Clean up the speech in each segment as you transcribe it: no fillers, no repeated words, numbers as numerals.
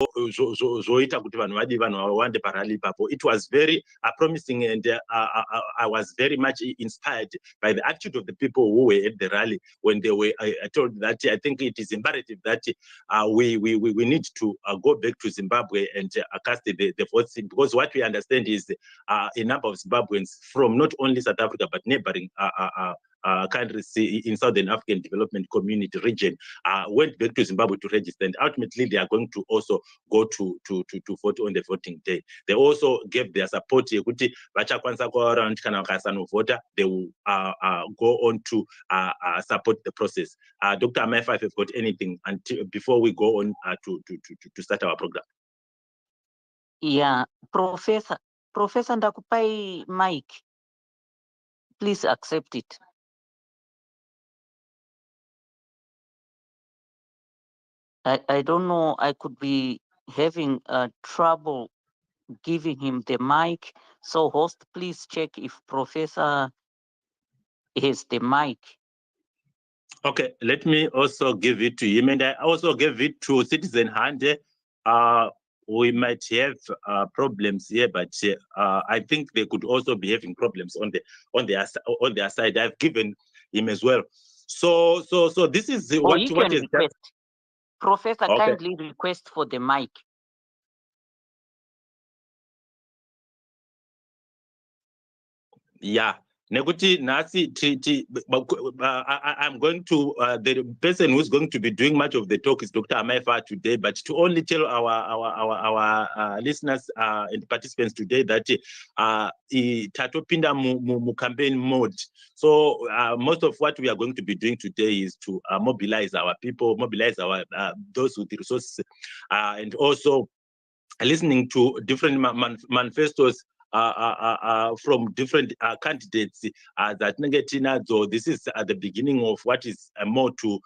zvoita kuti vanhu vawande parally ipapo. It was very promising, and I was very much inspired by the attitude of the people who were at the rally when they were told that I think it is imperative that we need to go back to Zimbabwe and cast the votes, because what we understand is a number of Zimbabweans from not only South Africa but neighboring countries in Southern African Development Community region went back to Zimbabwe to register, and ultimately they are going to also go to vote on the voting day. They also gave their support kuti vachakwanisa kuvaura kuti kana vakasanovhota they will go on to support the process. Dr. Amaifa, if you've got anything before we go on to start our program. Yeah, Professor Ndakupai Mike, please accept it. I don't know, I could be having trouble giving him the mic. So host, please check if Professor has the mic. Okay, let me also give it to him, and I also gave it to Citizen Hande. We might have problems here, but I think they could also be having problems on their side. I've given him as well. So this is what is request. Professor, okay. Kindly request for the mic. Yeah. Nekuti nasi I'm going to the person who's going to be doing much of the talk is Dr. Amaifa today, but to only tell our listeners and participants today that tatopinda mu campaign mode. So most of what we are going to be doing today is to mobilize our people, mobilize our those with the resources, and also listening to different manifestos from different candidates that negatina. So this is at the beginning of what is more to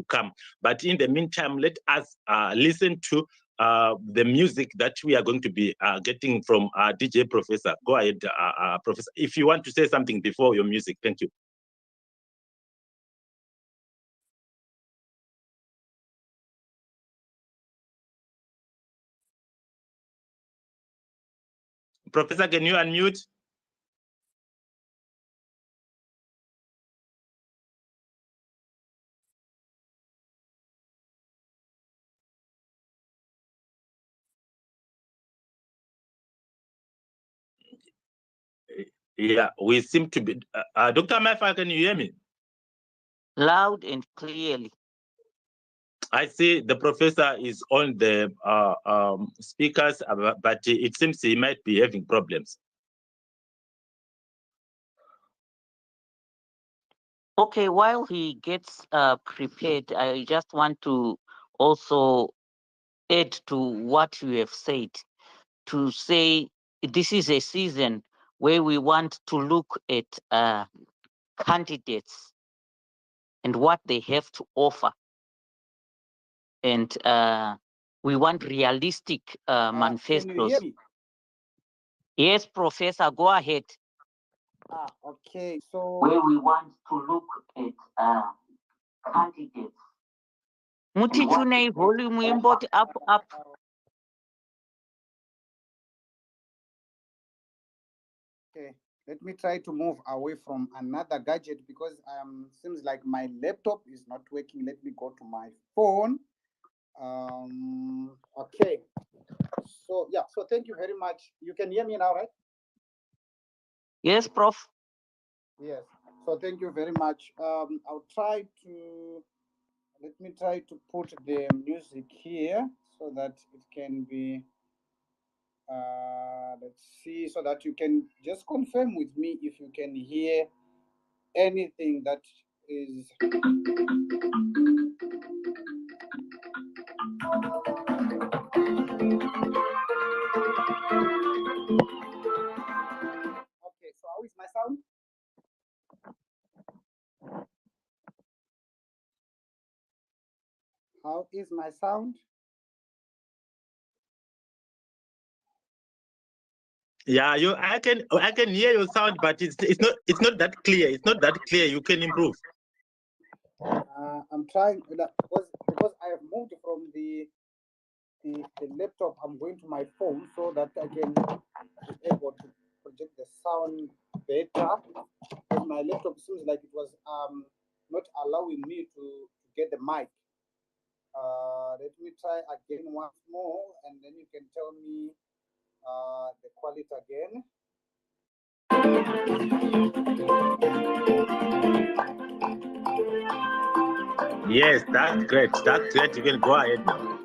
come. But in the meantime, let us listen to the music that we are going to be getting from DJ Professor. Go ahead, Professor, if you want to say something before your music. Thank you. Professor, can you unmute? Yeah, we seem to be. Dr. Amaifa, can you hear me? Loud and clearly. I see the professor is on the speakers, but it seems he might be having problems. Okay, while he gets prepared, I just want to also add to what you have said, to say this is a season where we want to look at candidates and what they have to offer. And we want realistic manifestos. Can you hear me? Yes, Professor, go ahead. Okay, so where we want to look at candidates. Mutichune volume import up. Okay, let me try to move away from another gadget because seems like my laptop is not working. Let me go to my phone. Okay, so yeah, so thank you very much. You can hear me now, right? Yes, Prof. Yes, so thank you very much. I'll try to, let me try to put the music here so that it can be, let's see, so that you can just confirm with me if you can hear anything that is. Okay, so how is my sound? How is my sound? Yeah, I can hear your sound, but it's not that clear. It's not that clear. You can improve. I'm trying because I have moved from the the laptop, I'm going to my phone so that I can be able to project the sound better. But my laptop seems like it was not allowing me to get the mic. Let me try again once more, and then you can tell me the quality again. Yes, that's great. That's great. You can go ahead now.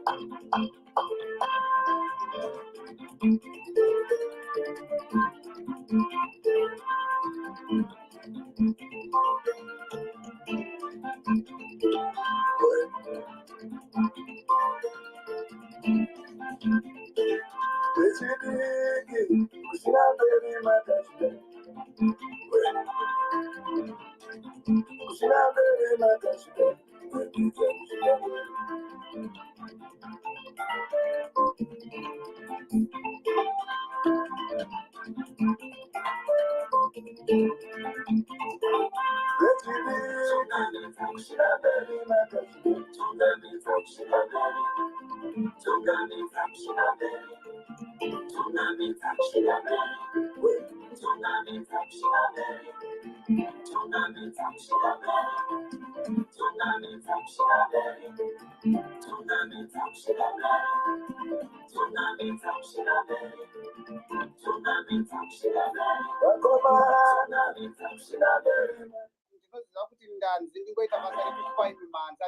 Kuti ndanzi ndingoita basa rekufaimi manza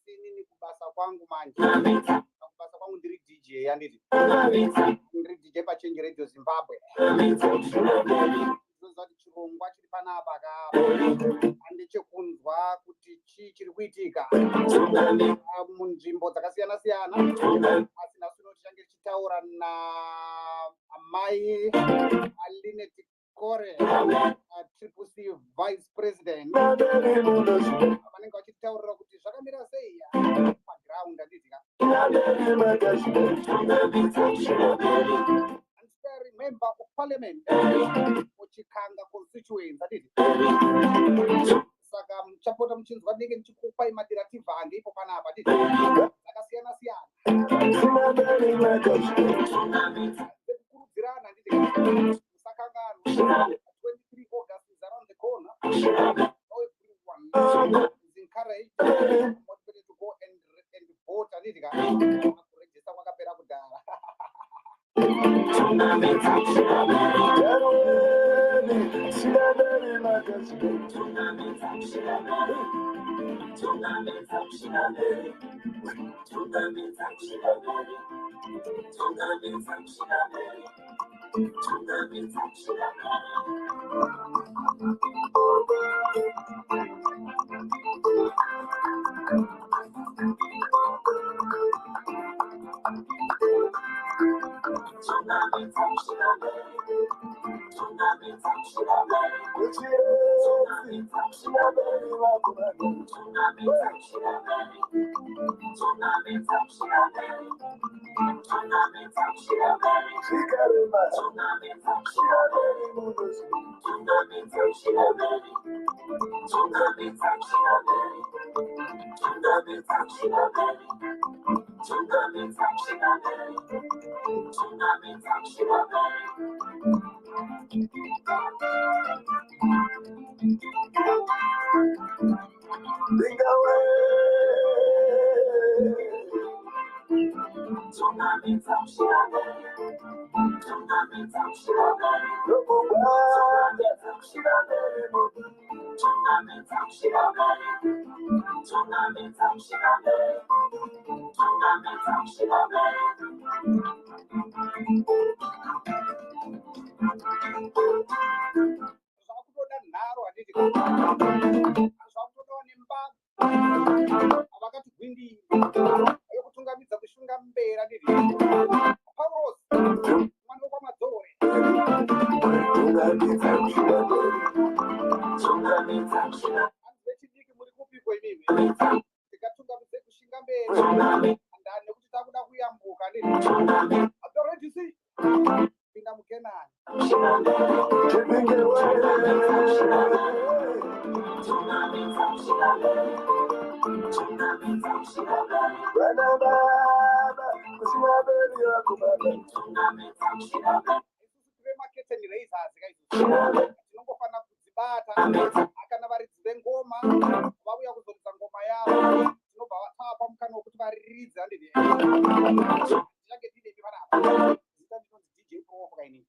ndinini kubasa kwangu manje kubasa kwangu ndiri DJ yanditi ndiri DJ paChange Radio Zimbabwe zoti chirongwa chiri panapa handechekunzwa kuti chii chiri kuitika munzvimbo dzakasiyana siyana asi nasu tichange tichitaura naamai Lynette Kore, Triple C Vice President. Vanenge vachitaurira kuti zvakamira sei paground handitika. Answering member of parliament for Chikanga constituency handiti. Saka muchapota muchinzwa ndinenge ndichikupai madirativha ange ipo panapa handiti. Dzakasiyana siyana. Kukurudzirana handiti. 23 August is around the corner. Everyone is encouraged, motivated to go and vote. Register wakapera kudhara. tinongofana kudzibata akana varidzi vengoma vauya kuzoridza ngoma yavo tinobva vatapa mukana wekuti variridze handidi ndichange ndinei vanapa zita ndinonzi DJ Provo kainini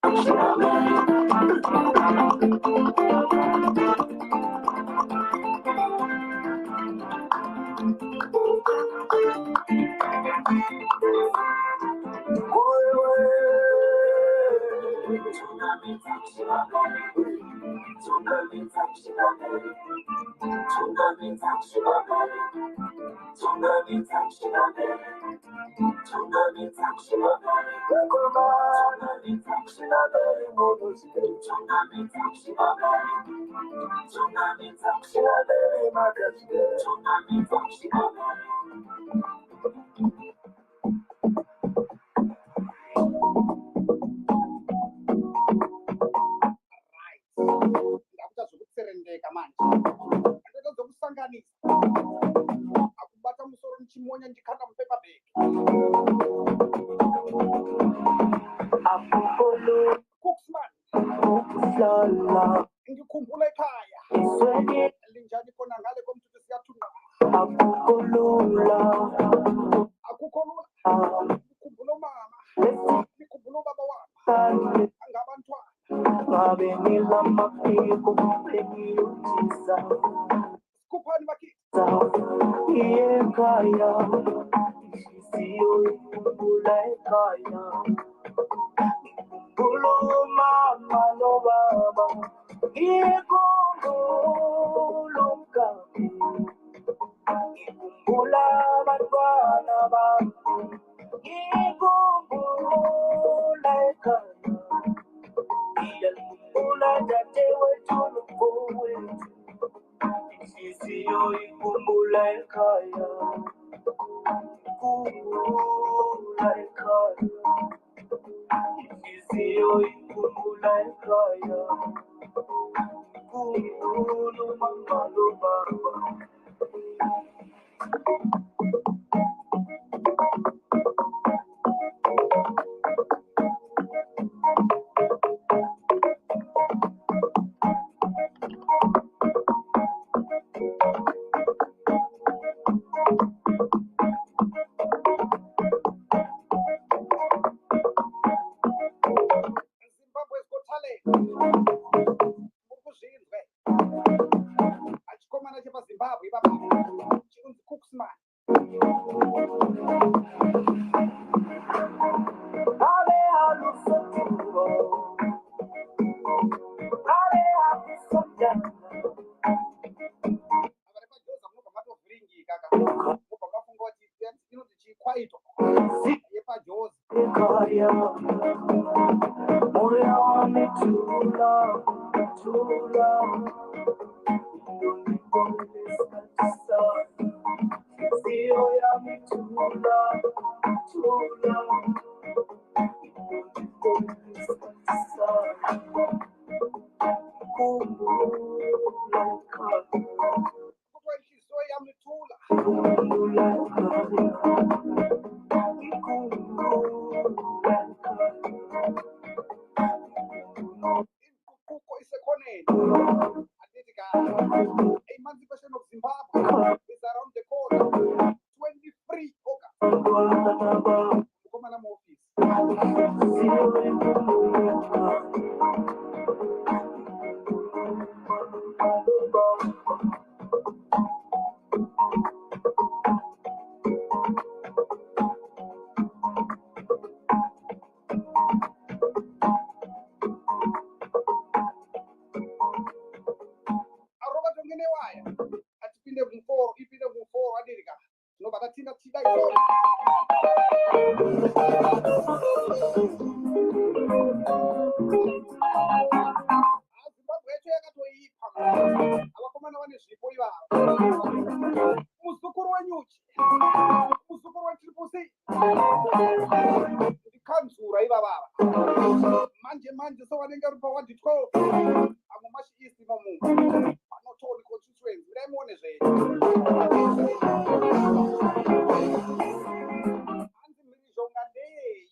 ndakuta zvokutserendeka manje ndoda dzokusanganisa akubata musoro nichimonya ndikanda mupepabheki Cooksman ngikhumbula ekhaya linjani khona ngale komthutu siyathunqa akukho lula ngikhumbula umama ngikhumbula ubaba wami angabantwana kuphani bakhithi Zimbabwe's Got Talent mukuzvinzwe achikomana chepazimbabwe ipapa chinonzi Cooksman vari pajoza munobva matovhiringika ka mubva mafunga kuti inonzi chikwaito yepajoza kutwa nhliziyo yamithula inguquko isekhoneni andithi emancipation of Zimbabwe is around the corner 23 August ukomana muofisi aroba tongene waya atipinde muforo ipinde muforo adirika tinobva tatinda tida izoro Zimbabwe yacho yakatoipa avakomana vane zvipo ivavo muzukuru wenyuchi muzukuru wetripusi ndikanzura ivavava manje so vanenge vari pawadi 12 amumashi east imomu panotoni constituency ndaimuone zvenyu hanzi mhirizhonga ndei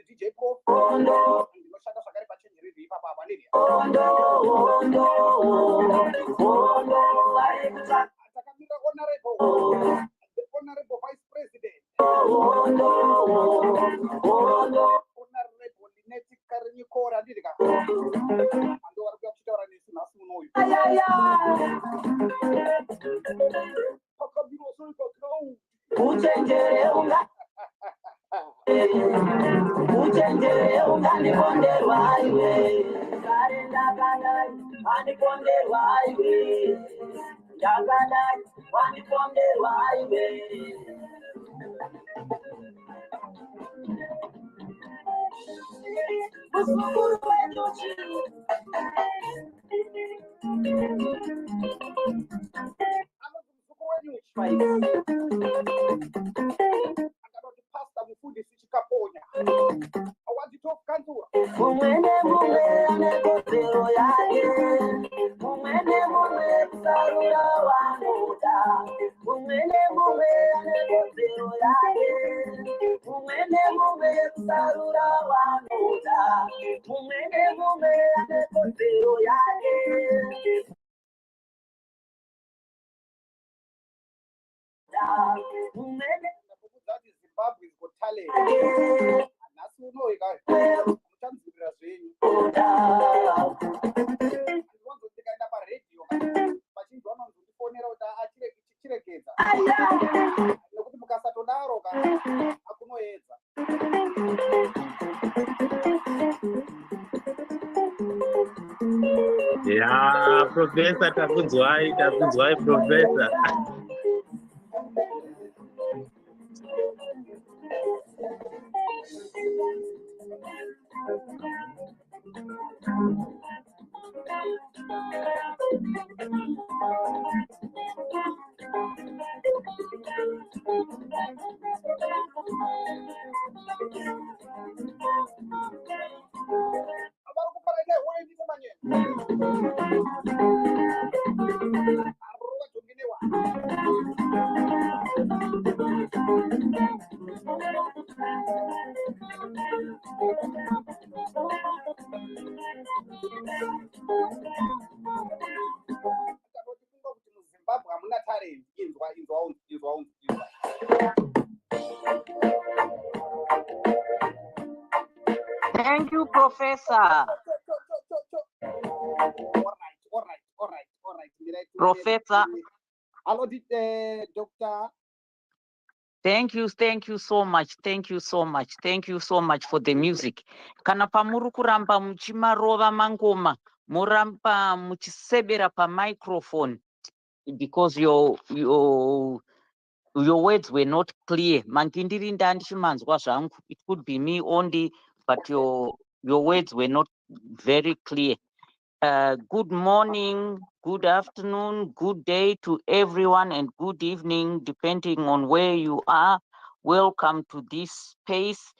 DJ microphone ndinoshanda zvakare pachange radio ipapa Valeria takamira honorable vice president honorable Lynette Karenyi-Kore andidika ando vari kuya kuchitaura nesu nhasi unoyu pakabirwa sori paground uchenjere unga uchenjere unganiponderwa iwe karendakadai maniponderwa iwe ndakadai maniponderwa iwe musukuru weduchi akadoti pasta mufundisi Chikaponya awadzitokanzura mumwene mumwe ane kodzero yake mumwene mumwe kusarura wanoda mumwene mumwe ane kodzero yake mumwene mumwe kusarura wanoda mumwene mumwe ane kodzero yake kuti Zimbabwe is got talent. Nhasi unoyi kai muchanzwirira zvenyu ndinonzi ndikaenda paredhiyo vachinzi vanonzondifonera kuti chiregedza nekuti mukasatodaro ka akunoedza ya professor takunzwai professor Zimbabwe hamuna talent. Inzwa. Thank you, Professor. All right. Professor. Hello, Doctor. Thank you so much. Thank you so much for the music. Kana pamuri kuramba muchimarova mangoma, muramba muchisebera pa microphone because your words were not clear. Mangindiri ndandichimanzwa zvangu. It could be me only, but your words were not very clear. Good morning, good afternoon, good day to everyone, and good evening, depending on where you are. Welcome to this space.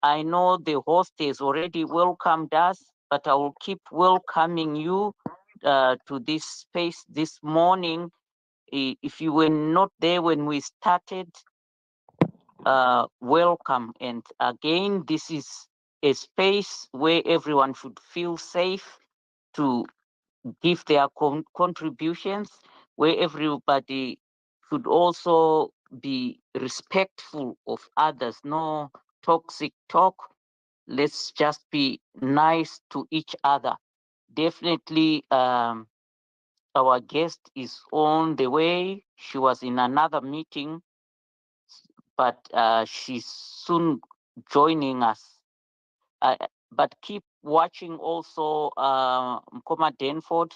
I know the host has already welcomed us, but I will keep welcoming you to this space this morning. If you were not there when we started, welcome. And again, this is a space where everyone should feel safe to give their contributions, where everybody should also be respectful of others, no toxic talk. Let's just be nice to each other. Definitely, our guest is on the way. She was in another meeting, but she's soon joining us. But keep watching also Mkoma Denford,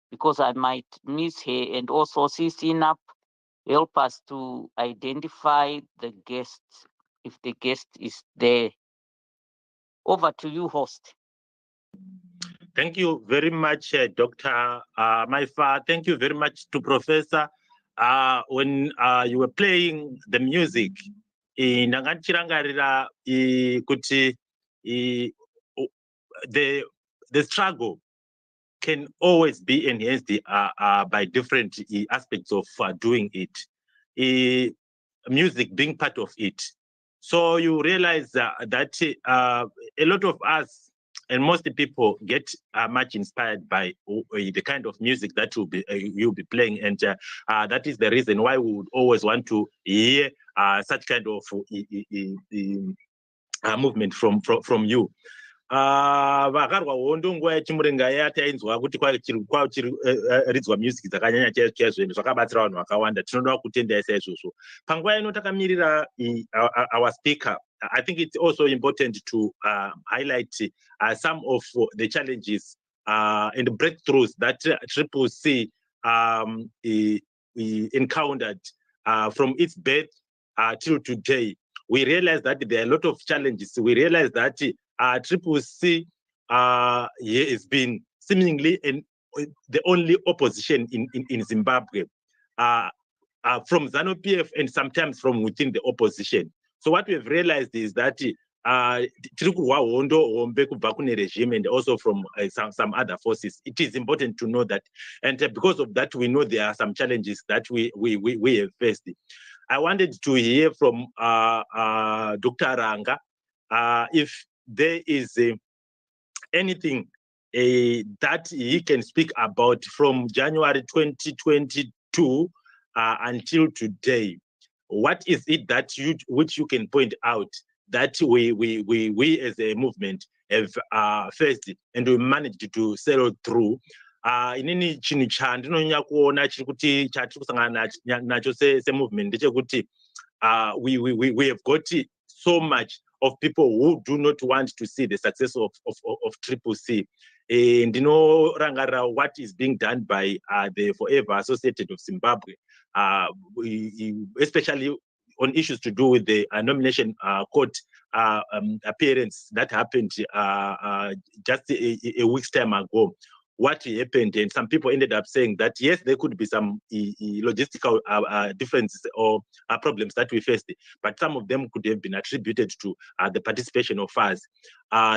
because I might miss her, and also CC up help us to identify the guest if the guest is there. Over to you, host. Thank you very much, Dr. Maifa. Thank you very much to Professor. When you were playing the music, ndangandichirangarira kuti the struggle can always be enhanced by different aspects of doing it. Music being part of it. So you realize that a lot of us and most people get much inspired by the kind of music that you'll be playing, and that is the reason why we would always want to hear such kind of movement from you. Vakarwa hondo nguva yechimurenga iya tainzwa kuti kwachiridzwa music dzakanyanya chaizvo ende zvakabatsira vanhu vakawanda. Tinoda kutenda saizvozvo. Panguva ino takamirira our speaker, I think it's also important to highlight some of the challenges and the breakthroughs that Triple C encountered from its birth till today. We realize that there are a lot of challenges. We realize that Triple C has been seemingly the only opposition in Zimbabwe from ZANU-PF and sometimes from within the opposition. So what we've realized is that regime and also from some other forces. It is important to know that, and because of that, we know there are some challenges that we have faced. I wanted to hear from Dr. Ranga if there is anything that he can speak about from January 2022 until today. What is it that which you can point out that we as a movement have faced and we managed to sail through? Inini chinhu chandinonyanya kuona chiri kuti chatiri kusangana nacho semovement ndechekuti we have got so much of people who do not want to see the success of Triple C. Ndinorangarira what is being done by the Forever Associated of Zimbabwe, especially on issues to do with the nomination court appearance that happened just a week's time ago. What happened, and some people ended up saying that yes, there could be some logistical differences or problems that we faced, but some of them could have been attributed to the participation of us.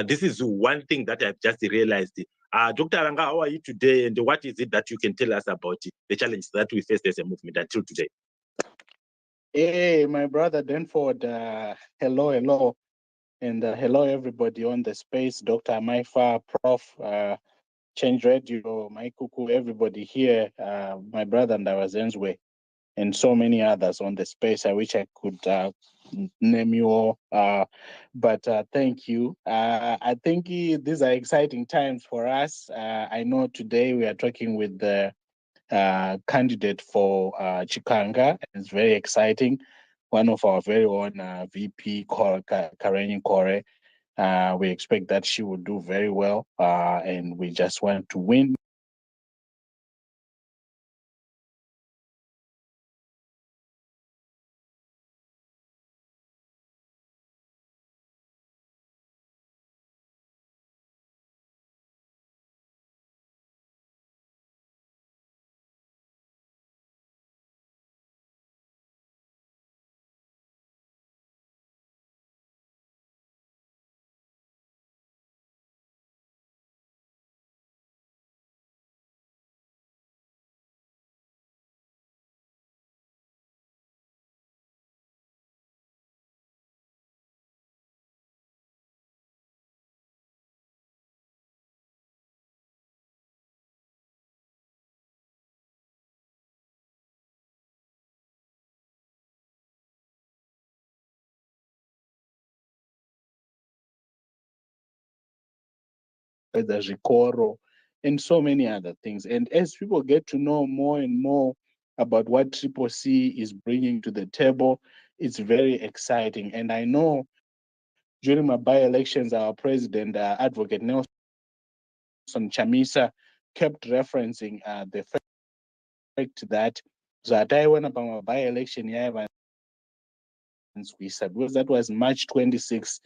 This is one thing that I've just realized. Dr. Ranga, how are you today, and what is it that you can tell us about the challenges that we faced as a movement until today? Hey, my brother Denford, hello, and hello everybody on the space, Dr. Maifa, Prof, Change Radio, my Kuku, everybody here, my brother Ndawazenzwe, and so many others on the space. I wish I could name you all, but thank you. I think these are exciting times for us. I know today we are talking with the candidate for Chikanga. It's very exciting. One of our very own VP, Karenyi-Kore. We expect that she will do very well, and we just want to win. The Zvikoro, and so many other things. And as people get to know more and more about what Triple C is bringing to the table, it's very exciting. And I know during my by-elections, our president, Advocate Nelson Chamisa, kept referencing the fact that I went about my by-election, because that was March 26.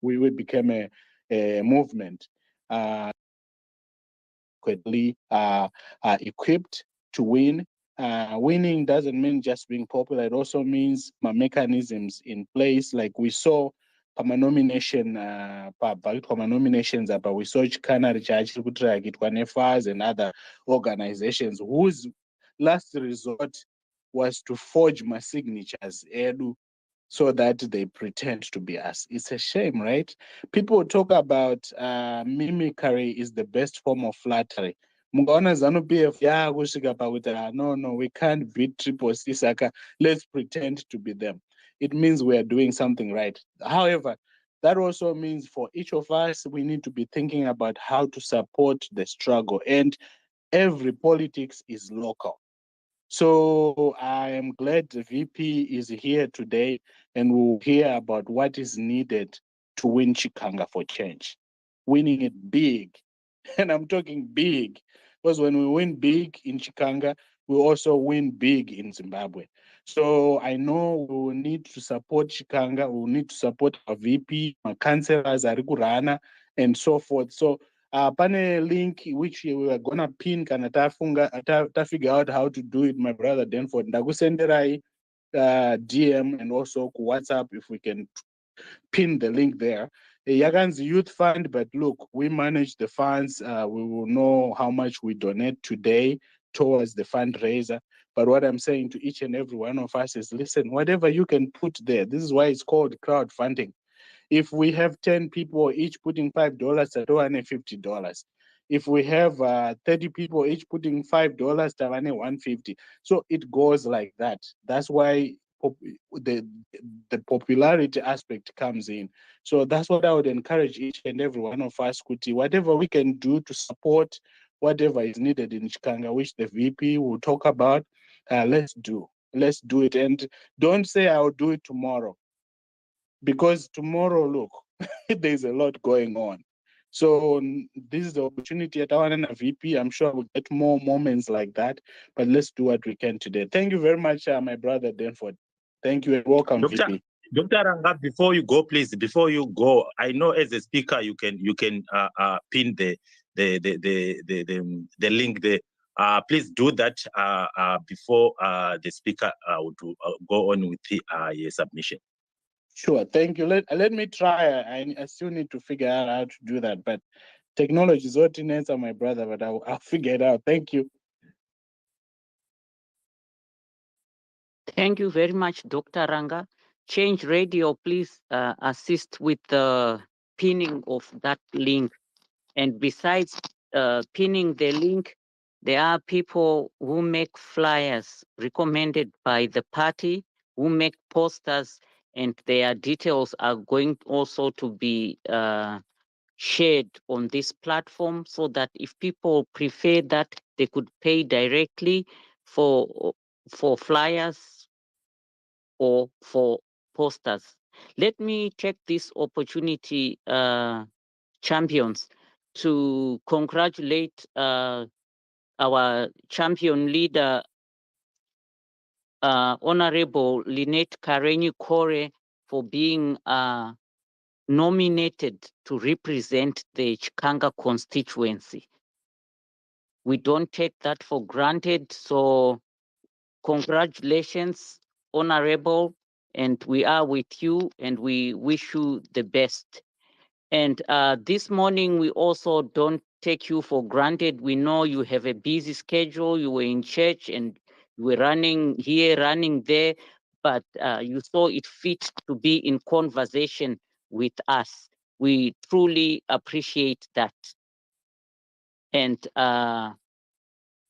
we became a movement equipped to win. Winning doesn't mean just being popular. It also means mechanisms in place. Like we saw nomination, nominations, but we saw Chikanga and other organizations whose last resort was to forge my signatures so that they pretend to be us. It's a shame, right? People talk about mimicry is the best form of flattery. Mungaona ZANU-PF kusvika pakuti no, we can't beat Triple C Saka. Let's pretend to be them. It means we are doing something right. However, that also means for each of us, we need to be thinking about how to support the struggle. And every politics is local. So I am glad the VP is here today and we'll hear about what is needed to win Chikanga for change. Winning it big. And I'm talking big, because when we win big in Chikanga, we also win big in Zimbabwe. So I know we will need to support Chikanga, we will need to support our VP, our councillors, Arikurana, and so forth. So pane link which we were gonna pin kana ta figure out how to do it, my brother Denford. Ndakusenderai DM and also WhatsApp if we can pin the link there. Yagan's Youth Fund, but look, we manage the funds. We will know how much we donate today towards the fundraiser. But what I'm saying to each and every one of us is, listen, whatever you can put there, this is why it's called crowdfunding. If we have 10 people each putting $5, that's $150. If we have 30 people each putting $5, that's $150. So it goes like that. That's why the popularity aspect comes in. So that's what I would encourage each and every one of us, Kuti, whatever we can do to support whatever is needed in Chikanga, which the VP will talk about, let's do it. And don't say I'll do it tomorrow, because tomorrow, look, there's a lot going on. So this is the opportunity at our VP. I'm sure we'll get more moments like that, but let's do what we can today. Thank you very much, my brother Denford. Thank you and welcome, VP. Dr. Ranga, before you go, please, before you go, I know as a speaker you can pin the link there. Please do that before the speaker would go on with the submission. Sure, thank you. Let me try. I still need to figure out how to do that, but technology is what needs, my brother, but I'll figure it out. Thank you. Thank you very much, Dr. Ranga. Change Radio, please assist with the pinning of that link. And besides pinning the link, there are people who make flyers recommended by the party, who make posters, and their details are going also to be shared on this platform, so that if people prefer that, they could pay directly for flyers or for posters. Let me take this opportunity, champions, to congratulate our champion leader, Honorable Lynette Karenyi-Kore, for being nominated to represent the Chikanga constituency. We don't take that for granted. So congratulations, Honorable, and we are with you and we wish you the best. And this morning, we also don't take you for granted. We know you have a busy schedule. You were in church and you were running here, running there, but you saw it fit to be in conversation with us. We truly appreciate that. And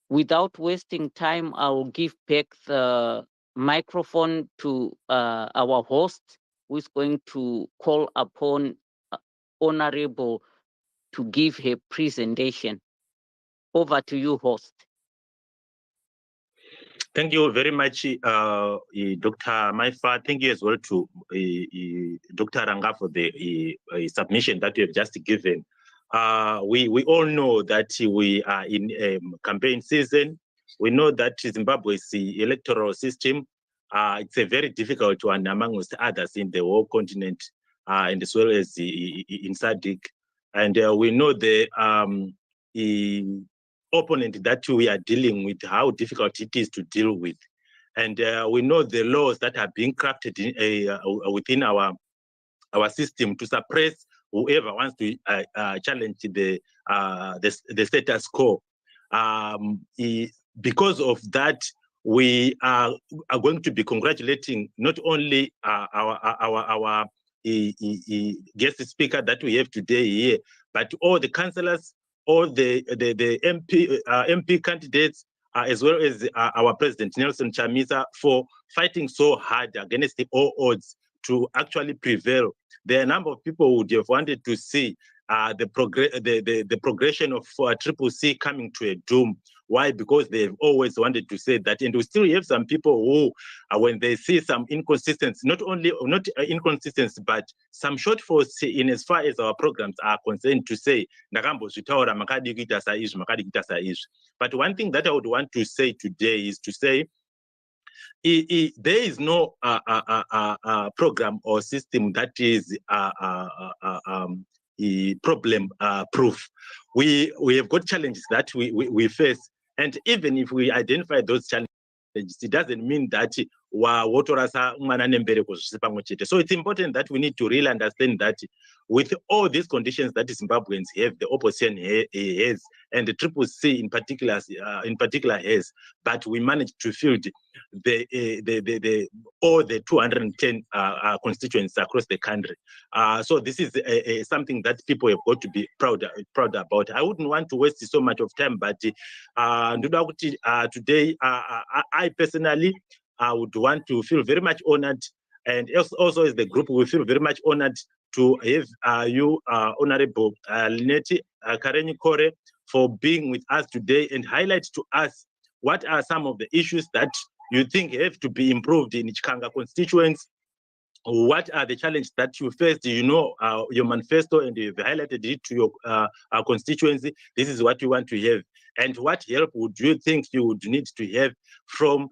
without wasting time, I will give back the microphone to our host, who is going to call upon Honorable to give her presentation. Over to you, host. Thank you very much, Dr. Maifa. Thank you as well to Dr. Ranga for the submission that you have just given. We all know that we are in campaign season. We know that Zimbabwe's electoral system, it's a very difficult one amongst others in the whole continent. and as well as in SADC. And we know the opponent that we are dealing with, how difficult it is to deal with. And we know the laws that are being crafted within our system to suppress whoever wants to challenge the status quo. Because of that, we are going to be congratulating not only our guest speaker that we have today here, but all the councillors, all the MP candidates, as well as our president Nelson Chamisa, for fighting so hard against all odds to actually prevail. There are a number of people who would have wanted to see the progression of Triple C coming to a doom. Why? Because they've always wanted to say that, and we still have some people who, when they see some inconsistency, not inconsistency, but some shortfalls in as far as our programs are concerned, to say, but one thing that I would want to say today is to say, there is no program or system that is problem proof. We have got challenges that we face, and even if we identify those challenges, it doesn't mean that so it's important that we need to really understand that with all these conditions that Zimbabweans have, the opposition has, and the Triple C in particular has, but we managed to field all the 210 constituents across the country. So this is something that people have got to be proud about. I wouldn't want to waste so much of time, but today, I personally, I would want to feel very much honored, and also as the group, we feel very much honored to have you, Honorable Lynette Karenyi-Kore, for being with us today and highlight to us what are some of the issues that you think have to be improved in Chikanga constituents. What are the challenges that you faced? You know your manifesto, and you've highlighted it to your constituency. This is what you want to have. And what help would you think you would need to have from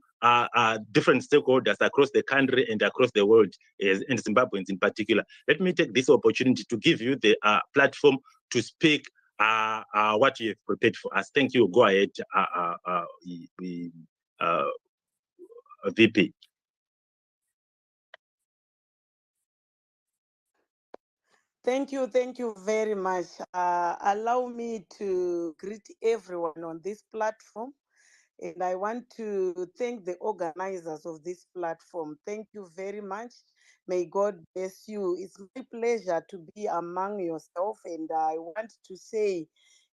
different stakeholders across the country and across the world, and Zimbabweans in particular? Let me take this opportunity to give you the platform to speak what you have prepared for us. Thank you. Go ahead, VP. Thank you very much. Allow me to greet everyone on this platform. And I want to thank the organizers of this platform. Thank you very much. May God bless you. It's my pleasure to be among yourself. And I want to say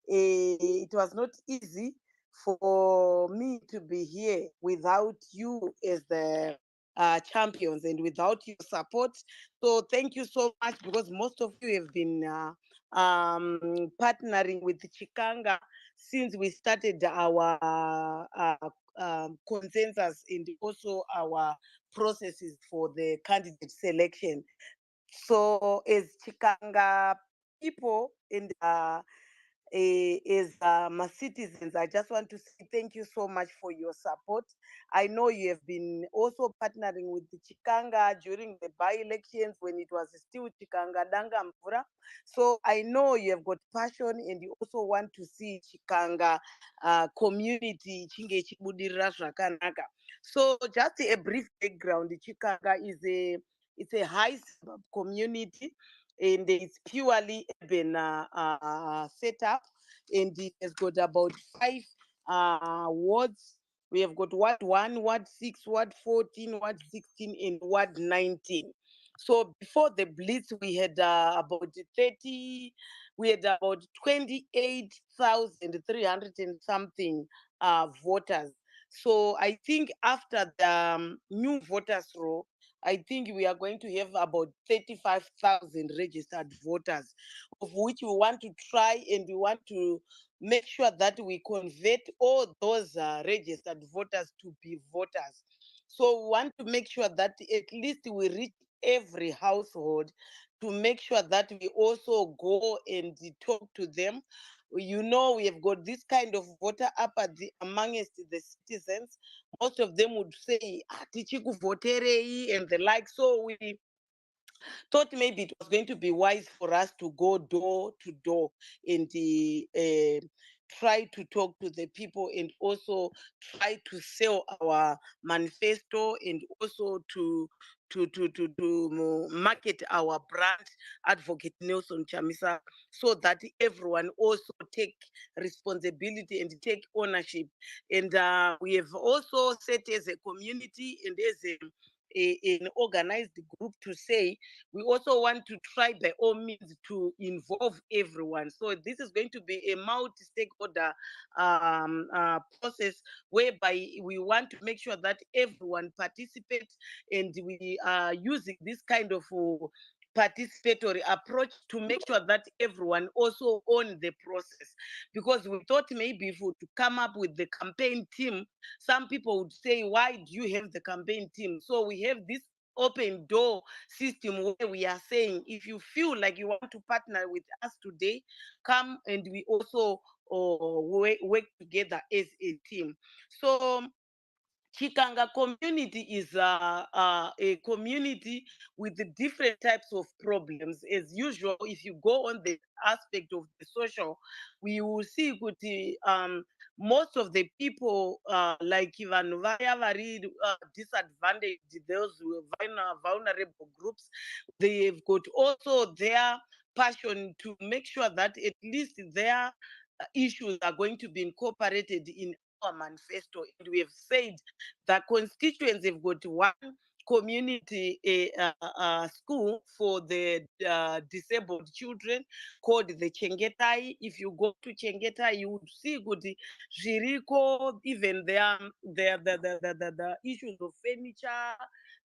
it was not easy for me to be here without you as the champions and without your support. So thank you so much, because most of you have been partnering with Chikanga since we started our consensus and also our processes for the candidate selection. So as Chikanga people and as my citizens, I just want to say thank you so much for your support. I know you have been also partnering with the Chikanga during the by-elections when it was still Chikanga Danga Mvura. So I know you have got passion, and you also want to see Chikanga community chinge chibudirira zvakanaka. So just a brief background, Chikanga it's a high suburb community, and it's purely urban setup, and it has got about 5 wards. We have got Ward 1, Ward 6, Ward 14, Ward 16, and Ward 19. So before the Blitz, we had about 28,300 and something voters. So I think after the new voters roll, I think we are going to have about 35,000 registered voters, of which we want to try, and we want to make sure that we convert all those registered voters to be voters. So we want to make sure that at least we reach every household, to make sure that we also go and talk to them. You know, we have got this kind of voter apathy amongst the citizens. Most of them would say, "Tichikuvoterei," and the like. So we thought maybe it was going to be wise for us to go door to door and try to talk to the people and also try to sell our manifesto and also to market our brand, Advocate Nelson Chamisa, so that everyone also take responsibility and take ownership. And we have also set as a community and as an organized group to say we also want to try by all means to involve everyone. So this is going to be a multi-stakeholder process whereby we want to make sure that everyone participates, and we are using this kind of participatory approach to make sure that everyone also own the process, because we thought maybe if we would come up with the campaign team, some people would say, why do you have the campaign team? So we have this open door system where we are saying, if you feel like you want to partner with us today, come and we also work together as a team. So Chikanga community is a community with the different types of problems. As usual, if you go on the aspect of the social, we will see most of the people like even very disadvantaged, those who are vulnerable groups, they've got also their passion to make sure that at least their issues are going to be incorporated in our manifesto. And we have said that constituents have got one community school for the disabled children called the Chengetai. If you go to Chengetai, you would see good Jiriko, even the issues of furniture,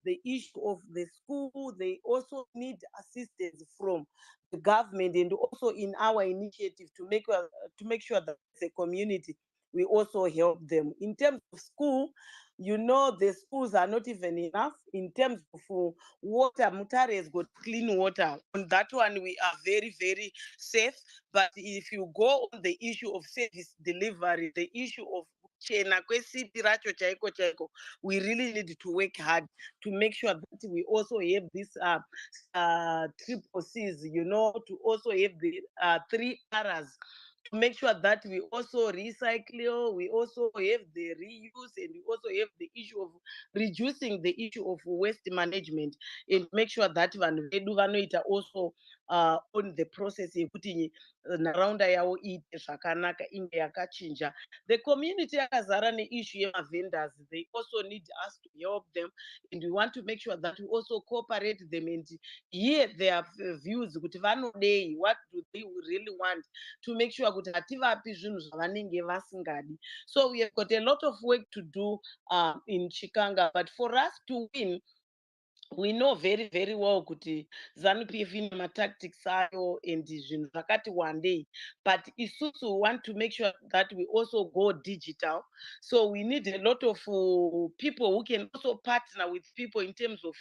the issue of the school. They also need assistance from the government, and also in our initiative to make sure that as a community we also help them. In terms of school, you know, the schools are not even enough. In terms of water, Mutare has got clean water. On that one, we are very, very safe. But if you go on the issue of service delivery, the issue of we really need to work hard to make sure that we also have this triple C's, you know, to also have the 3 R's, to make sure that we also recycle, we also have the reuse, and we also have the issue of reducing the issue of waste management, and make sure that vanhu vedu vanoita also on the process yekuti nharaunda yavo iite zvakanaka, inge yakachinja. The community yakazara neissue yemavendors, they also need us to help them, and we want to make sure that we also cooperate them and hear their views, kuti vanodei, what do they really want, to make sure kuti hativapi zvinhu zvavanenge vasingadi. So we have got a lot of work to do in Chikanga, but for us to win, we know very, very well kuti ZANU-PF ine matactics ayo and zvinhu zvakati wandei, but isusu want to make sure that we also go digital. So we need a lot of people who can also partner with people in terms of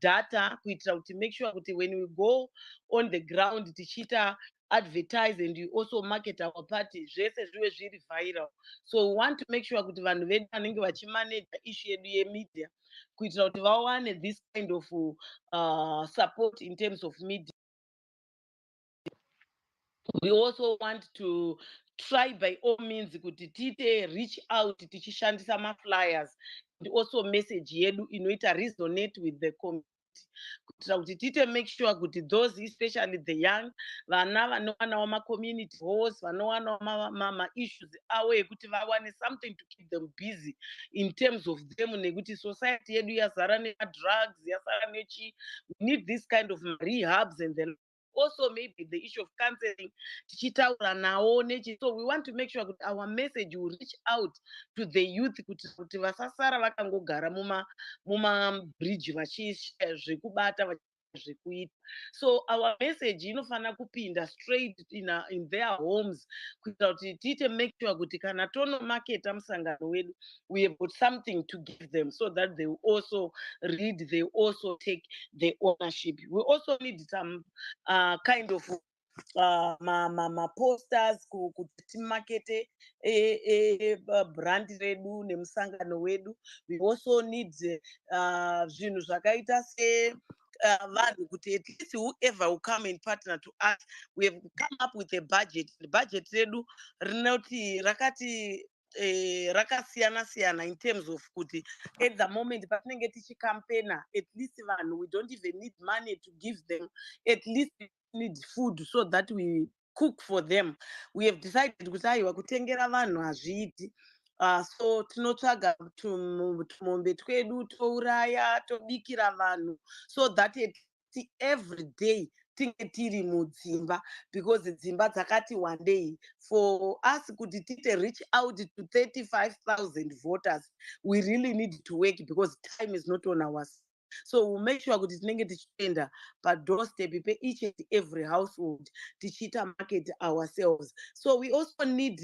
data, kuitira kuti make sure kuti when we go on the ground tichita advertise and you also market our party, zvese zvive zviri viral. So we want to make sure kuti vanhu vedu vanenge vachimanage issue yedu yemedia, kuitira kuti vawane this kind of support in terms of media. We also want to try by all means kuti tite reach out tichishandisa maflyers, and also message yedu inoita resonate with the community, kuitira kuti tite make sure kuti those, especially the young, vana vanowanawo macommunity halls, vanowanawo ma-issues avo ekuti vawane something to keep them busy in terms of them, nekuti society yedu yazara nema-drugs, yazara nechi. We need this kind of rehabs, and then also maybe the issue of counseling, tichitaura nawo nechi. So we want to make sure that our message will reach out to the youth, kuti vasasara vakangogara muma-bridge vachishaya zvekubata zvekuita. So our message inofana kupinda straight in their homes, kuitira kuti tite make sure kuti kana tono marketa musangano wedu, we have got something to give them, so that they will also read, they will also take the ownership. We also need some kind of posters kuti timakete brand redu nemusangano wedu. We also need zvinhu zvakaita vanhu kuti at least whoever will come and partner to us, we have come up with a budget. The budget redu rinoti rakati rakasiyana-siyana in terms of kuti at the moment patinenge tichicampaigna, at least vanhu, we don't even need money to give them, at least we need food so that we cook for them. We have decided kuti aiwa kutengera vanhu hazviiti. So tinotsvaga tumombe twedu touraya tobikira vanhu so that every day tinge tiri mudzimba, because dzimba dzakati one day for us kuti tite reach out to 35,000 voters, we really need to work because time is not on our side. So we'll make sure kuti tinenge tichienda padoorstep pe each and every household tichiita market ourselves. So we also need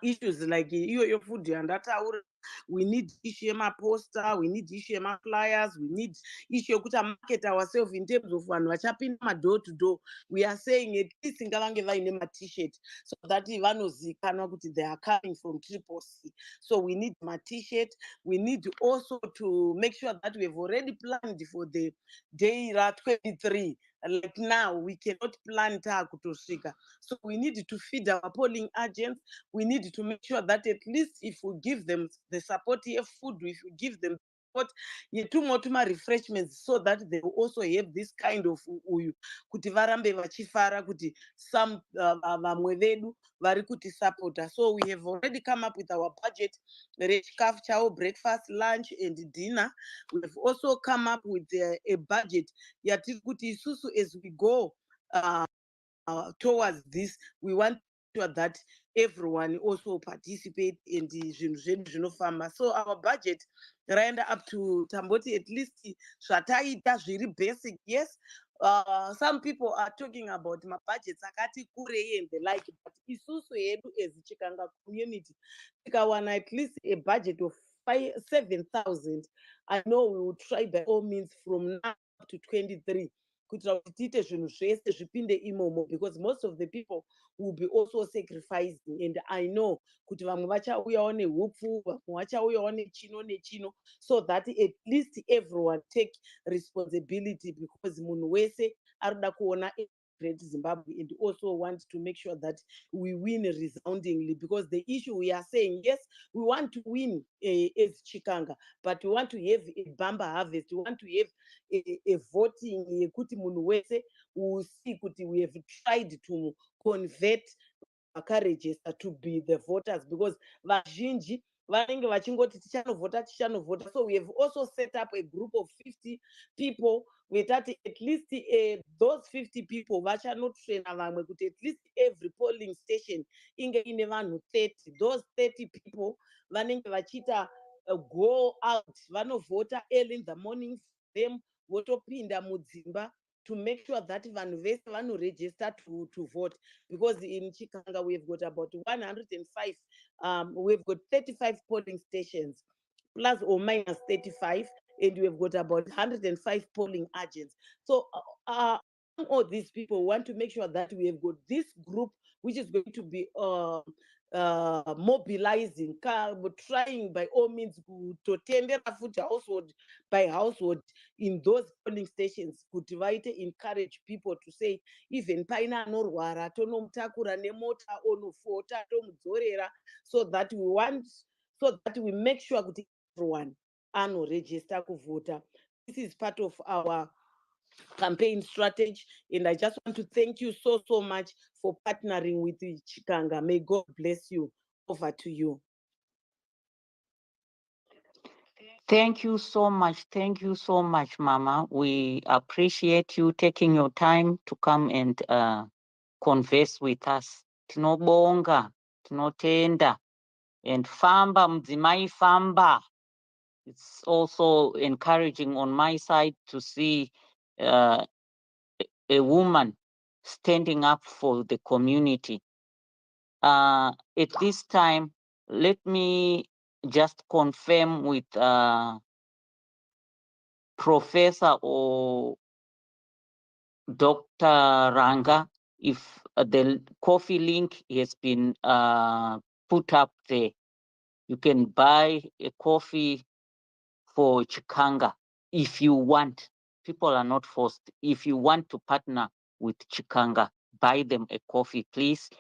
issues like your food yandataura. We need issue yemaposter, we need issue yemaflyers, we need issue yokuti market ourselves in terms of vanhu vachapinda door to door. We are saying at least ngavange vaine ma-t-shirt so that vanozikanwa kuti they are coming from Triple C. So we need ma-t-shirt. We need also to make sure that we have already planned for the day 23. Like now, we cannot plan kutosvika. So we need to feed our polling agents. We need to make sure that at least if we give them the support here food, if we give them support, tuma refreshments, so that they will also have this kind of uyu kuti varambe vachifara kuti some vamwe vedu vari kuti supporta. So we have already come up with our budget, rechikafu chao, breakfast, lunch and dinner. We have also come up with a budget yatiri kuti isusu as we go towards this, we want that everyone also participate in the zvinhu zvinofamba. So our budget raenda up to tamboti at least zvataita zviri basic. Yes, some people are talking about mabudgets akati kurei and the like, but isusu yedu as Chikanga community tikawana at least a budget of 7,000, I know we will try by all means from now up to 23 kuitira kuti tiite zvinhu zvese zvipinde imomo, because most of the people will be also sacrificing, and I know kuti vamwe vachauyawo nehupfu, vamwe vachauyawo nechino nechino, so that at least everyone take responsibility, because munhu wese arikuda kuona great Zimbabwe and also want to make sure that we win resoundingly, because the issue we are saying, yes, we want to win as Chikanga, but we want to have a bamba harvest. We want to have a voting yekuti munhu wese will see kuti we have tried to convert akarejista to be the voters, because vazhinji vanenge vachingoti tichanovhota. So we have also set up a group of 50 people vetati at least those 50 people vachanotraina vamwe kuti at least every polling station inge ine vanhu 30. Those 30 people vanenge vachiita go out, vanovhota early in the morning, them votopinda mudzimba to make sure that vanhu vese vanoregister to vote, because in Chikanga we've got about 105, we've got 35 polling stations plus or minus 35, and we've got about 105 polling agents. So all these people want to make sure that we have got this group which is going to be mobilizing, trying by all means to tender food household by household in those polling stations, kuti vaite encourage people to say even paina anorwara tonomutakura nemota onofota tomudzorera, so that we make sure kuti everyone anoregister kuvota. This is part of our campaign strategy, and I just want to thank you so much for partnering with Chikanga. May God bless you. Over to you. Thank you so much. Thank you so much, Mama. We appreciate you taking your time to come and converse with us. Tinobonga, tinotenda, and famba mudzimai famba. It's also encouraging on my side to see a woman standing up for the community. At this time, let me just confirm with Professor or Dr. Ranga if the coffee link has been put up there. You can buy a coffee for Chikanga. if you want, people are not forced. If you want to partner with Chikanga, buy them a coffee, please.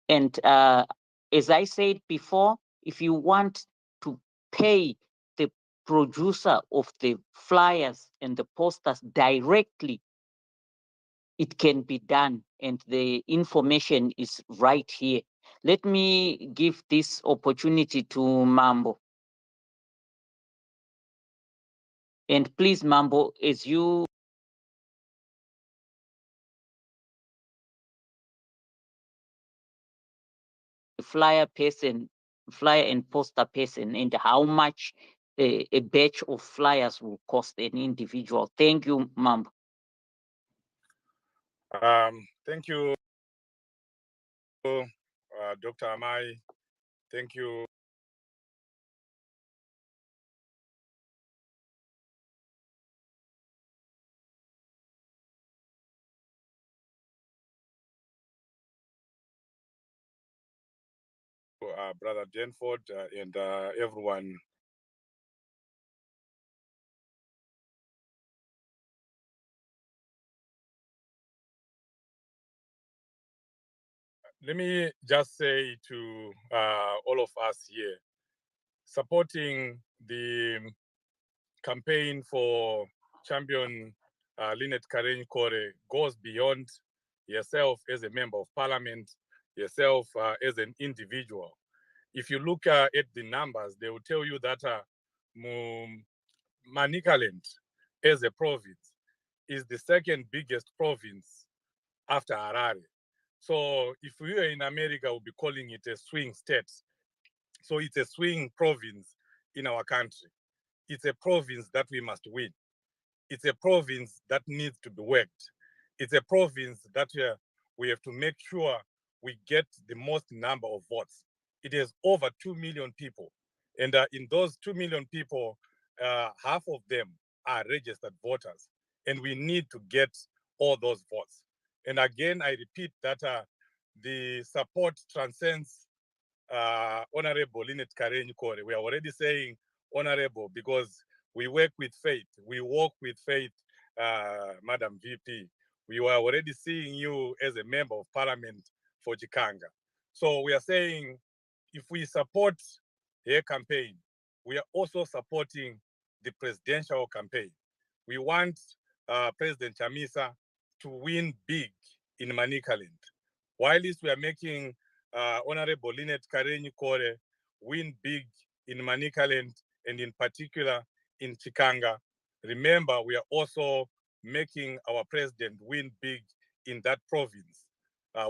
And as I said before, if you want to pay the producer of the flyers and the posters directly, it can be done. And the information is right here. Let me give this opportunity to Mambo. And please, Mambo, as you flyer and poster person, and how much a batch of flyers will cost an individual. Thank you, Mambo. Thank you, Dr. Amai. Thank you. Brother Denford and everyone. Let me just say to all of us here, supporting the campaign for champion Lynette Karenyi-Kore goes beyond yourself as a member of parliament, yourself as an individual. If you look at the numbers, they will tell you that Manicaland as a province is the second biggest province after Harare. So if we were in America, we'll be calling it a swing state. So it's a swing province in our country. It's a province that we must win. It's a province that needs to be worked. It's a province that we have to make sure we get the most number of votes. It has over 2 million people. And in those 2 million people, half of them are registered voters. And we need to get all those votes. And again, I repeat that the support transcends Honorable Lynette Karenyi-Kore. We are already saying honorable because we work with faith. We walk with faith, Madam VP. We were already seeing you as a member of parliament for Chikanga. So we are saying if we support her campaign, we are also supporting the presidential campaign. We want President Chamisa to win big in Manicaland. While we are making Honorable Lynette Karenyi-Kore win big in Manicaland and in particular in Chikanga, remember we are also making our president win big in that province.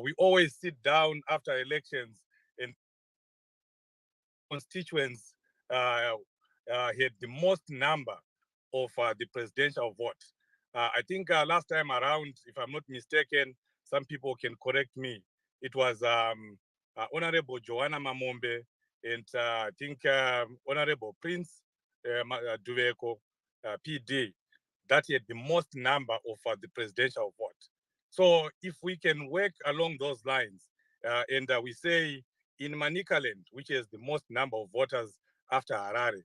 We always sit down after elections and constituents had the most number of the presidential vote. I think last time around, if I'm not mistaken, some people can correct me, it was Honorable Joanna Mamombe and I think Honorable Prince Duveko, PD, that had the most number of the presidential vote. So if we can work along those lines, and we say in Manicaland, which is the most number of voters after Harare,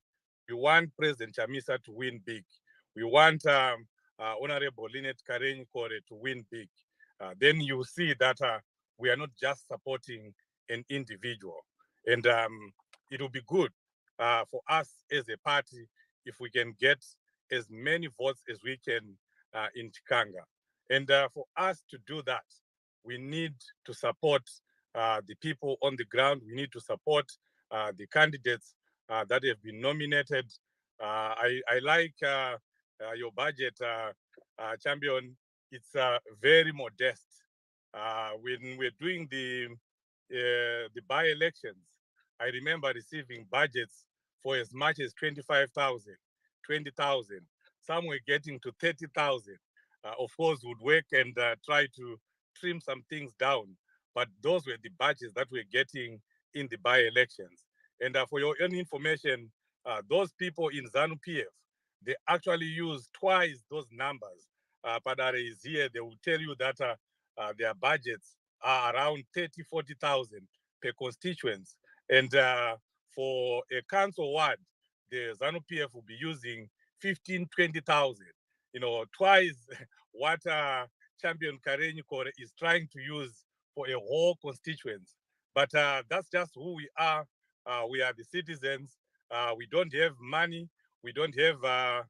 we want President Chamisa to win big. We want Honorable Lynette Karenyi-Kore to win big. Then you see that we are not just supporting an individual. And it will be good for us as a party if we can get as many votes as we can in Chikanga. And for us to do that, we need to support the people on the ground. We need to support the candidates that have been nominated. I like your budget, champion. It's very modest. When we're doing the by-elections, I remember receiving budgets for as much as 25,000, 20,000. Some were getting to 30,000. Of course, would work and try to trim some things down. But those were the budgets that we're getting in the by-elections. And for your own information, those people in ZANU-PF, they actually use twice those numbers. Padare is here, they will tell you that their budgets are around 30, 40,000 per constituents. And for a council ward, the ZANU-PF will be using 15, 20,000. Twice what Champion Karenyi-Kore is trying to use for a whole constituency. But that's just who we are. We are the citizens. We don't have money. We don't have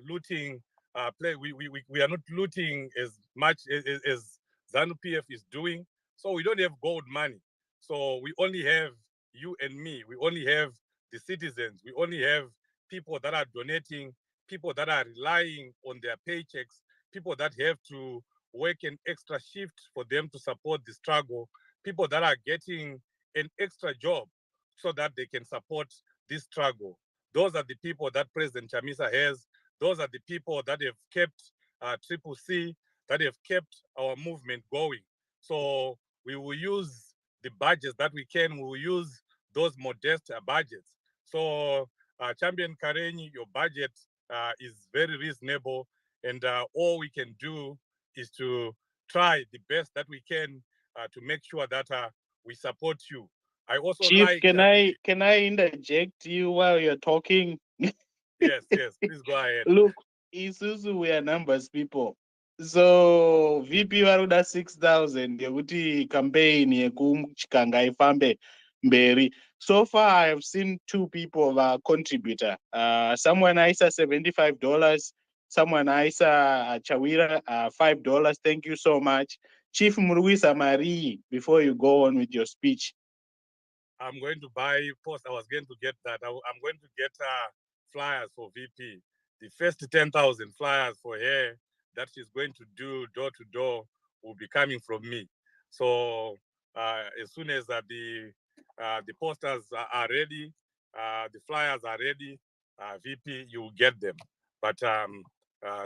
looting. We are not looting as much as ZANU-PF is doing. So we don't have gold money. So we only have you and me. We only have the citizens. We only have people that are donating, people that are relying on their paychecks, people that have to work an extra shift for them to support the struggle, people that are getting an extra job so that they can support this struggle. Those are the people that President Chamisa has. Those are the people that have kept Triple C, that have kept our movement going. So we will use the budgets that we can. We will use those modest budgets. So Champion Karenyi, your budget is very reasonable, and all we can do is to try the best that we can to make sure that we support you. I also Chief, like. can I interject you while you're talking? Yes, please go ahead. Look, Isuzu, we are numbers people. So VP varuda 6,000 yekuti campaign yekuchikanga ifambe mberi. So far I have seen 2 people contributor. Someone aisa $75, someone aisa Chawira $5. Thank you so much. Chief Muruisa Marie, before you go on with your speech. I'm going to buy post. I was going to get that. I'm going to get flyers for VP. The first 10,000 flyers for her that she's going to do door to door will be coming from me. So as soon as the posters are ready, the flyers are ready, VP, you will get them. But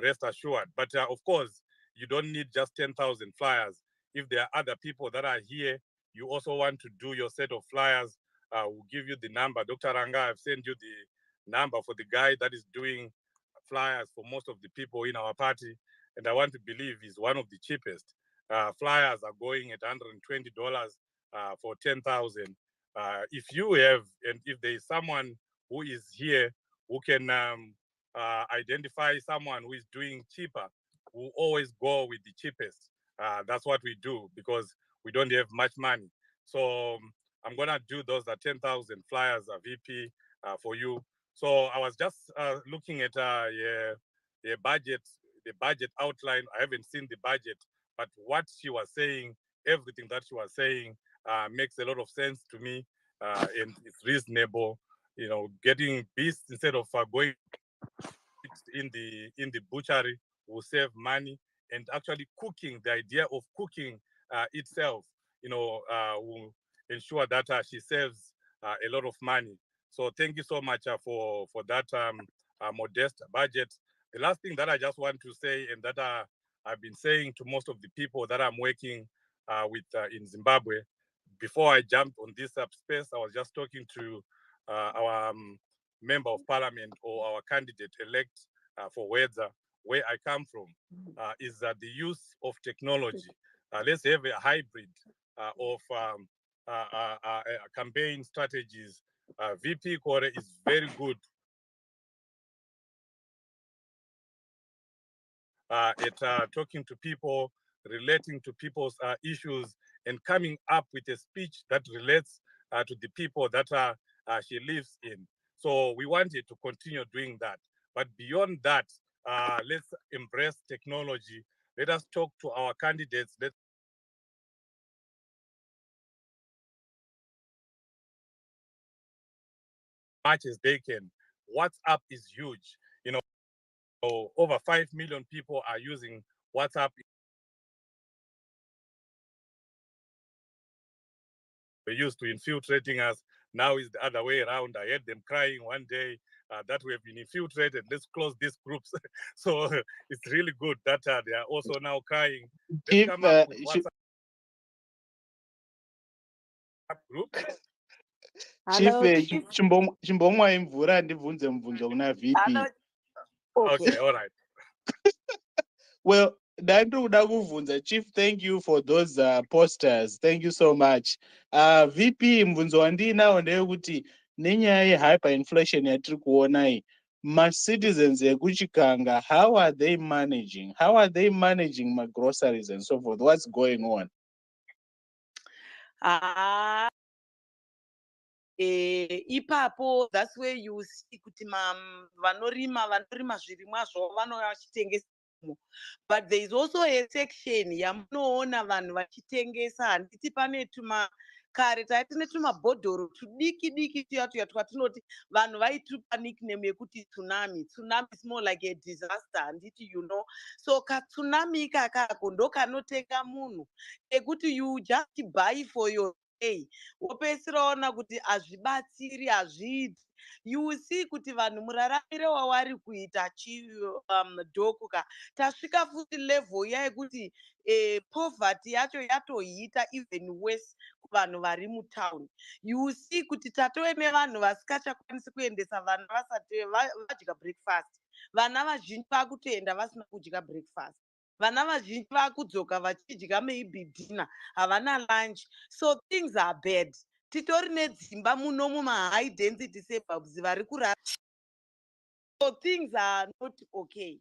rest assured. But of course, you don't need just 10,000 flyers. If there are other people that are here, you also want to do your set of flyers, we'll give you the number. Dr. Ranga, I've sent you the number for the guy that is doing flyers for most of the people in our party. And I want to believe he's one of the cheapest. Flyers are going at $120 for 10,000. If you have, and if there is someone who is here who can identify someone who is doing cheaper, we'll always go with the cheapest. That's what we do because we don't have much money. So I'm gonna do those 10,000 flyers, VP, for you. So I was just looking at the budget outline. I haven't seen the budget, but what she was saying, everything that she was saying makes a lot of sense to me, and it's reasonable. Getting beasts instead of going in the butchery will save money, and actually cooking, the idea of cooking itself, will ensure that she saves a lot of money. So thank you so much for that modest budget. The last thing that I just want to say, and that I've been saying to most of the people that I'm working with in Zimbabwe, before I jumped on this space, I was just talking to our member of parliament or our candidate elect for Wedza, where I come from, is the use of technology. Let's have a hybrid of campaign strategies. VP Kore is very good at talking to people, relating to people's issues, and coming up with a speech that relates to the people that she lives in. So we wanted to continue doing that. But beyond that, let's embrace technology. Let us talk to our candidates. Let's much as they can. WhatsApp is huge. Over 5 million people are using WhatsApp. They used to infiltrating us. Now is the other way around. I heard them crying one day that we have been infiltrated. Let's close these groups. So it's really good that they are also now crying. Let's come up with WhatsApp group. Chief, Hello, Chief. chimbomwa imvura ndibvunze mubvunzo kuna VP. Hello. Okay, all right. Well, ndandoda kuvhunza Chief, thank you for those posters. Thank you so much. VP, mubvunzo wandinawo ndeyekuti nenyaya yehyperinflation yatiri kuona iyi, my citizens Chikanga, how are they managing? How are they managing my groceries and so forth? What's going on? Ipapo, that's where you see kuti vanorima zvirimwa zvavo vanovachitengesa. But there is also a section yamunoona vanhu vachitengesa. Handiti pane kare taitine tumabhodhoro tudiki diki tuya twatinoti vanhu vaitupa nickname yekuti tsunami. Tsunami is more like a disaster, handiti, you know. So katsunami ikakako ndokanotenga munhu ekuti you just buy for your day. Wopesira ona kuti hazvibatsiri, hazviiti. You see kuti vanhu muraramire wavari kuita dhoko ka tasvika futi level yekuti poverty yacho yatohita even worse kuvanhu vari mutown. You see kuti tatove nevanhu vasikachakwanisi kuendesa vana vasati vadya breakfast. Vana vazhinji vakutoenda vasina kudya breakfast. Vana vazhinji vakudzoka vachidya maybe dinner, havana lunch. So things are bad. Titori nedzimba muno muma-high density suburbs vari kurara. So things are not okay.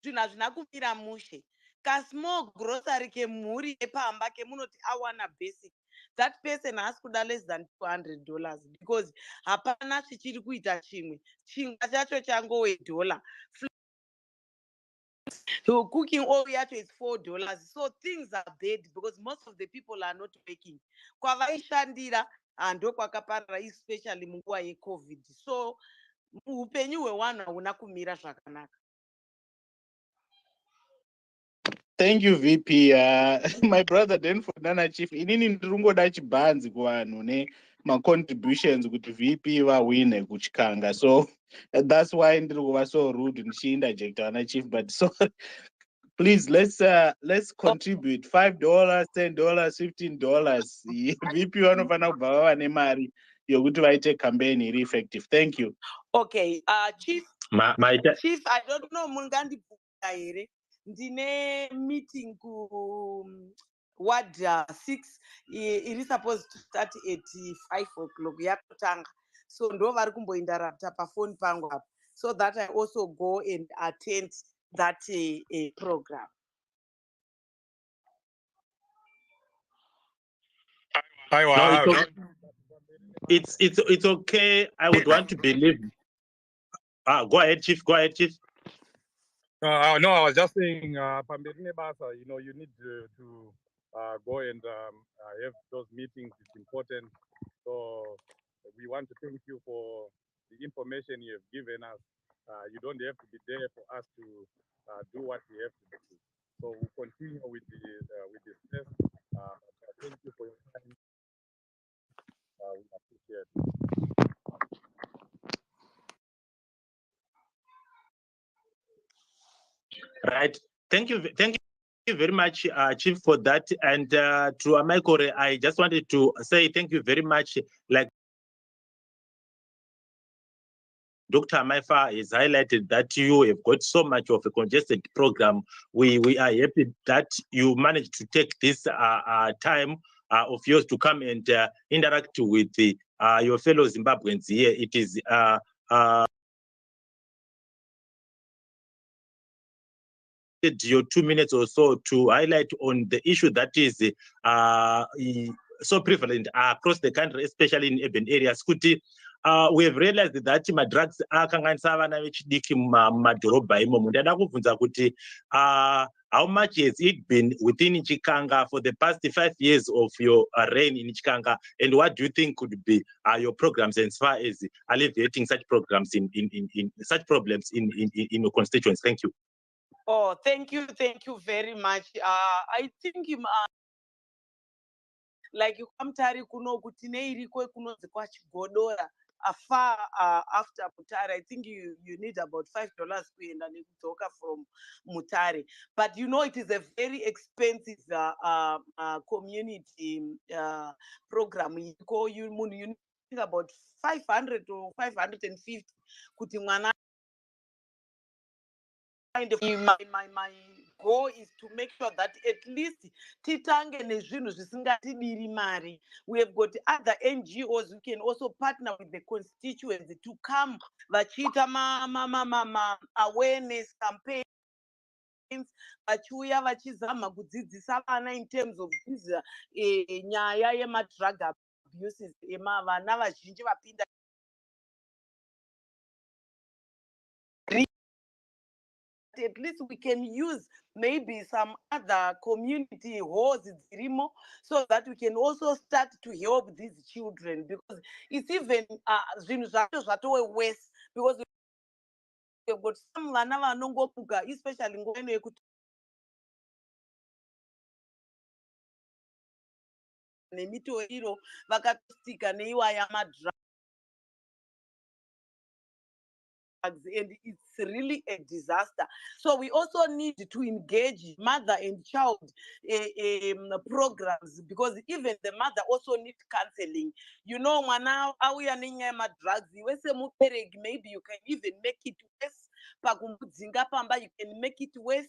Zvinhu hazvina kumira mushe. Kasmall grocery kemhuri yepamba kemunoti awana basic, that person has kuda less than $200 because hapana chichiri kuita chimwe. Chingwa chacho changowe $1. So cooking oil yacho is $4. So things are bad because most of the people are not working. Kwavaishandira ando kwakaparara, especially munguva yeCovid. So upenyu hwevanhu hahuna kumira zvakanaka. Thank you, VP. My brother Denford Nana Chief, inini ndinongoda chibanzi kuvanhu contributions kuti VP vawine kuchikanga. So that's why ndiri kuva so rude ndichiinterject ana Chief, but so please let's contribute $5, $10, $15. VP vanofana kubva vava nemari yokuti vaite campaign iri effective. Thank you. Okay, Chief, Chief, I don't know mungandibvunza here. Ndine meeting ku ward 6 iri supposed to start at 5 o'clock yakutanga. So ndo vari kumbointerrupta pafoni pangu apa, so that I also go and attend that program. No, it's okay. I would want to believe. Go ahead, Chief. Go ahead, Chief. No, I was just saying, you know, you need to go and have those meetings. It's important. So we want to thank you for the information you have given us. You don't have to be there for us to do what we have to do. So we'll continue with the test. Thank you for your time. We appreciate it. Right. Thank you very much, Chief, for that. And to Karenyi-Kore, I just wanted to say thank you very much. Like Dr. Maifa has highlighted that you have got so much of a congested program. We are happy that you managed to take this time of yours to come and interact with your fellow Zimbabweans here. It is your 2 minutes or so to highlight on the issue that is so prevalent across the country, especially in urban areas. Kuti, we have realized that drugs akanganisa vana vechidiki mumadhorobha imomo. Ndada kubvunza kuti how much has it been within Chikanga for the past 5 years of your reign in Chikanga, and what do you think could be your programs as far as alleviating such programs in such problems in your constituents? Thank you. Oh, thank you very much. I think like you come tari kuno kutine iriko kunonzi kwachigodora afar after Mutare. I think you need about $5 kuenda nekudzoka from Mutare. But you know it is a very expensive community program. You need about 500 or 550 kuti mwana my goal is to make sure that at least titange nezvinhu zvisingatidiri mari. We have got other NGOs who can also partner with the constituents to come vachiita awareness campaign, vachiuya vachizama kudzidzisa vana in terms of this nyaya yemadrug abuses vana vazhinji vapinda at least we can use maybe some other community halls so that we can also start to help these children, because it's even worse, because we've got some vana vanongomuka, especially nguva ino yekuti nemitoriro vakatostika neiwaya madrug, and it's really a disaster. So we also need to engage mother and child programs, because even the mother also needs counseling. You know, now drugs, maybe you can even make it worse. You can make it worse.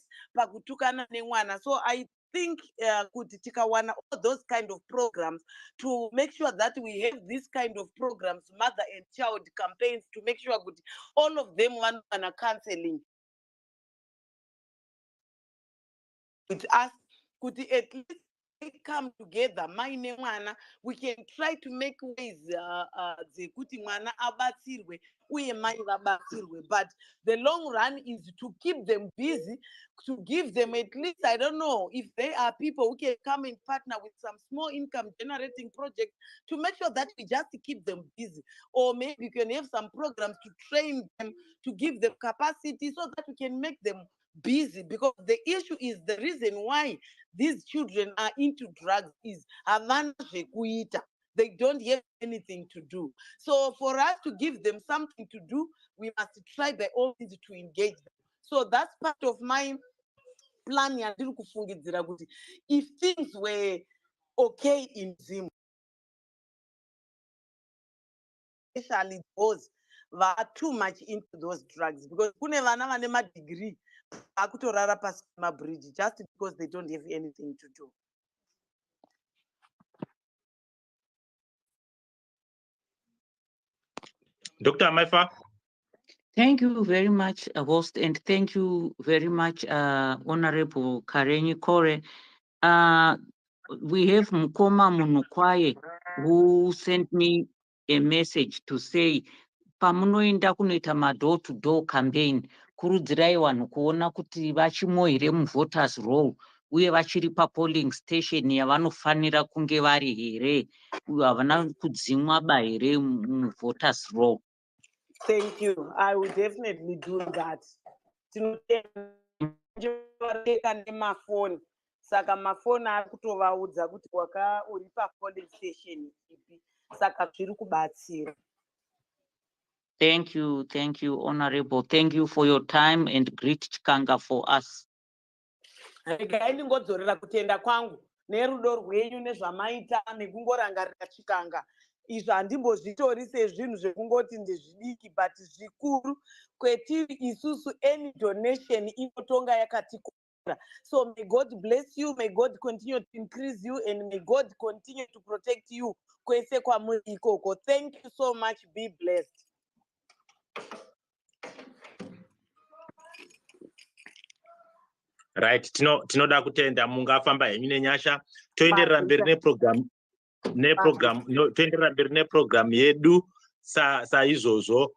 So I think all those kind of programs to make sure that we have this kind of programs, mother and child campaigns, to make sure all of them want counseling with us. Could at least come together, we can try to make ways but the long run is to keep them busy, to give them at least, I don't know, if there are people who can come and partner with some small income generating projects to make sure that we just keep them busy, or maybe you can have some programs to train them, to give them capacity so that we can make them busy, because the issue is the reason why these children are into drugs is they don't have anything to do. So for us to give them something to do, we must try by all means to engage them. So that's part of my plan. If things were okay in Zim, especially those who are too much into those drugs, because kune vana vane degree akutorara pasi pemabridge just because they don't have anything to do. Dr. Maifa. Thank you very much, host, and thank you very much, Honorable Karenyi-Kore. We have Mukoma Munukwaye who sent me a message to say, pamunoenda kunoita door-to-door campaign, kurudzirai vanhu kuona kuti vachimo here muvoters roll, uye vachiri polling station yavanofanira kunge vari here, havana kudzimwa ba here muvoters roll. Thank you. I will definitely do that. Saka mafoni ari kutovaudza kuti uri polling station ipi, saka zviri kubatsira. Thank you, Honorable. Thank you for your time, and greet Chikanga for us. Regai ndingodzorera kutenda kwangu nerudo rwenyu nezvamaita nekungorangarira Chikanga. Izvi handimbozvitori sezvinhu zvekungoti ndezvidiki, but zvikuru kwetiri isusu, any donation inotonga yakatikora. So may God bless you, may God continue to increase you, and may God continue to protect you kwese kwamuri ikoko. Thank you so much. Be blessed. Right, tinoda kutenda mungafamba henyu nenyasha, toenderera mberi neprogram yedu saizvozvo.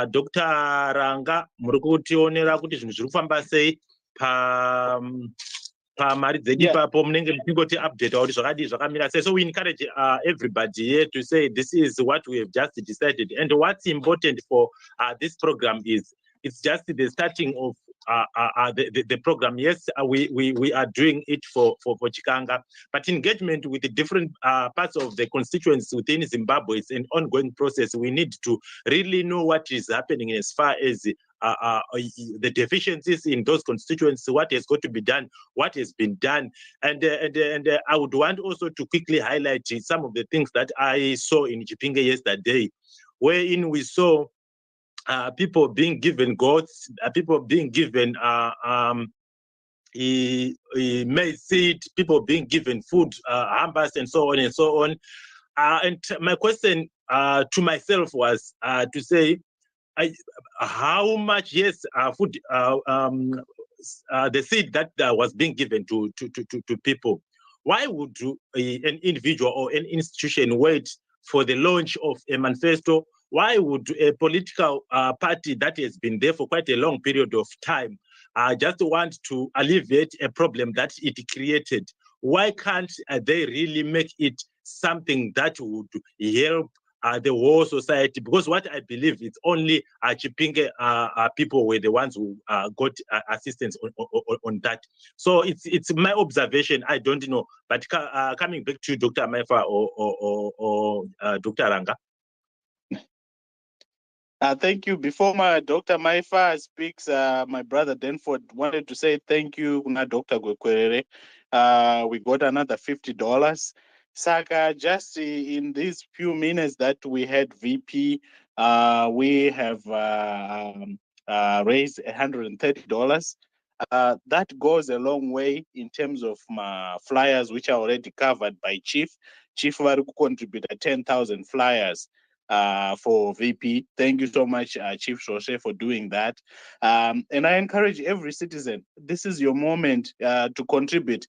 Dr. Ranga, muri kutionera kuti zvinhu zviri kufamba sei pamari dzedu ipapo, munenge muchingoti update kuti zvakadii zvakamira sei. So we encourage everybody here to say this is what we have just decided, and what's important for this program is it's just the starting of the program. Yes, we are doing it for Chikanga, but engagement with the different parts of the constituents within Zimbabwe is an ongoing process. We need to really know what is happening as far as the deficiencies in those constituents, what has got to be done, what has been done, and I would want also to quickly highlight some of the things that I saw in Chipinge yesterday, wherein we saw people being given goats, people being given he may see it, people being given food, hampers and so on and so on. And my question to myself was to say, how much, yes, food, the seed that was being given to people, why would an individual or an institution wait for the launch of a manifesto? Why would a political party that has been there for quite a long period of time just want to alleviate a problem that it created? Why can't they really make it something that would help the whole society? Because what I believe is only Chipinge people were the ones who got assistance on that. So it's my observation. I don't know, but coming back to Dr. Maifa or Dr. Ranga. Thank you. Before my Dr. Maifa speaks, my brother Denford wanted to say thank you, Dr. Gwekwerere. We got another $50. Saka, just in these few minutes that we had VP, we have raised $130. That goes a long way in terms of my flyers, which are already covered by Chief. Chief will contribute 10,000 flyers for VP. Thank you so much, Chief Shoshe, for doing that. And I encourage every citizen, this is your moment to contribute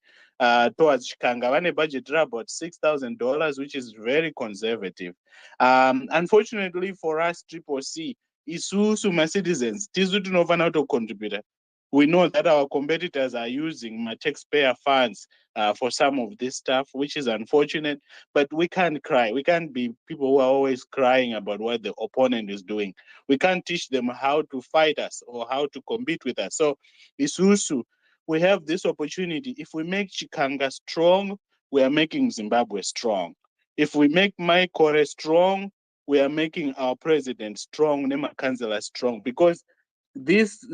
towards Chikanga. One budget about $6,000, which is very conservative. Unfortunately for us, Triple C, isusu my citizens, tizu tinofana to contribute. We know that our competitors are using my taxpayer funds for some of this stuff, which is unfortunate, but we can't cry. We can't be people who are always crying about what the opponent is doing. We can't teach them how to fight us or how to compete with us. So, Isusu, we have this opportunity. If we make Chikanga strong, we are making Zimbabwe strong. If we make Mike Kore strong, we are making our president strong, Nema Kansala strong, because these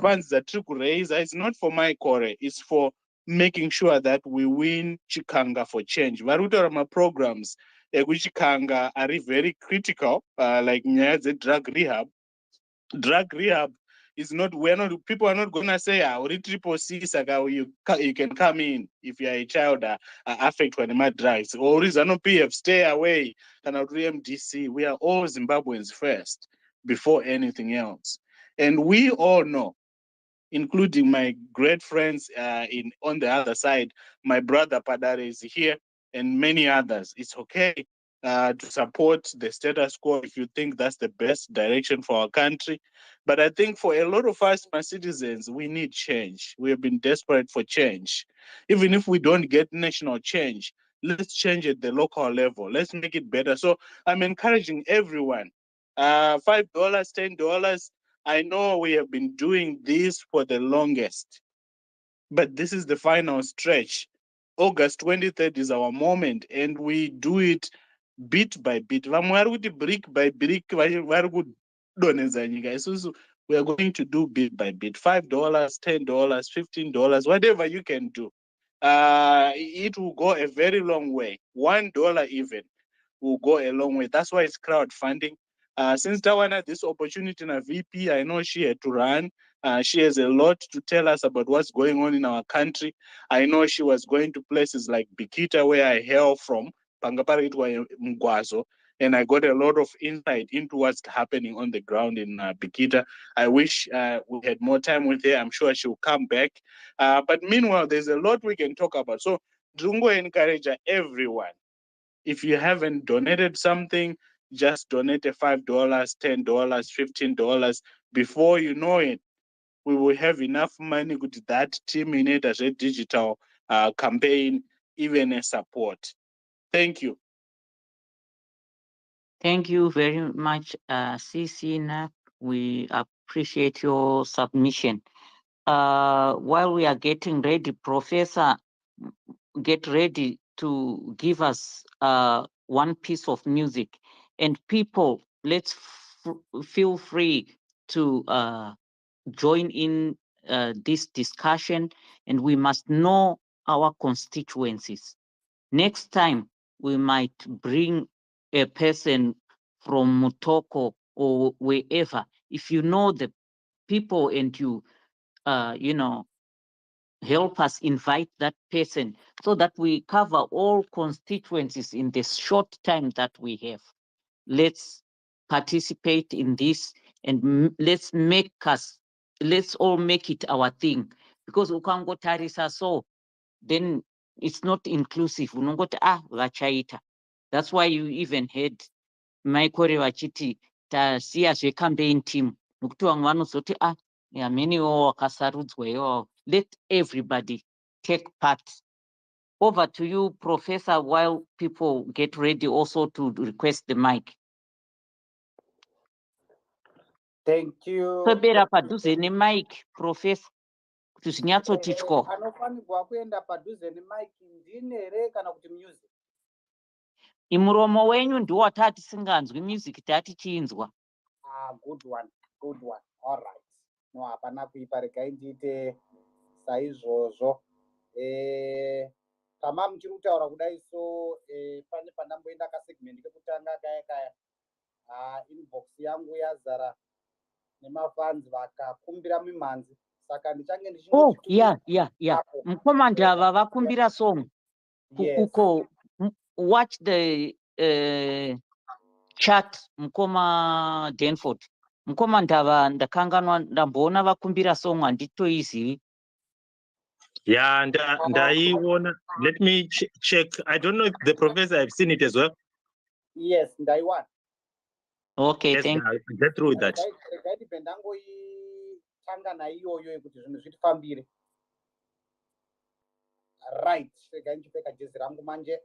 funds that Triku raise is not for my core, it's for making sure that we win Chikanga for change. Varutarama programs Chikanga are very critical, like the drug rehab. Drug rehab is not, people are not gonna say, Triple C, you can come in if you are a child affected by my drugs. Or is no PF, stay away. Cannot MDC. We are all Zimbabweans first before anything else. And we all know, including my great friends on the other side, my brother Padare is here, and many others. It's okay to support the status quo if you think that's the best direction for our country. But I think for a lot of us, my citizens, we need change. We have been desperate for change. Even if we don't get national change, let's change at the local level. Let's make it better. So I'm encouraging everyone, $5, $10, I know we have been doing this for the longest, but this is the final stretch. August 23rd is our moment, and we do it bit by bit. Brick by brick. We are going to do bit by bit. $5, $10, $15, whatever you can do. It will go a very long way. $1 even will go a long way. That's why it's crowdfunding. Since Tawana had this opportunity in a VP, I know she had to run. She has a lot to tell us about what's going on in our country. I know she was going to places like Bikita, where I hail from, Pangaparitwa Mgwazo, and I got a lot of insight into what's happening on the ground in Bikita. I wish we had more time with her. I'm sure she'll come back. But meanwhile, there's a lot we can talk about. So, Drungo encourage everyone. If you haven't donated something, just donate $5, $10, $15. Before you know it, we will have enough money with that team in it as a digital campaign, even a support. Thank you. Thank you very much, CC. We appreciate your submission. While we are getting ready, Professor, get ready to give us one piece of music. And people, let's feel free to join in this discussion, and we must know our constituencies. Next time, we might bring a person from Mutoko or wherever. If you know the people and you know, help us invite that person so that we cover all constituencies in the short time that we have. Let's participate in this and let's all make it our thing, because ukangotarisa so then it's not inclusive. Unongoti vachaita. That's why you even heard Kore vachiti tasiya zvecampaign team nokuti vamwe vanozoti hameniwo wakasarudzwa iwawo. Let everybody take part. Over to you, Professor, while people get ready also to request the mic. Thank you. Kwebera padhuze nemic, Professor, kuti zvinyatsoti tyo. Anofanirwa kuenda padhuze nemic ndini here kana kuti music? Imuromo wenyu ndiwo watati singanzwi, music tati chinzwa. Good one, good one. All right. No, hapana kuipa, regai ndiite saizvozvo. Kama muchiri kutaura kudai, so pane pandamboenda kasegment kekutanga kaya inbox yangu yazara nemafans vakakumbira mimhanzi, saka ndichange Yeah. Mkomanda ava vakumbira song. Uko watch the chat mukoma Denford. Mkomanda ava ndakanganwa ndamboona vakumbira song handitoizivi. Yeah, ndaiona. Let me check. I don't know if the professor have seen it as well. Yes, ndaiwana. Okay, yes, thank you. Get through with that. Regai ndipendangoitanga naiyoyo yekuti zvinhu zvitifambire. Right, regai ndichipfeka jezi rangu manje.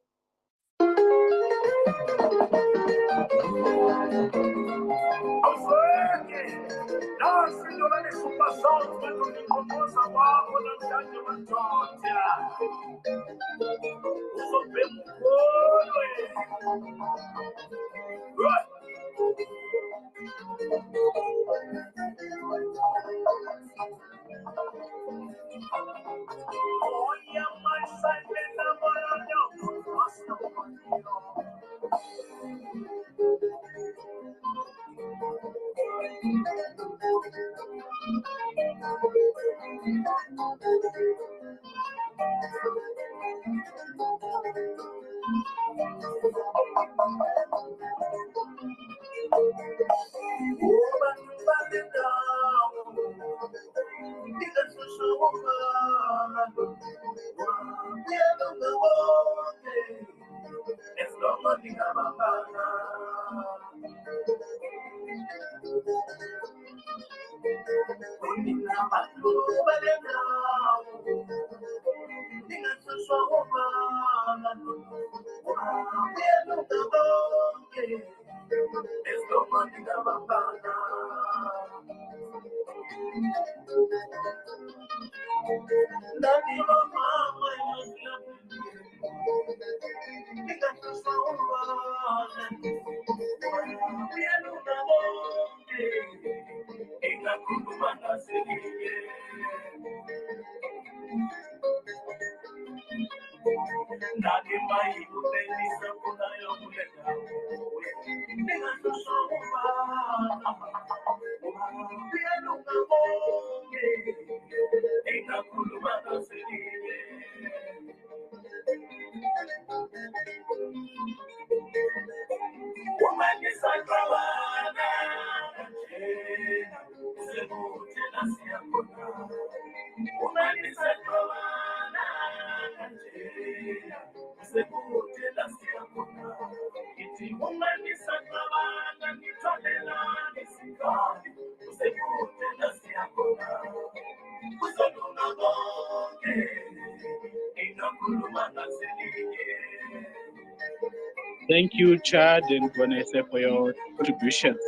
Thank you, Chad and Vanessa, for your contributions.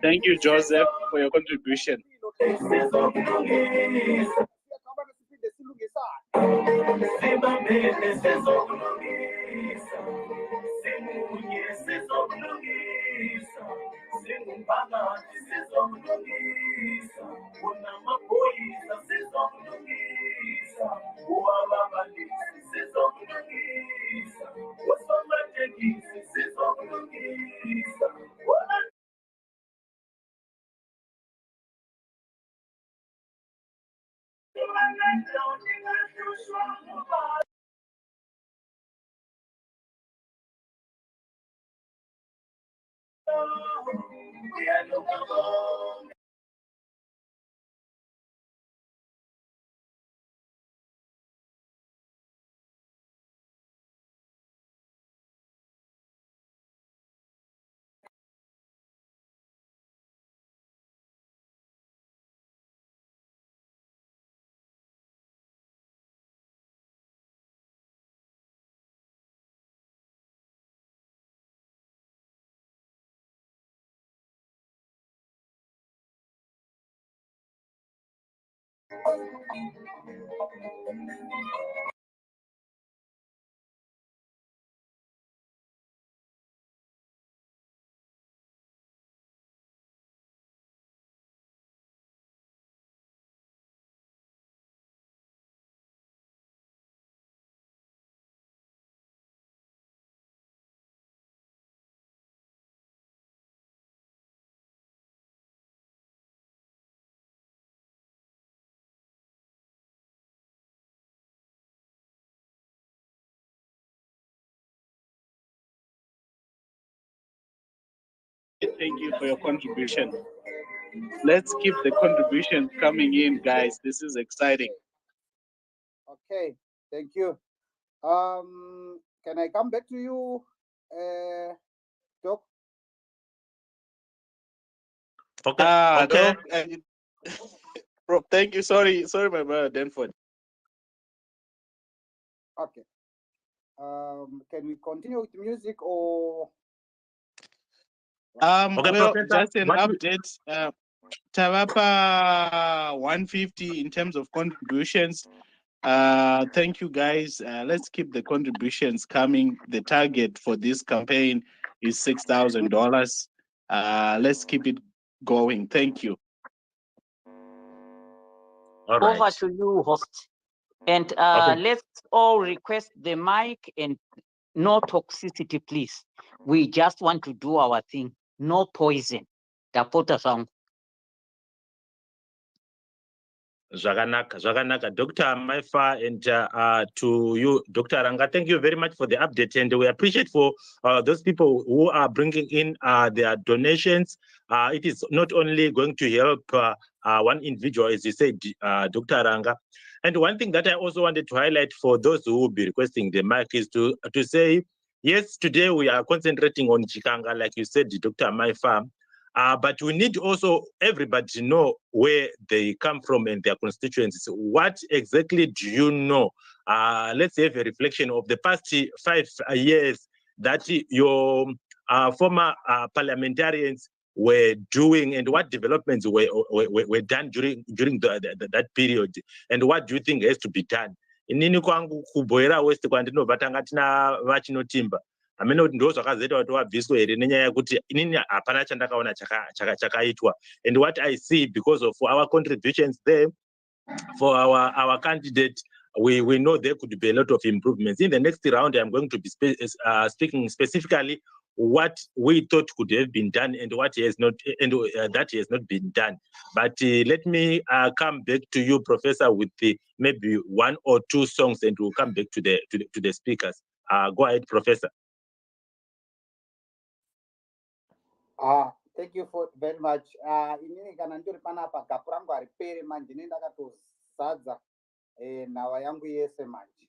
Thank you, Joseph, for your contribution. Thank you for your contribution. Let's keep the contributions coming in, guys. This is exciting. Okay, thank you. Can I come back to you, Doc? Okay. Okay. Doc, Bro, thank you. Sorry, my brother Denford. Okay. Can we continue with music or? Okay, well, Professor, just an update. Tawapa 150 in terms of contributions. Thank you, guys. Let's keep the contributions coming. The target for this campaign is $6,000. Let's keep it going. Thank you. All right. Over to you, host. And Okay. let's all request the mic and no toxicity, please. We just want to do our thing. No poison. Tapota song. Zvakanaka. Dr. Maifa, and to you, Dr. Ranga, thank you very much for the update, and we appreciate for those people who are bringing in their donations. It is not only going to help one individual, as you said, Dr. Ranga. And one thing that I also wanted to highlight for those who will be requesting the mic is to say, yes, today we are concentrating on Chikanga, like you said, Dr. Maifa. But we need also everybody to know where they come from and their constituencies. What exactly do you know? Let's have a reflection of the past 5 years that your former parliamentarians were doing, and what developments were done during that period, and what do you think has to be done? Inini kwangu kubhoera west kwandinobva tanga tina vachinotimba amene kuti ndo zvakazoita kuti wabviswe here nenyaya yekuti inini hapana chandakaona chakaitwa. And what I see, because of our contributions there for our candidate, we know there could be a lot of improvements. In the next round, I'm going to be speaking specifically what we thought could have been done and what has not, and that has not been done. But let me come back to you, Professor, with maybe 1 or 2 songs, and we'll come back to the speakers. Go ahead, Professor. Thank you very much. Inini kana ndiri panapa gapu rangu hariperi manje ndine ndakatozadza nhava yangu yese manje.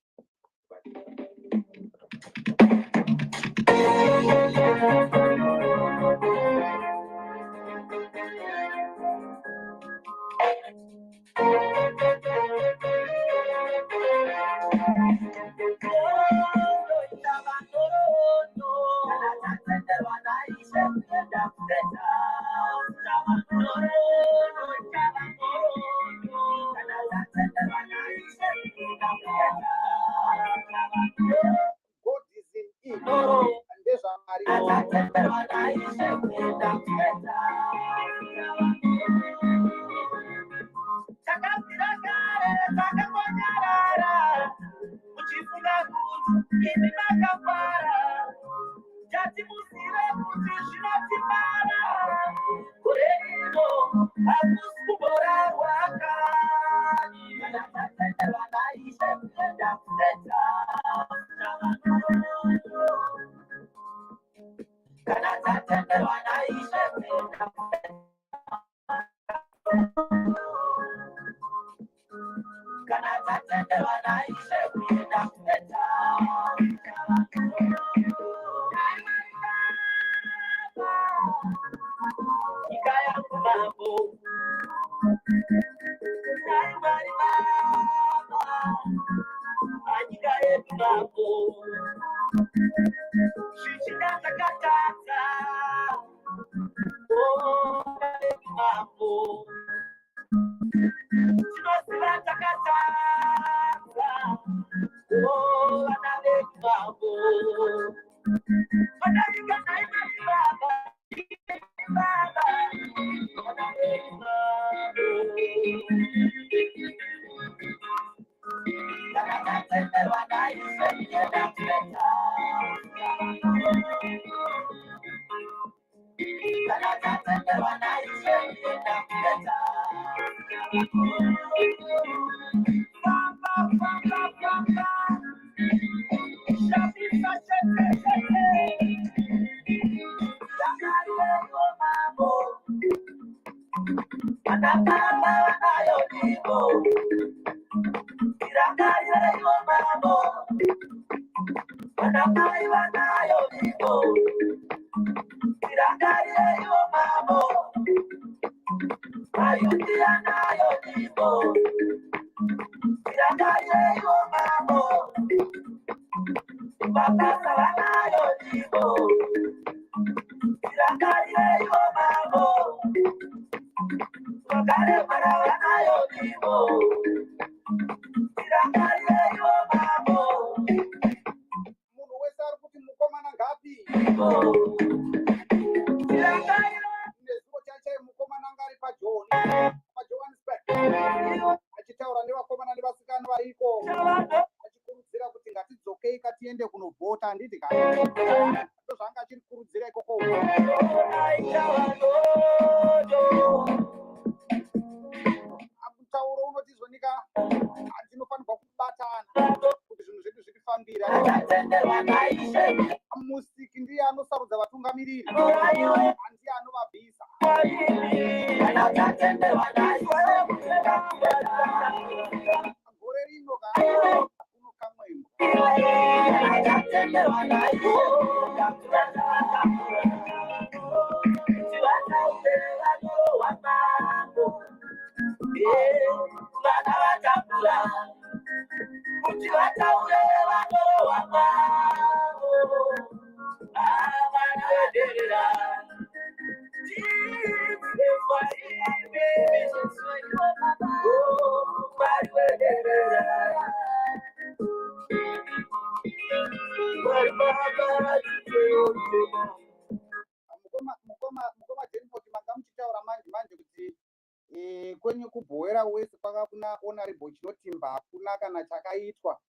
Kwenye kubhoera wese kwakuna honorable chinotimba hakuna kana chakaitwa.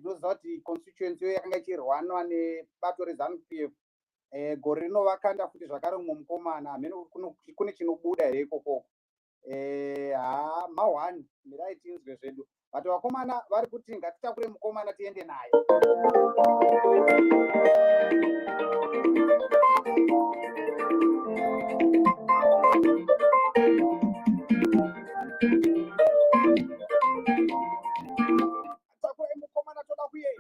Ndoziva kuti constituency yakanga ichirwanwa nebato reZANU-PF gore rino vakanda futi zvakare mumwe mukomana hamene kune chinobuda here ikokoko. Mahwani mirai tinzwe zvedu vati vakomana vari kuti ngatitakure mukomana tiende naye. Takure mukomana toda kuye.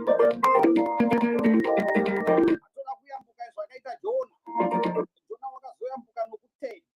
Toda kuyambuka zvakaita Jona. Jona wakazoyambuka nokutenda.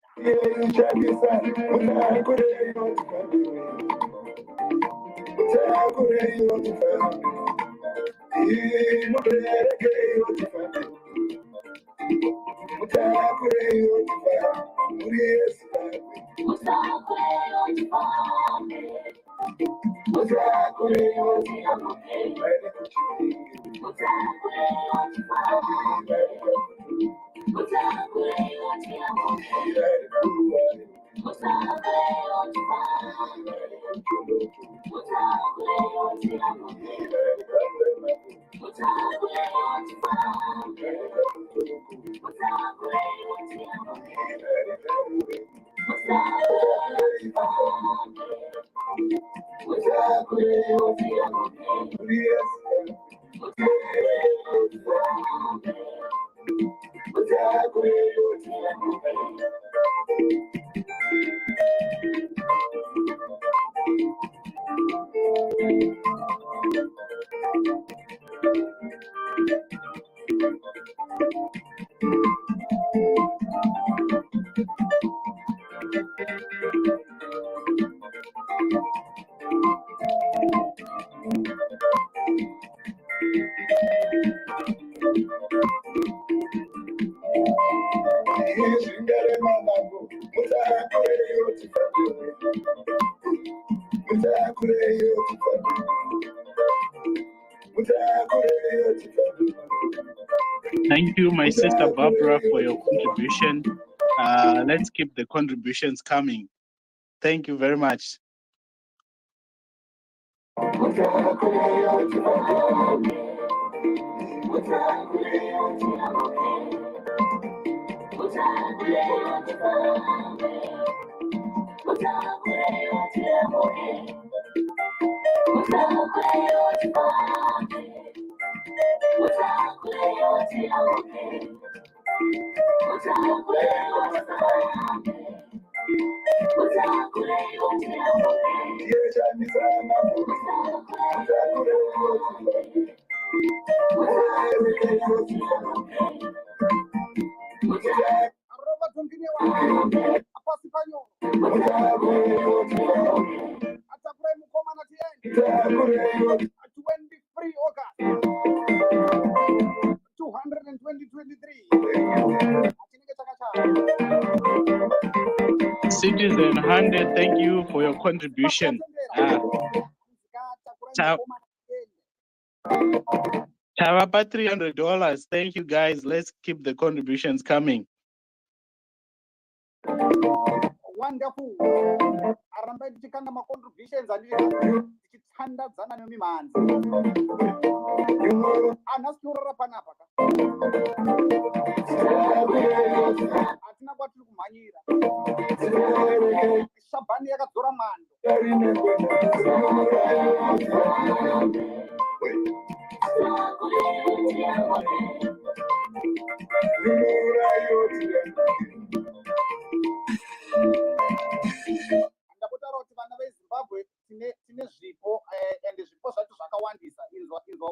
Thank you, my sister Barbara, for your contribution. Let's keep the contributions coming. Thank you very much. Citizen 100, thank you for your contribution. Tawapa $300. Thank you, guys. Let's keep the contributions coming. Wonderful. Aramba Chikanga ma contributions and tichithandadzana nemimanzi. Anaskura panapa. Atina kwatiri kumhanyira. Shabhani yakadzora mwando. Ndakutaura kuti vana veZimbabwe tine zvipo and zvipo zvacho zvakawandisa. Inzwa zvipo.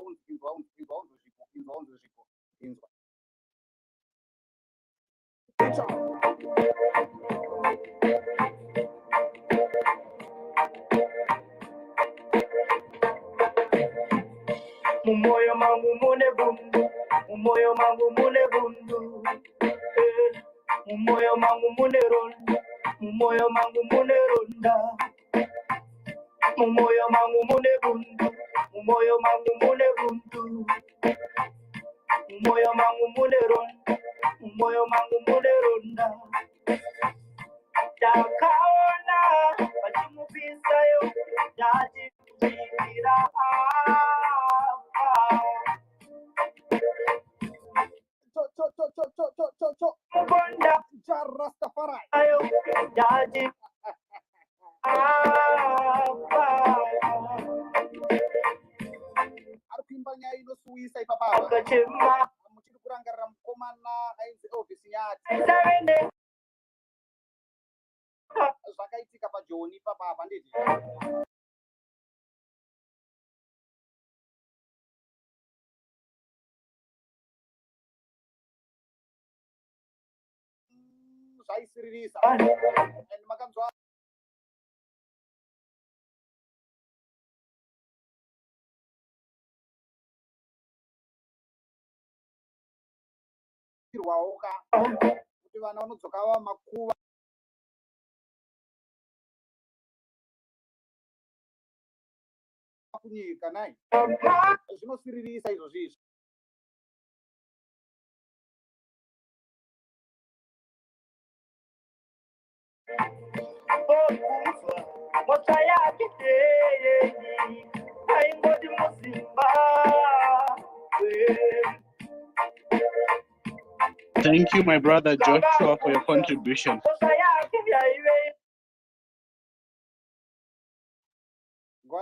Mumoyo mangu mune bundu, mumoyo mangu mune bundu, mumoyo mangu mune ronda, mumoyo mangu mune ronda, mumoyo mangu mune bundu, mumoyo mangu mune bundu, mumoyo mangu mune ronda, mumoyo mangu mune ronda. Takaona vachimupisayo, ndachikuchikira Mugonda Rastafari. ayo jaji Arikuimba nyaya inosuwisa ipapa. kachema Muchiri kurangarira mukomana ainzi Elvis Nyati. savende Zvakaitika paJoni papa nditi. Zvaisiririsa. And makanzwa irwaoka kuti vana vanodzoka vamakuva kunyika nai zvinosiririsa izvozvizvi. Thank you, my brother Joshua, for your contribution.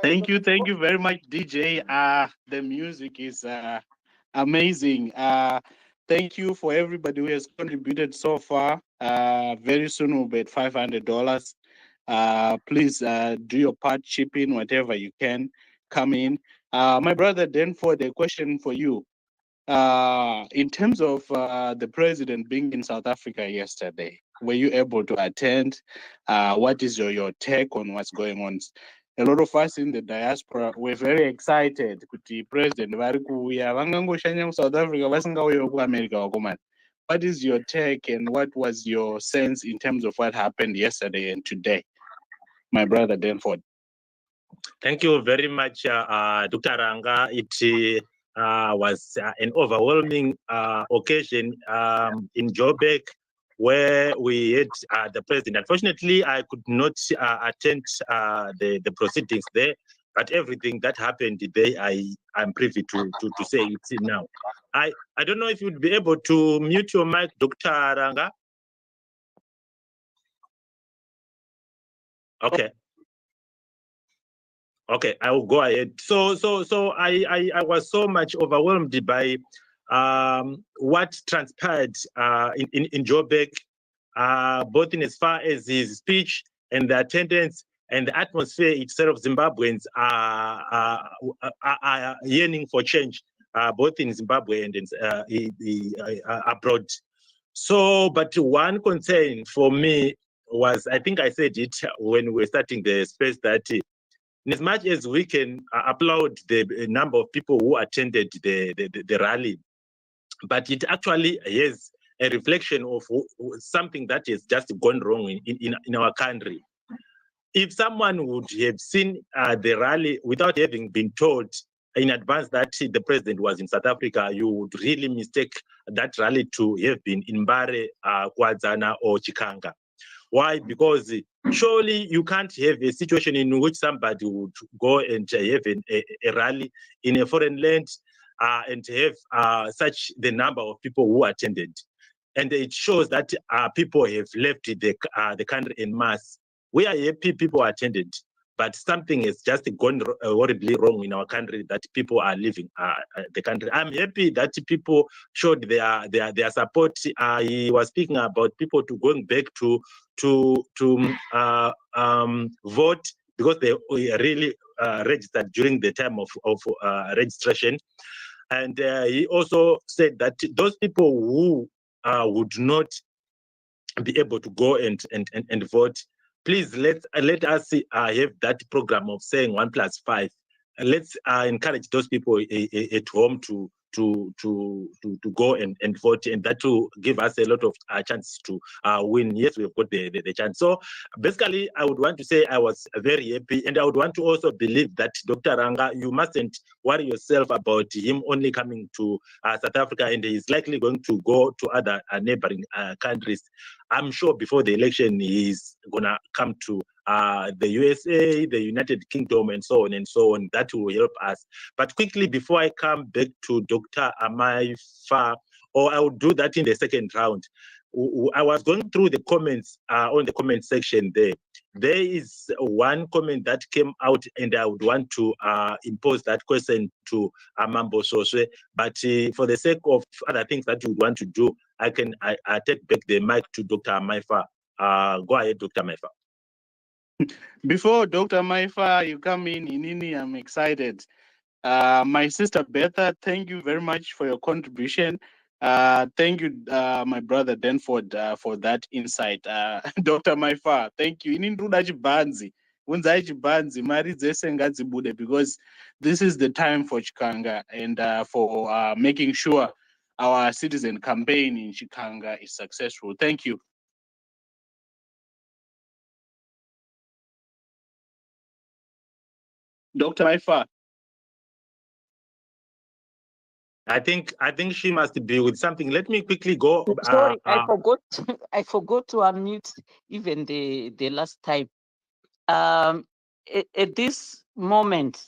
Thank you very much, DJ. The music is amazing. Thank you for everybody who has contributed so far. Very soon we'll be at $500. Please do your part, chip in whatever you can, come in. My brother Denford, a question for you. In terms of the president being in South Africa yesterday, were you able to attend? What is your take on what's going on? A lot of us in the diaspora were very excited. Kuti president vari kuuya vangangoshanya South Africa vasingauya kuAmerica wakomana. What is your take and what was your sense in terms of what happened yesterday and today, my brother Denford? Thank you very much, Dr. Ranga. It was an overwhelming occasion in Joburg, where we had the president. Unfortunately, I could not attend the proceedings there, but everything that happened there, I'm privy to say it now. I don't know if you'd be able to mute your mic, Dr. Ranga. Okay. Okay, I will go ahead. So I was so much overwhelmed by what transpired in Joburg, both in as far as his speech and the attendance and the atmosphere itself. Zimbabweans are yearning for change, both in Zimbabwe and abroad. So, but one concern for me was, I think I said it when we were starting the space, that as much as we can applaud the number of people who attended the rally, but it actually has a reflection of something that has just gone wrong in our country. If someone would have seen the rally without having been told in advance that the president was in South Africa, you would really mistake that rally to have been in Mbare, Kwazana, or Chikanga. Why? Because surely you can't have a situation in which somebody would go and have a rally in a foreign land and have such the number of people who attended. And it shows that people have left the country en masse. We are happy people attended, but something has just gone horribly wrong in our country, that people are leaving the country. I'm happy that people showed their support. He was speaking about people to going back to vote, because they were really registered during the time of registration. And he also said that those people who would not be able to go and vote, please let us have that program of saying 1+5. Let's encourage those people at home to go and vote, and that will give us a lot of chances to win. Yes, we've got the chance. So basically, I would want to say I was very happy, and I would want to also believe that Dr. Ranga, you mustn't worry yourself about him only coming to South Africa, and he's likely going to go to other neighboring countries. I'm sure before the election, he's gonna come to the USA, the United Kingdom, and so on and so on. That will help us. But quickly, before I come back to Dr. Amaifa, or I will do that in the second round, I was going through the comments on the comment section there. There is one comment that came out, and I would want to impose that question to Mambo Soswe. But for the sake of other things that you would want to do, I take back the mic to Dr. Amaifa. Go ahead, Dr. Amaifa. Before Dr. Maifa, you come in, Inini, I'm excited. My sister Betha, thank you very much for your contribution. Thank you, my brother Denford, for that insight. Dr. Maifa, thank you. Ininduda chibanzi, unzai chibanzi, mari dzese ngadzibude, because this is the time for Chikanga and for making sure our citizen campaign in Chikanga is successful. Thank you. Dr. Maifa. I think she must be with something. Let me quickly go. Sorry, I forgot. I forgot to unmute even the last time. At this moment,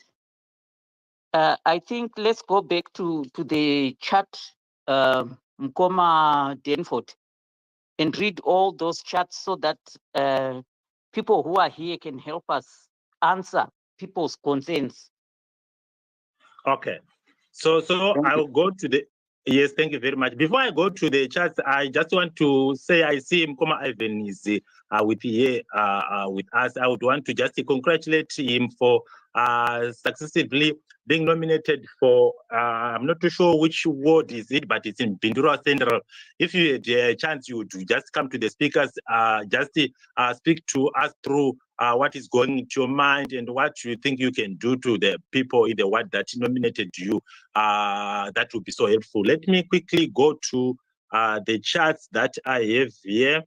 I think let's go back to the chat, Mkoma Denford, and read all those chats so that people who are here can help us answer people's concerns. Okay. So I'll go to the. Yes, thank you very much. Before I go to the chats, I just want to say I see Mkoma Ivan is with here with us. I would want to just congratulate him for successively being nominated for. I'm not too sure which ward is it, but it's in Bindura Central. If you had a chance, you would just come to the speakers, just speak to us through what is going into your mind and what you think you can do to the people in the ward that nominated you. That would be so helpful. Let me quickly go to the charts that I have here.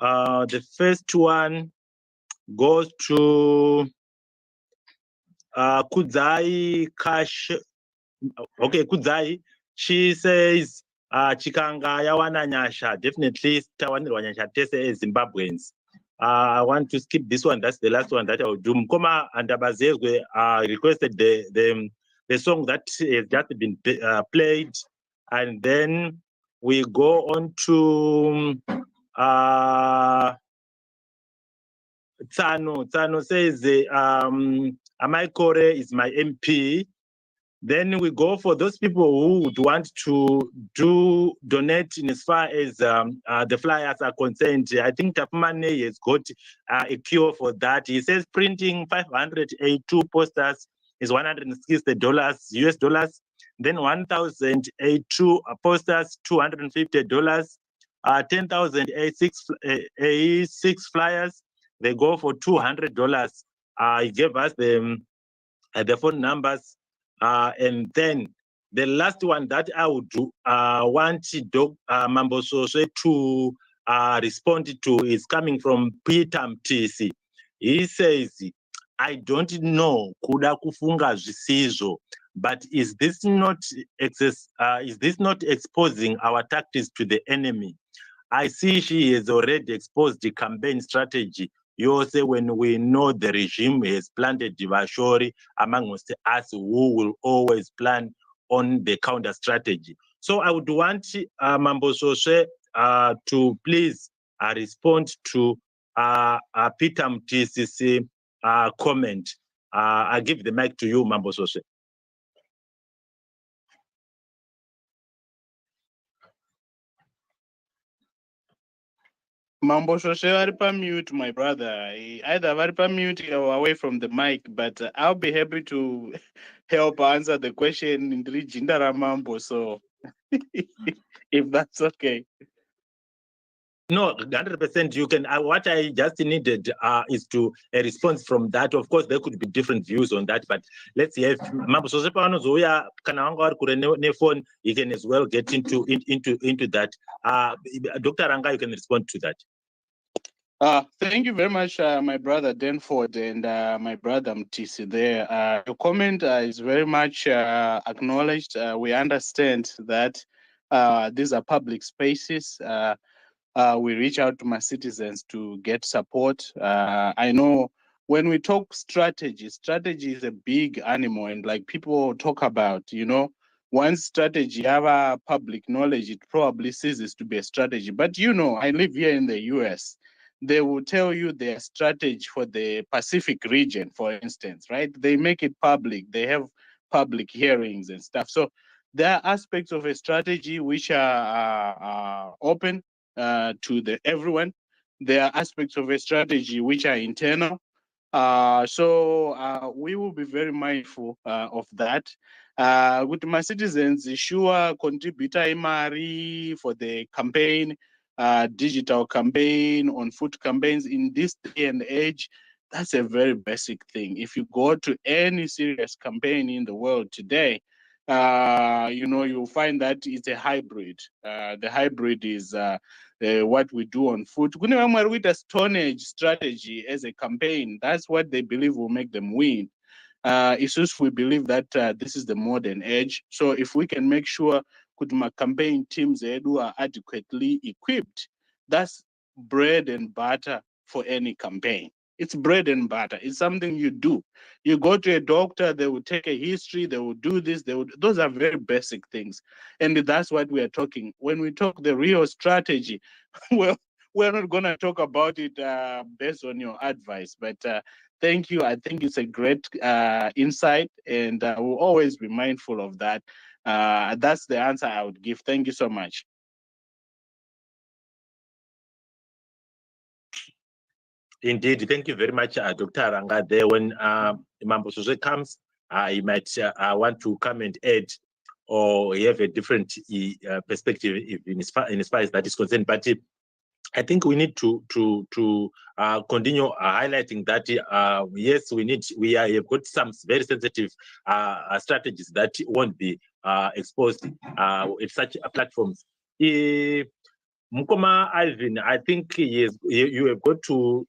The first one goes to Kudzai Kash. Okay, Kudzai. She says, Chikanga yawana nyasha. Definitely, tawanirwa nyasha tese as Zimbabweans. I want to skip this one. That's the last one that I will do. Mkoma and Abazezwe requested the song that has just been played, and then we go on to Tsano. Tsano says, Amai Kore is my MP. Then we go for those people who would want to donate in as far as the flyers are concerned. I think Tapmane has got a cure for that. He says printing 582 posters is $160 US dollars. Then 1,082 posters, $250. 10,000 A6 flyers, they go for $200. He gave us the phone numbers. And then the last one that I would do, want Mambo Sose to respond to is coming from Peter Mtisi. He says, I don't know, kuda kufunga zvisizvo, but is this not exposing our tactics to the enemy? I see she has already exposed the campaign strategy. You also, when we know the regime has planted Divashori amongst us who will always plan on the counter strategy. So I would want Mambo Sose to please respond to Peter Mtisi's comment. I give the mic to you, Mambo Sose. Mambo Shoshe Varipa mute, my brother. Either Varipa mute or away from the mic, but I'll be happy to help answer the question in Jindara Mambo. So if that's okay. No, 100% you can. What I just needed is to a response from that. Of course, there could be different views on that, but let's see if Mambo Sosepano Zoya Kananga Kure phone, you can as well get into that. Dr. Ranga, you can respond to that. Thank you very much, my brother Denford and my brother Mtisi there. Your comment is very much acknowledged. We understand that these are public spaces. We reach out to my citizens to get support. I know when we talk strategy is a big animal, and like people talk about, once strategy have a public knowledge, it probably ceases to be a strategy. But I live here in the US. They will tell you their strategy for the Pacific region, for instance, right? They make it public. They have public hearings and stuff. So there are aspects of a strategy which are open to everyone. There are aspects of a strategy which are internal. So we will be very mindful of that. With my citizens, sure, contribute imari for the campaign, digital campaign, on food campaigns in this day and age. That's a very basic thing. If you go to any serious campaign in the world today, you'll find that it's a hybrid. The hybrid is what we do on food. With a Stone Age strategy as a campaign, that's what they believe will make them win. It's just we believe that this is the modern age. So if we can make sure my campaign teams who are adequately equipped, that's bread and butter for any campaign. It's bread and butter. It's something you do. You go to a doctor, they will take a history, they will do this, those are very basic things. And that's what we are talking. When we talk the real strategy, well, we're not going to talk about it based on your advice, but thank you. I think it's a great insight, and we'll always be mindful of that. That's the answer I would give. Thank you so much. Indeed, thank you very much, Dr. Aranga. There, when Mambo Jose comes, you might want to come and add or have a different perspective in as far as that is concerned. But I think we need to continue highlighting that yes, we have got some very sensitive strategies that won't be exposed at such platforms. Mukoma Ivan, I think you have got to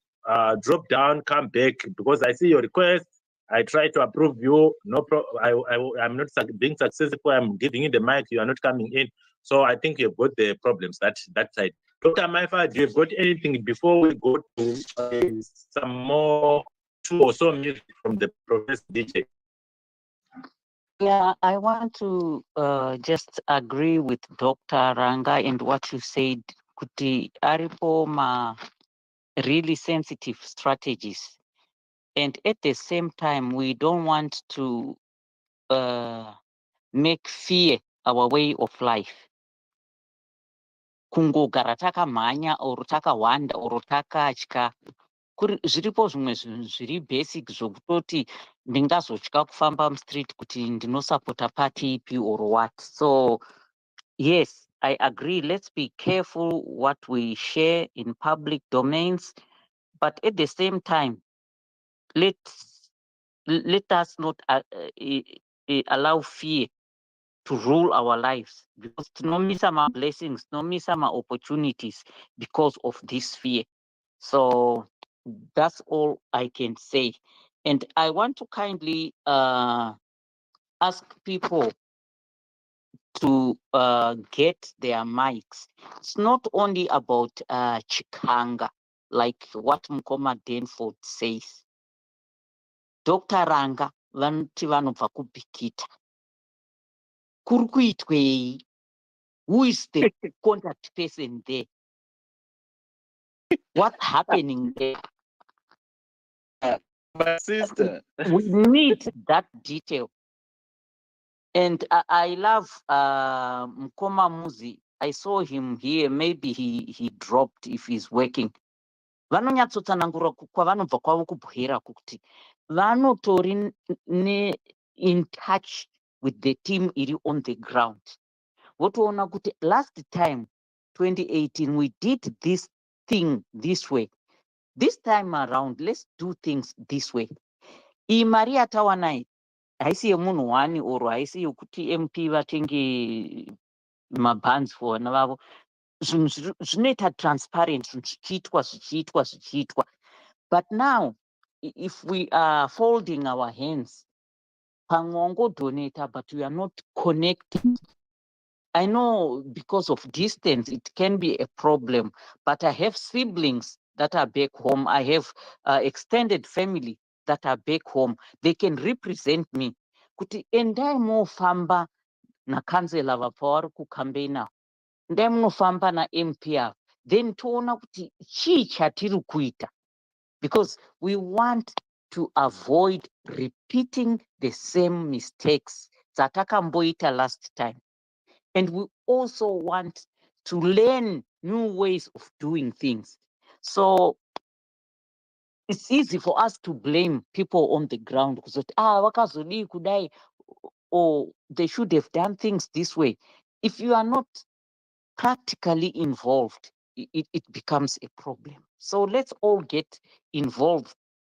drop down, come back, because I see your request. I try to approve you. No I'm not being successful. I'm giving you the mic. You are not coming in. So I think you've got the problems that side. Dr. Maifa, do you have got anything before we go to some more 2 or so music from the Professor DJ? Yeah, I want to just agree with Dr. Ranga and what you said. Kuti aripo ma really sensitive strategies, and at the same time, we don't want to make fear our way of life. Kungogara takamhanya or takawanda or takatya, zviripo zvimwe zvinhu zviri basic zvokutoti ndingazotya kufamba mustreet kuti ndinosapota party ipi or what. So yes, I agree. Let's be careful what we share in public domains, but at the same time, let us not allow fear to rule our lives, because no miss some blessings, no miss some opportunities because of this fear. So that's all I can say. And I want to kindly ask people to get their mics. It's not only about Chikanga, like what Mkoma Danford says. Dr. Ranga, vanoti vanobva kubhikita. Kuri kuitwei? Who is the contact person there? What's happening there? My sister. We need that detail. And I love Mkoma Muzi. I saw him here. Maybe he dropped if he's working. Vanonyatsotsanangura kwavanobva kwavo kubwira kuti vanotori in touch with the team iri on the ground. Votoona kuti last time 2018 we did this thing this way. This time around, let's do things this way. Iyi mari yatawanai haisi yemunhu wani or haisi yokuti MP vatenge mabhanzi for vana vavo. Zvinhu zvinoita transparent, zvichiitwa. But now, if we are folding our hands, donate, but we are not connected. I know because of distance, it can be a problem, but I have siblings that are back home. I have extended family that are back home. They can represent me. Kuti endai mofamba na kansela vapavari kukambeina. Endai munofamba na MP ava. Then toona kuti chii chatiri kuita. Because we want to avoid repeating the same mistakes dzatakamboita last time. And we also want to learn new ways of doing things. So it's easy for us to blame people on the ground because vakazodii kudai, or they should have done things this way. If you are not practically involved, it becomes a problem. So let's all get involved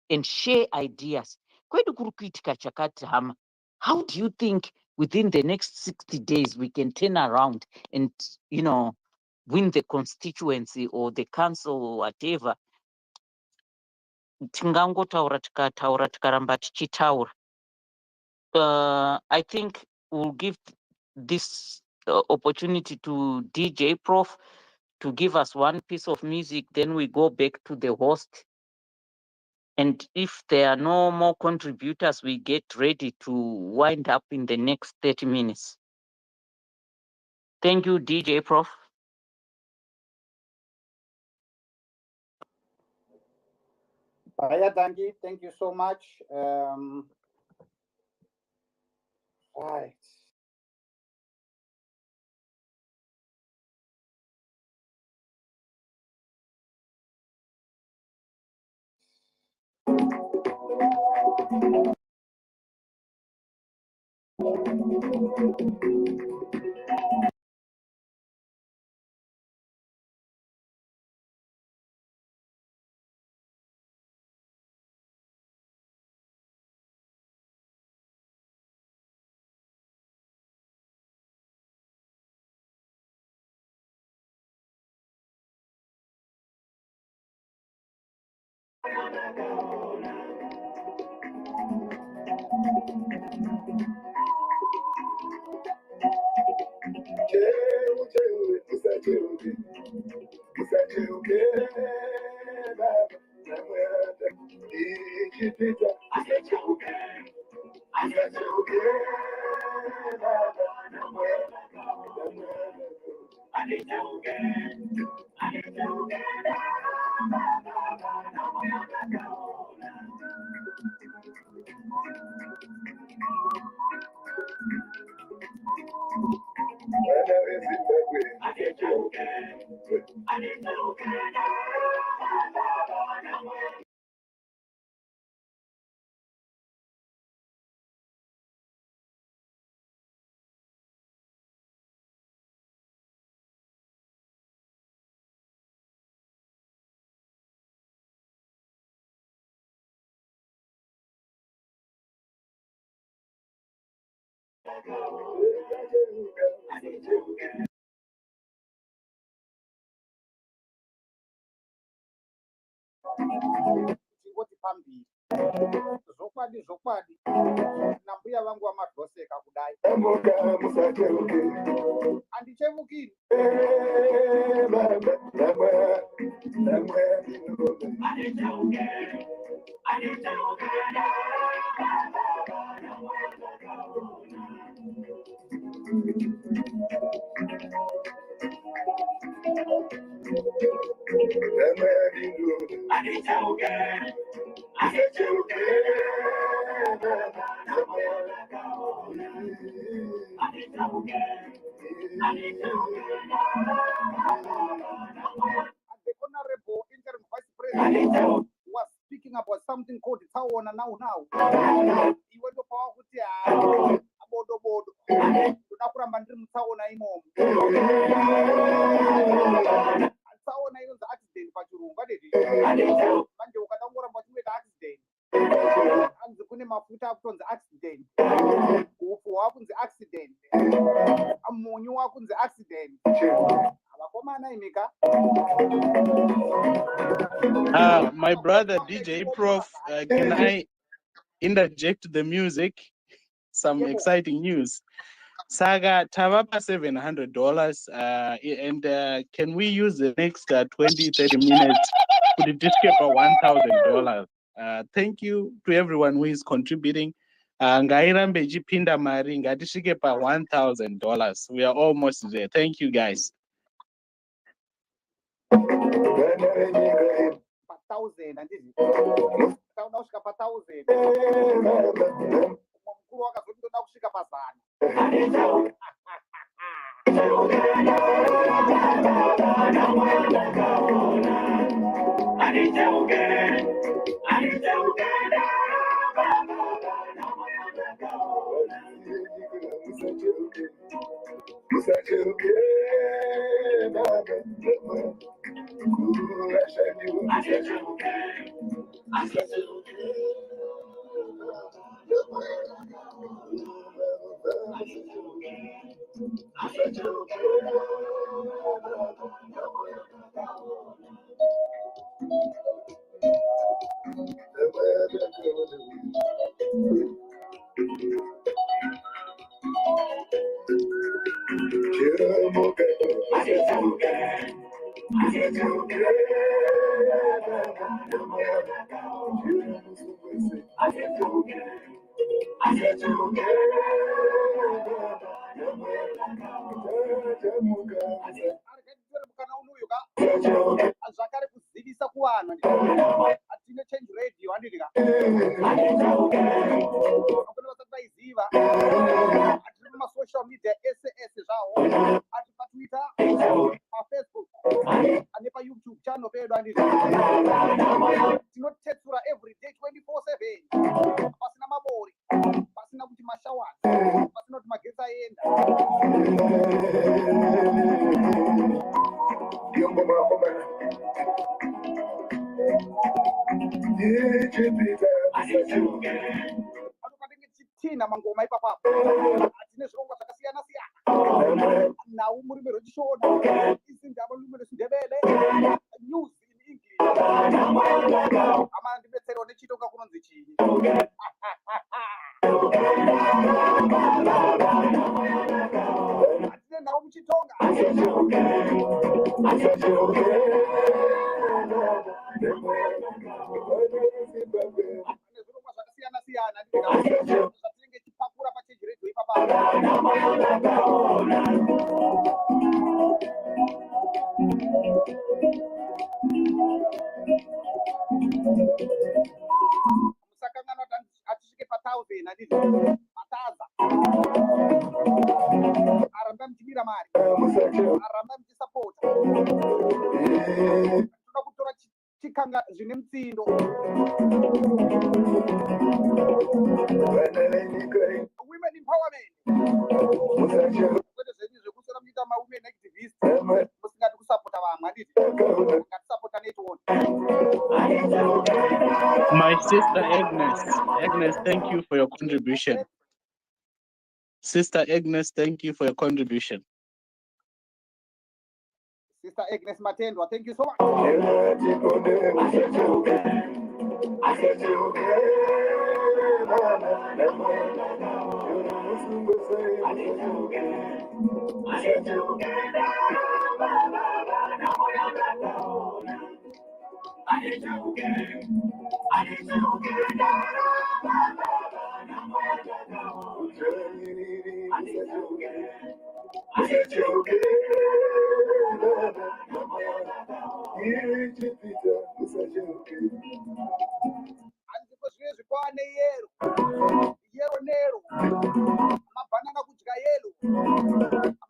and share ideas. Kwedu kuri kuitika chakati hama. How do you think within the next 60 days we can turn around and, win the constituency or the council or whatever? Tingangotaura tikaramba tichitaura. I think we'll give this opportunity to DJ Prof to give us one piece of music, then we go back to the host. And if there are no more contributors, we get ready to wind up in the next 30 minutes. Thank you, DJ Prof. Yeah, Dangi, thank you so much. Right. Chingoti pambiri zvokwadi nambuya vangu vamadhoseka kudai handichemukiri The Honorable Interim Vice President was speaking about something called Tawona now. He went to power with abodo. Tunakuramba ndiri mutsaona imomo. Tsaona iyo accident pachirungu adeti. Manje ukatangoramba chimwe accident. Anzi kune mafuta akunzi accident. Ufu wakunzi accident. Amunyu wakunzi accident. My brother DJ Prof, can I interject the music? Some exciting news. Saga Tavapa $700, and can we use the next 20-30 minutes to escape $1,000? Thank you to everyone who is contributing. Ngairambe jipinda mari ngatisvike $1,000. We are almost there. Thank you guys. 1,000 andizvi tauna kusvika pa1,000 mukuru wakazotoda kusvika pa100 Zvakare kuzivisa kuvanhu atine change radio handidika akuna vasati vaiziva atiri mumasocial media ese zvawo ati patwitter pafacebook ane payoutube channel pedu handiti tinotetsura every day 24/7 pasina mabori pasina kuti mashowers pasina kuti magetsi aenda atopatinge chitina mangoma ipapapo atine zvirongwa zvakasiyana siyana nhau murime rwechishona izindaba rurime rwechindebele news in english amana ndibetserewo nechitonga kunonzi chini atine nhau muchitonga nezvirongwa zvakasiyana siyana zvatinenge chipakura pacheji redio ipapa musakangana atisvike pa1000 handiti pataza aramba muchibira mari aramba muchisapota toda kutora chikanga zvine mutsindo women empowerment kwete zvenyu zvekusora muita mawomen activist musingati kusapota vamwe handiti ngatisapota netoni. My sister Agnes, thank you for your contribution. Sister Agnes, thank you for your contribution. Sister Agnes Matendwa, thank you so much. Andiko zvine zvikwane yero nero mabanana kudya yelo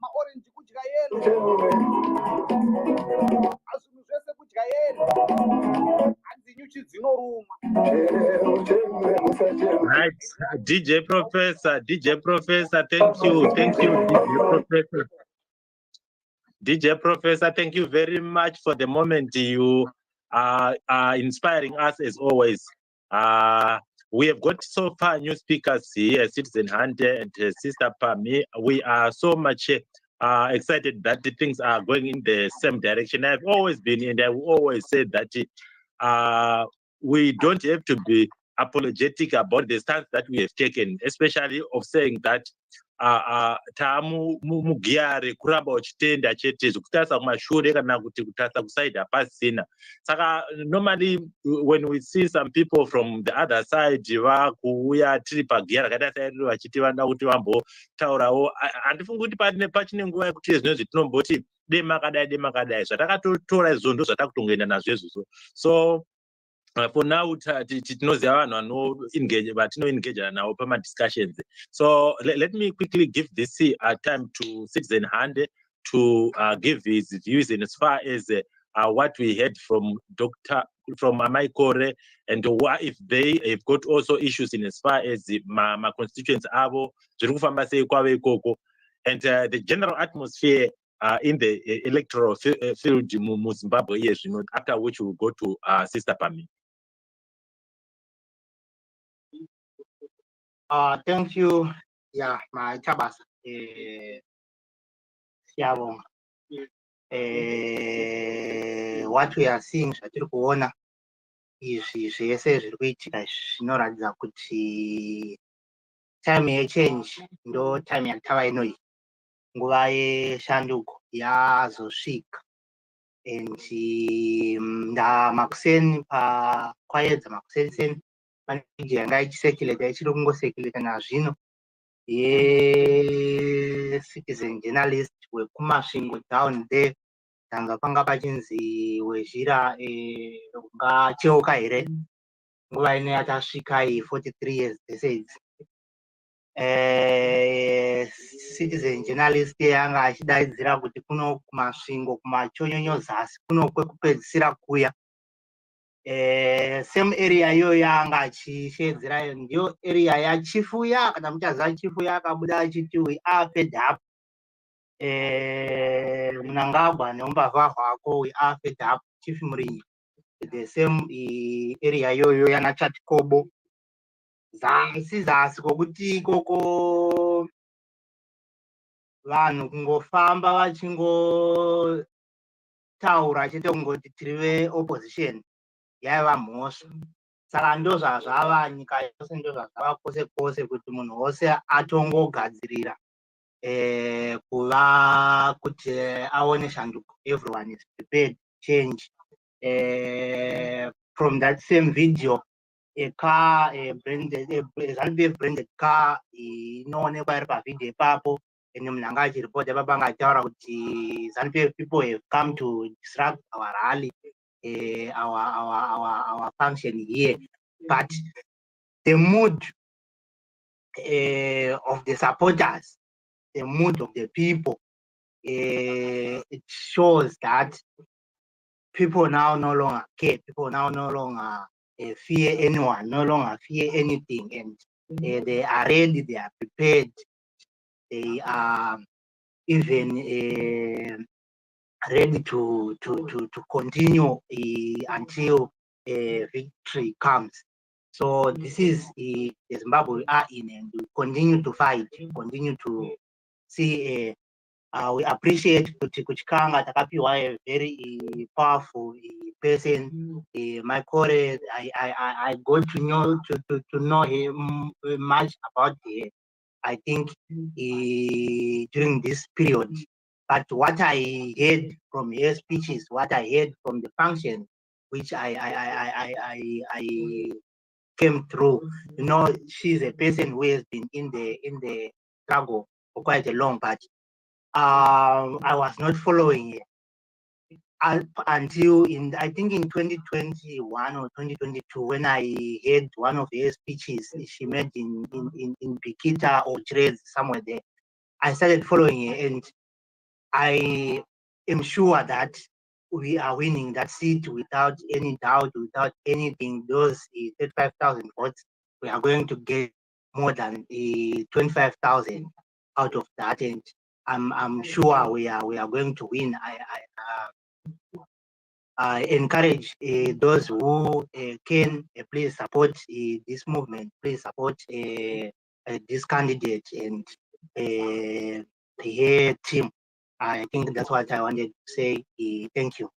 maorenji kudya yelo azvinhu zvese kudya yelo hanzi nyuchi dzinoruma. Right, DJ Professor, thank you, DJ Professor, thank you very much for the moment. You are inspiring us as always. We have got so far new speakers here, Citizen Hunter and Sister Pami. We are so much excited that the things are going in the same direction. I've always been, and I will always say that we don't have to be apologetic about the stance that we have taken, especially of saying that mugiyare kuramba uchitenda chete zvekutarisa kumashure kana kuti kutarisa kusaidi hapasina. Saka normally when we see some people from the other side vakuuya tiri pagiya rakaita sairi vachiti vanoda kuti vambotaurawo, handifungi kuti pachine nguva yekuti zvinhu zvetinomboti demakadai zvatakatotora izvo ndo zvatakutongoenda nazvo izvozvo. So for now tinoziva vanhu vatinoengage navo pamadiscussions. So let me quickly give this time to Citizen Hande to give his views in as far as what we heard from Karenyi-Kore, and if they have got also issues in as far as my constituents avo zviri kufamba sei kwavo ikoko, and the general atmosphere in the electoral field mu Zimbabwe here, after which we will go to Sister Pami. Thank you. Yeah, my Chabas. What we are seeing zvatiri kuona izvi zvese zviri kuitika zvinoratidza kuti time yechange ndo time yatava inoi, nguva yeshanduko yazosvika. And ndamakuseni pakwaedza makuseni pane video yanga ichisekireta ichiri kungosekireta nazvino ye-citizen journalist wekumasvingo down there tanga panga pachinzi wezhira ungacheuka here nguva ino yatasvika 43 years dzesedzi. Citizen journalist yanga achidaidzira kuti kuno kumasvingo kumachonyonyo zasi kuno kwekupedzisira kuya. Same area iyoyo yanga achishedzera ndiyo area yachifu ya kana muchaziva chifu yakabuda achiti we are fed up. Mnangagwa neumbavha hwako we are fed up chief Murinyi. The same area iyoyo yana Chatikobo zasi kokuti ikoko vanhu kungofamba vachingotaura chete kungoti tiri veopposition yaiva mhosva. Saka ndo zvazvava nyika yose, ndo zvazvava kwose kwose kuti munhu wose atongogadzirira kuva kuti aone shanduko. Everyone is prepared to change. From that same video, a car branded, a branded car inoonekwa iri pavidhio ipapo, ende munhu anga achiripota ipapo anga achitaura kuti ZANU-PF people have come to disrupt our rally, our function here. But the mood of the supporters, the mood of the people, it shows that people now no longer care. People now no longer fear anyone, no longer fear anything, and they are ready, they are prepared, they are even ready to continue until victory comes. So this is the Zimbabwe we are in, and we continue to fight, continue to see. We appreciate Chikanga takapiwa a very powerful person. My Kore, I got to know him much about him, I think during this period. But what I heard from his speeches, what I heard from the function, which I came through, you know, she's a person who has been in the struggle for quite a long time. I was not following it until I think in 2021 or 2022, when I heard one of her speeches she made in Bikita or Trades somewhere there. I started following it, and I am sure that we are winning that seat without any doubt, without anything. Those 35,000 votes, we are going to get more than 25,000 out of that, and I'm sure we are going to win. I encourage those who can please support this movement, please support this candidate and her team. I think that's what I wanted to say. Thank you.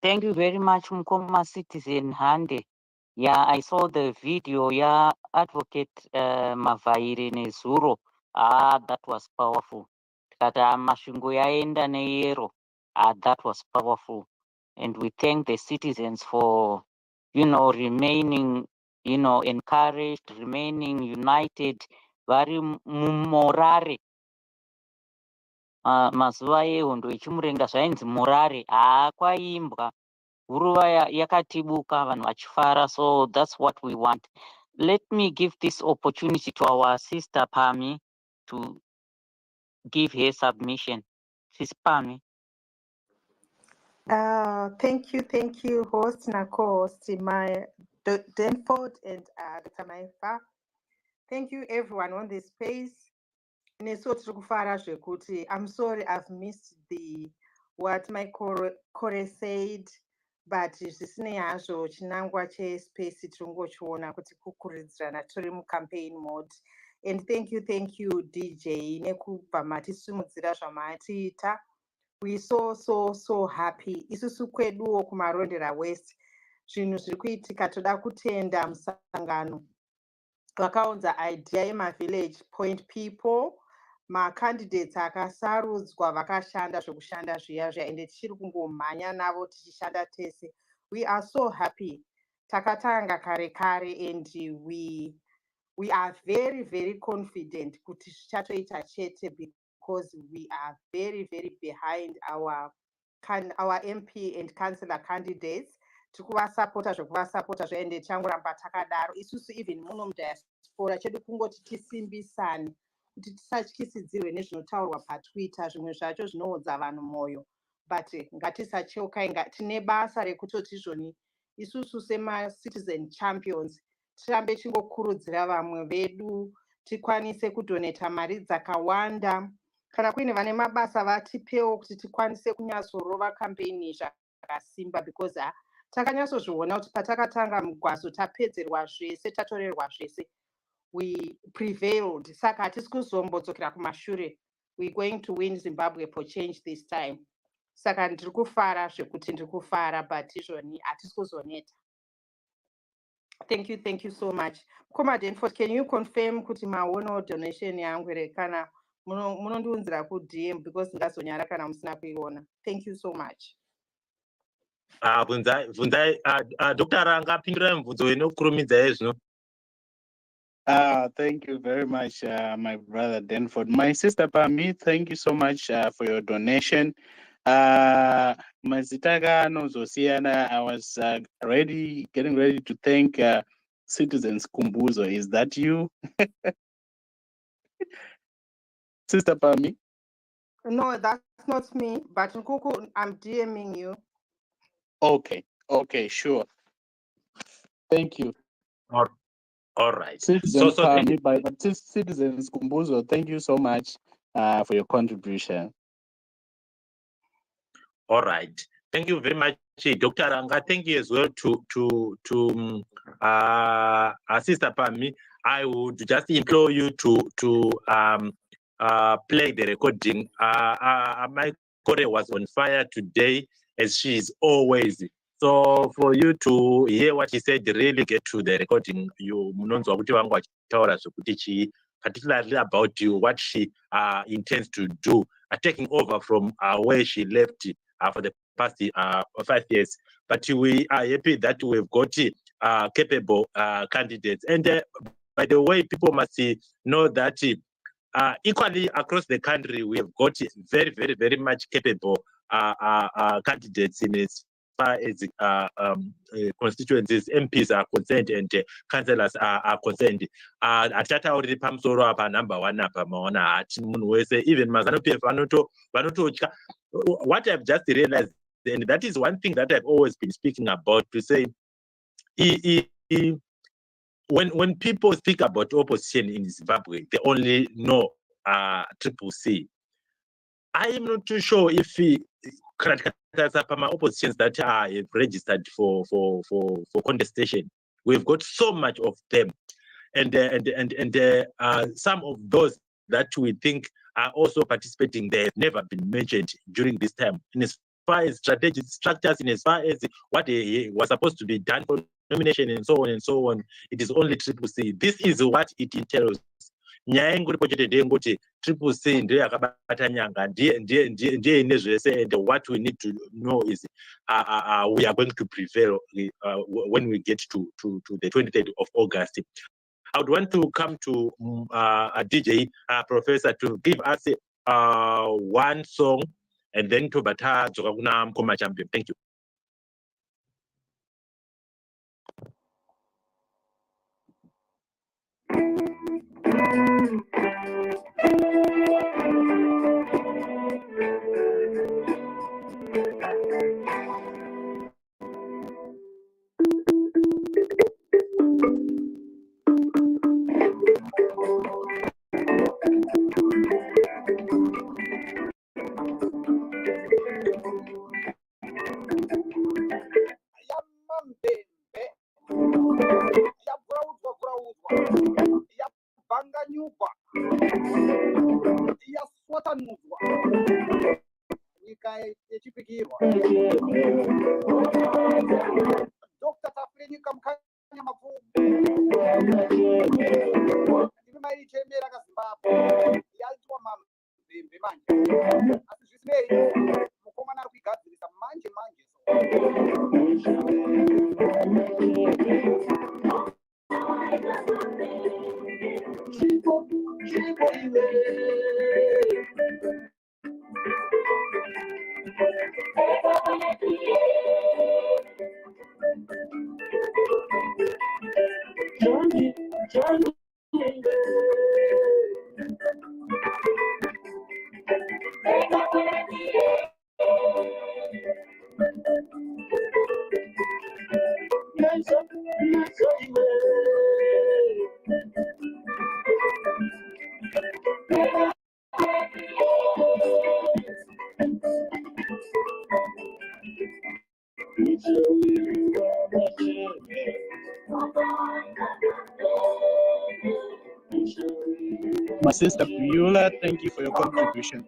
Thank you very much, Mkoma Citizen Hande. Yeah, I saw the video. Yeah, Advocate Mavaire Nezuro. That was powerful. Kata mashingo yaenda neyero. That was powerful. And we thank the citizens for, remaining, encouraged, remaining united, vari mumorare. Mazuva ehondo echimurenga zvainzi morare. Kwaimbwa. Guruva yakatibuka vanhu vachifara. So that's what we want. Let me give this opportunity to our sister Pami to give her submission. Sis Pami. Thank you, host na co-host, my Denford and Dr. Maifa. Thank you, everyone on this space. I'm sorry I've missed what my Kore said, but zvisine hazvo chinangwa chespace tirongochiona kuti kukuridzirana tori mucampaign mode. And thank you DJ nekubva matisimudzira zvamatiita. We so happy. Isusu kweduwo kumarondera west zvinhu zviri kuitika, toda kutenda musangano vakaunza idea yemavillage point people, macandidates akasarudzwa vakashanda zvokushanda zviya zviya ende tichiri kungomhanya navo tichishanda tese. We are so happy. Takatanga kare kare and we are very, very confident kuti zvichatoita chete because we are very, very behind our MP and councillor candidates. Tikuvasapota zvekuvasapota zvaende tichangoramba takadaro. Isusu even muno mudiaspora chedu kungoti tisimbisane kuti tisatyisidzirwe nezvinotaurwa paTwitter, zvimwe zvacho zvinoodza vanhu mwoyo, but ngatisacheuka, tine basa rekutoti izvoni isusu sema-citizen champions tirambe chingokurudzira vamwe vedu tikwanise kudoneta mari dzakawanda, kana kuine vane mabasa vatipewo kuti tikwanise kunyatsorova campaign zvakasimba, because takanyatsozviona kuti patakatanga mugwazo tapedzerwa zvese, tatorerwa zvese, we prevailed. Saka hatisi kuzombodzokera kumashure. We're going to win Zimbabwe for change this time. Saka ndiri kufara zvekuti ndiri kufara, but izvoni hatisi kuzoneta. Thank you so much. Mukoma Denford, can you confirm kuti maono donation yangu here kana munondiunzira ku DM because ndazonyara kana musina kuiona. Thank you so much. Bvunzai Dr. Ranga apindura mubvunzo inokurumidza izvino. Thank you very much, my brother Denford. My sister Pami, thank you so much for your donation. Mazitaga Nozosiana, I was getting ready to thank Citizens Kumbuzo. Is that you? Sister Pami? No, that's not me, but Nkuku, I'm DMing you. Okay, sure. Thank you. All right. Citizens Pami, but Citizens Kumbuzo, thank you so much for your contribution. All right. Thank you very much, Dr. Ranga. Thank you as well to Sister Pami. I would just implore you to play the recording. My Kore was on fire today, as she is always. So for you to hear what he said, really get to the recording. You munonzwa kuti vangu vachitaura zvokuti chii, particularly about you, what she intends to do, taking over from where she left for the past 5 years. But we are happy that we've got capable candidates. And by the way, people must know that equally across the country, we have got very, very, very much capable candidates in as far as constituencies, MPs are concerned, and councillors are concerned. Atata already pamsoro apa number one apa maona ati munhu wese, even mazano PF vanototya. What I've just realized, and that is one thing that I've always been speaking about, to say when people speak about opposition in Zimbabwe, they only know Triple C. I am not too sure if my oppositions that are registered for contestation, we've got so much of them, and some of those that we think are also participating, they have never been mentioned during this time. In as far as strategic structures, in as far as what was supposed to be done for nomination and so on, it is only Triple C. This is what it entails. Nyaya ingoripo chete ndeyekuti Triple C ndiye akabata nyanga, ndiye ine zvese, and what we need to know is we are going to prevail when we get to the 23rd of August. I would want to come to DJ Professor to give us one song, and then to Bata Zokaguna Mkoma Champion. Thank you. Dr. Tafreni Kamkanya Mafu ichemera kaZimbabwe yaitwa mambe manje asi zvisinei mukomana ari kuigadzirisa manje My sister Beulah, thank you for your contribution.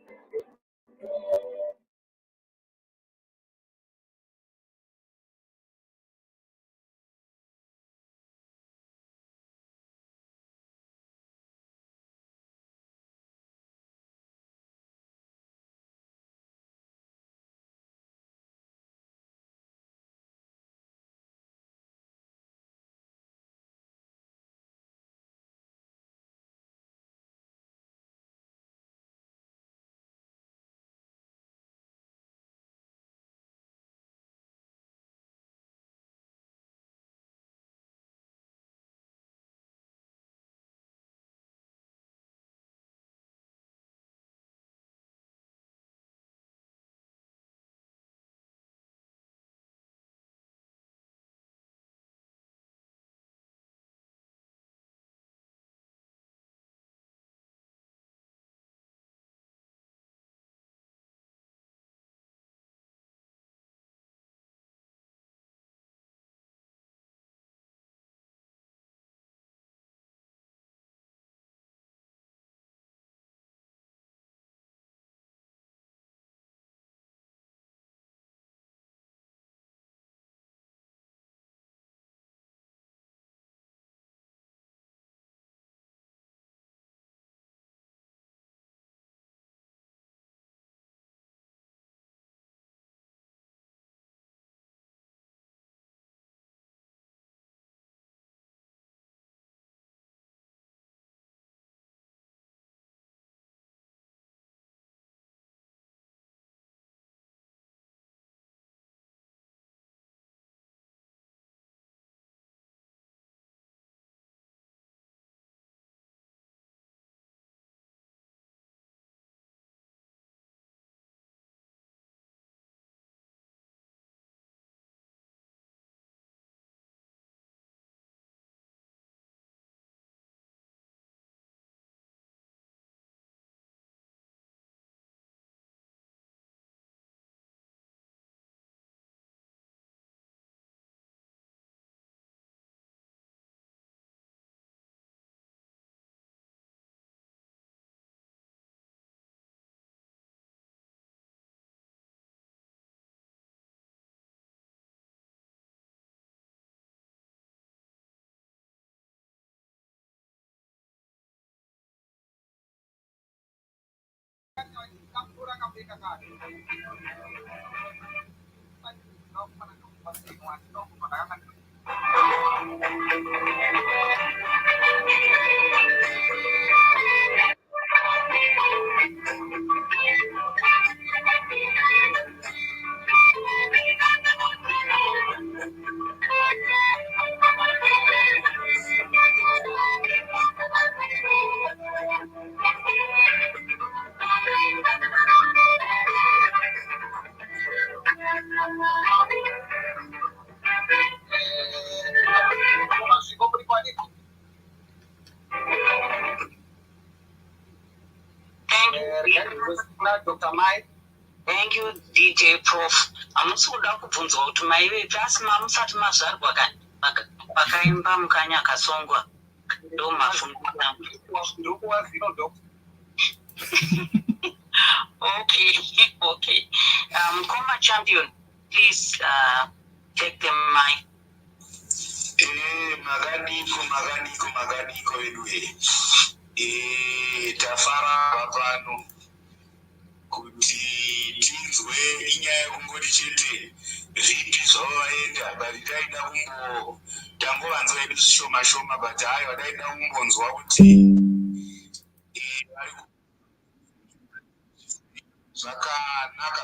Dr. Mai. Thank you, DJ Prof. Amusuda kubvunzwa kuti mai vetu asima musati mazvarwa pakaimba mukanya kasongwa ndo mafundiro angu. Okay. Coma champion, please take the mic. Maganiko, Edway. tafara pano kuti tinzwe inyaya yekungoti chete zvipi zvavaenda but taida tambovanzwa hedu zvishoma shoma but hayo daida kumbonzwa kuti zvakanaka.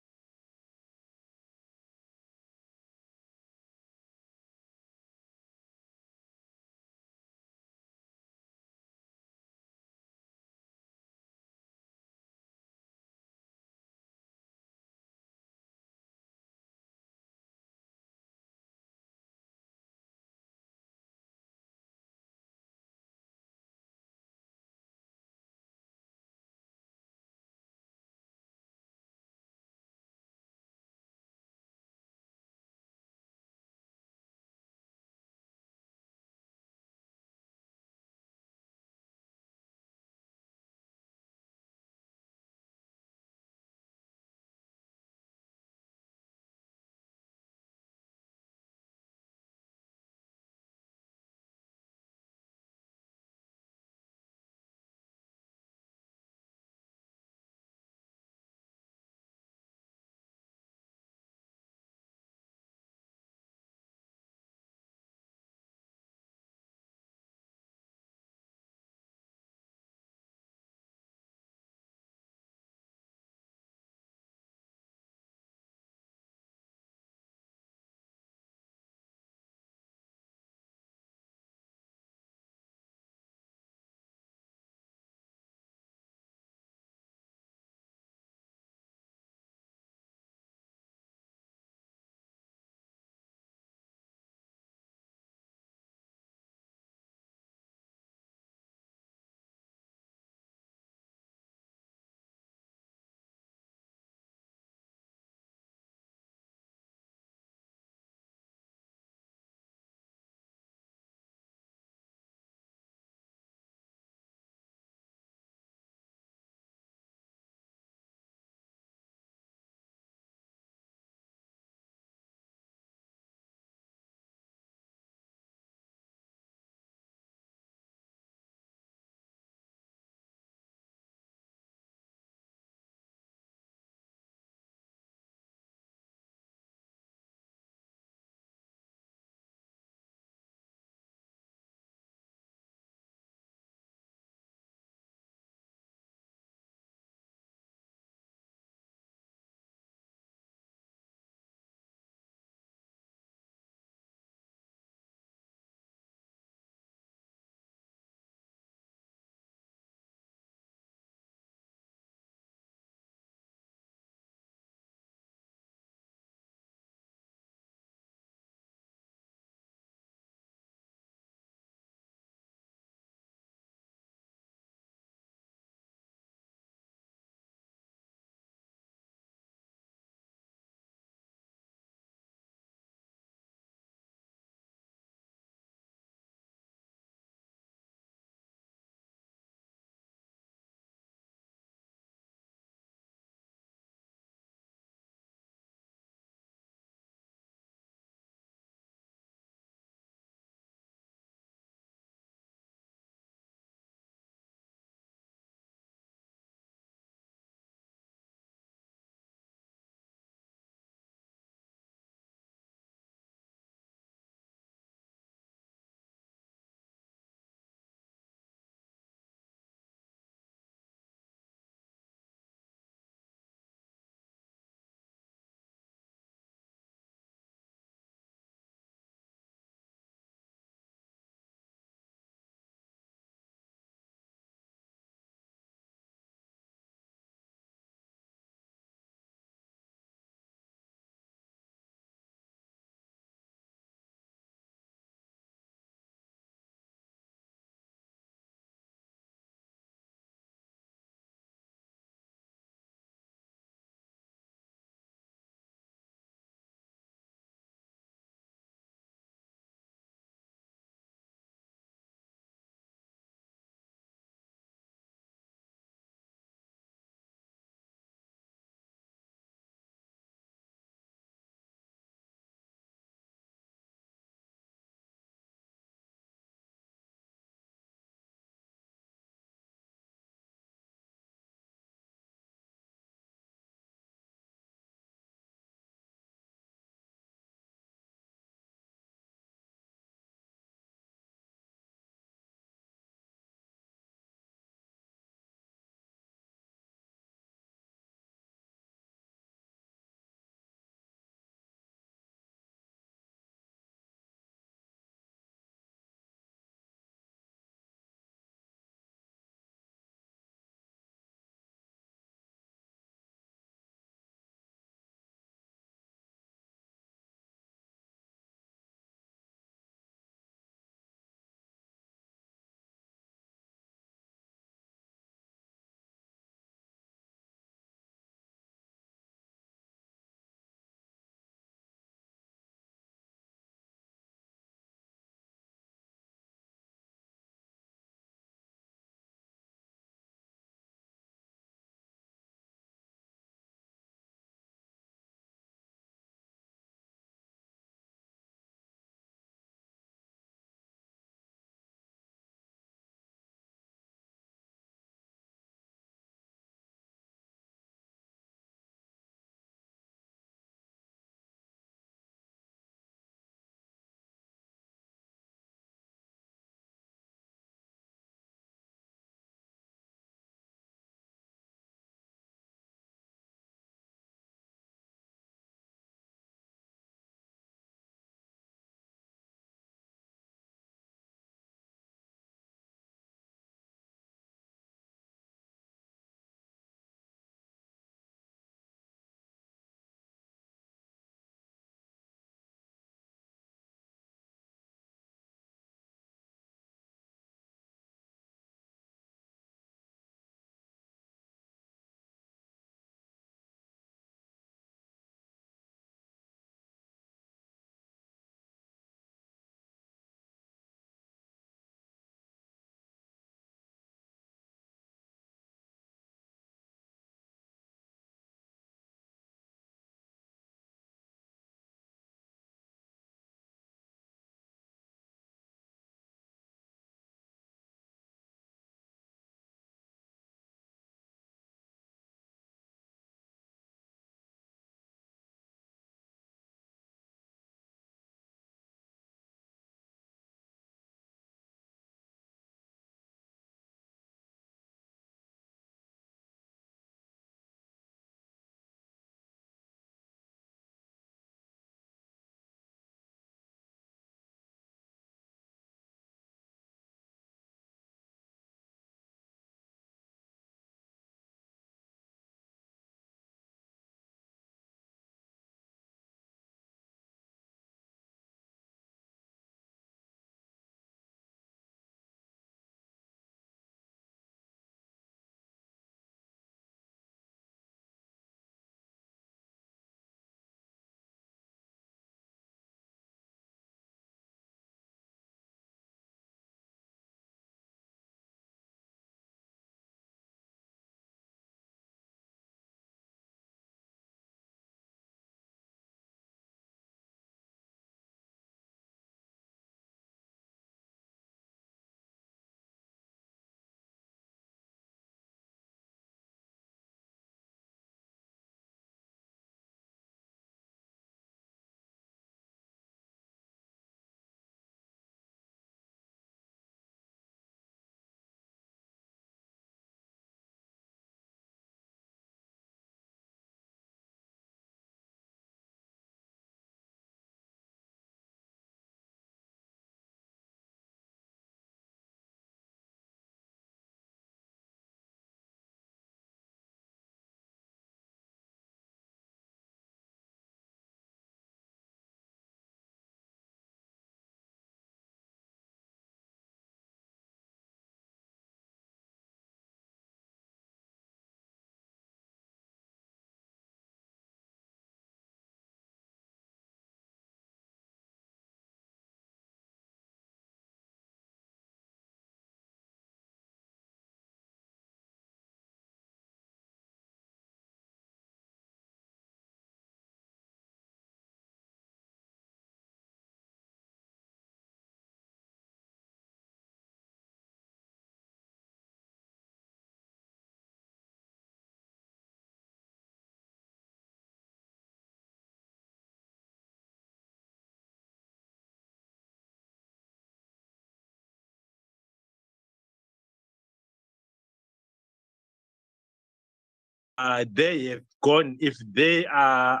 they have gone, if they have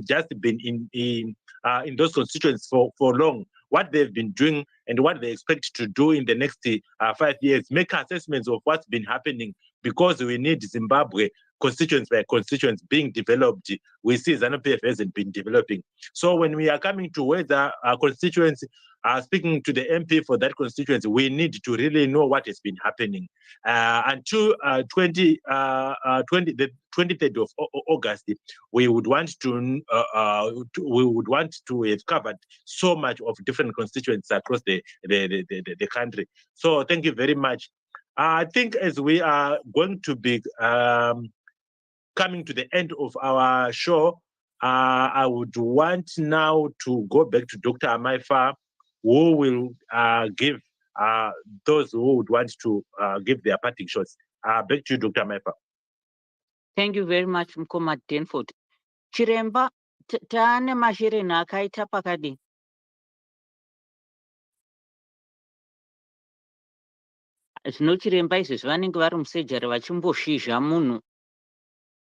just been in those constituents for long, what they've been doing and what they expect to do in the next 5 years, make assessments of what's been happening, because we need Zimbabwe constituents by constituents being developed. We see ZANU-PF hasn't been developing. So when we are coming to whether our constituents are speaking to the MP for that constituency, we need to really know what has been happening. Until the 23rd of August, we would want to have covered so much of different constituents across the country. So thank you very much. I think as we are going to be coming to the end of our show, I would want now to go back to Dr. Amaifa, who will give those who would want to give their parting shots. Back to you, Dr. Amaifa. Thank you very much, Mkoma Denford. Chiremba, taane mashereni akaita pakadi. Zvinochiremba izvezvi vanenge vari musejari vachimbozhizha munhu,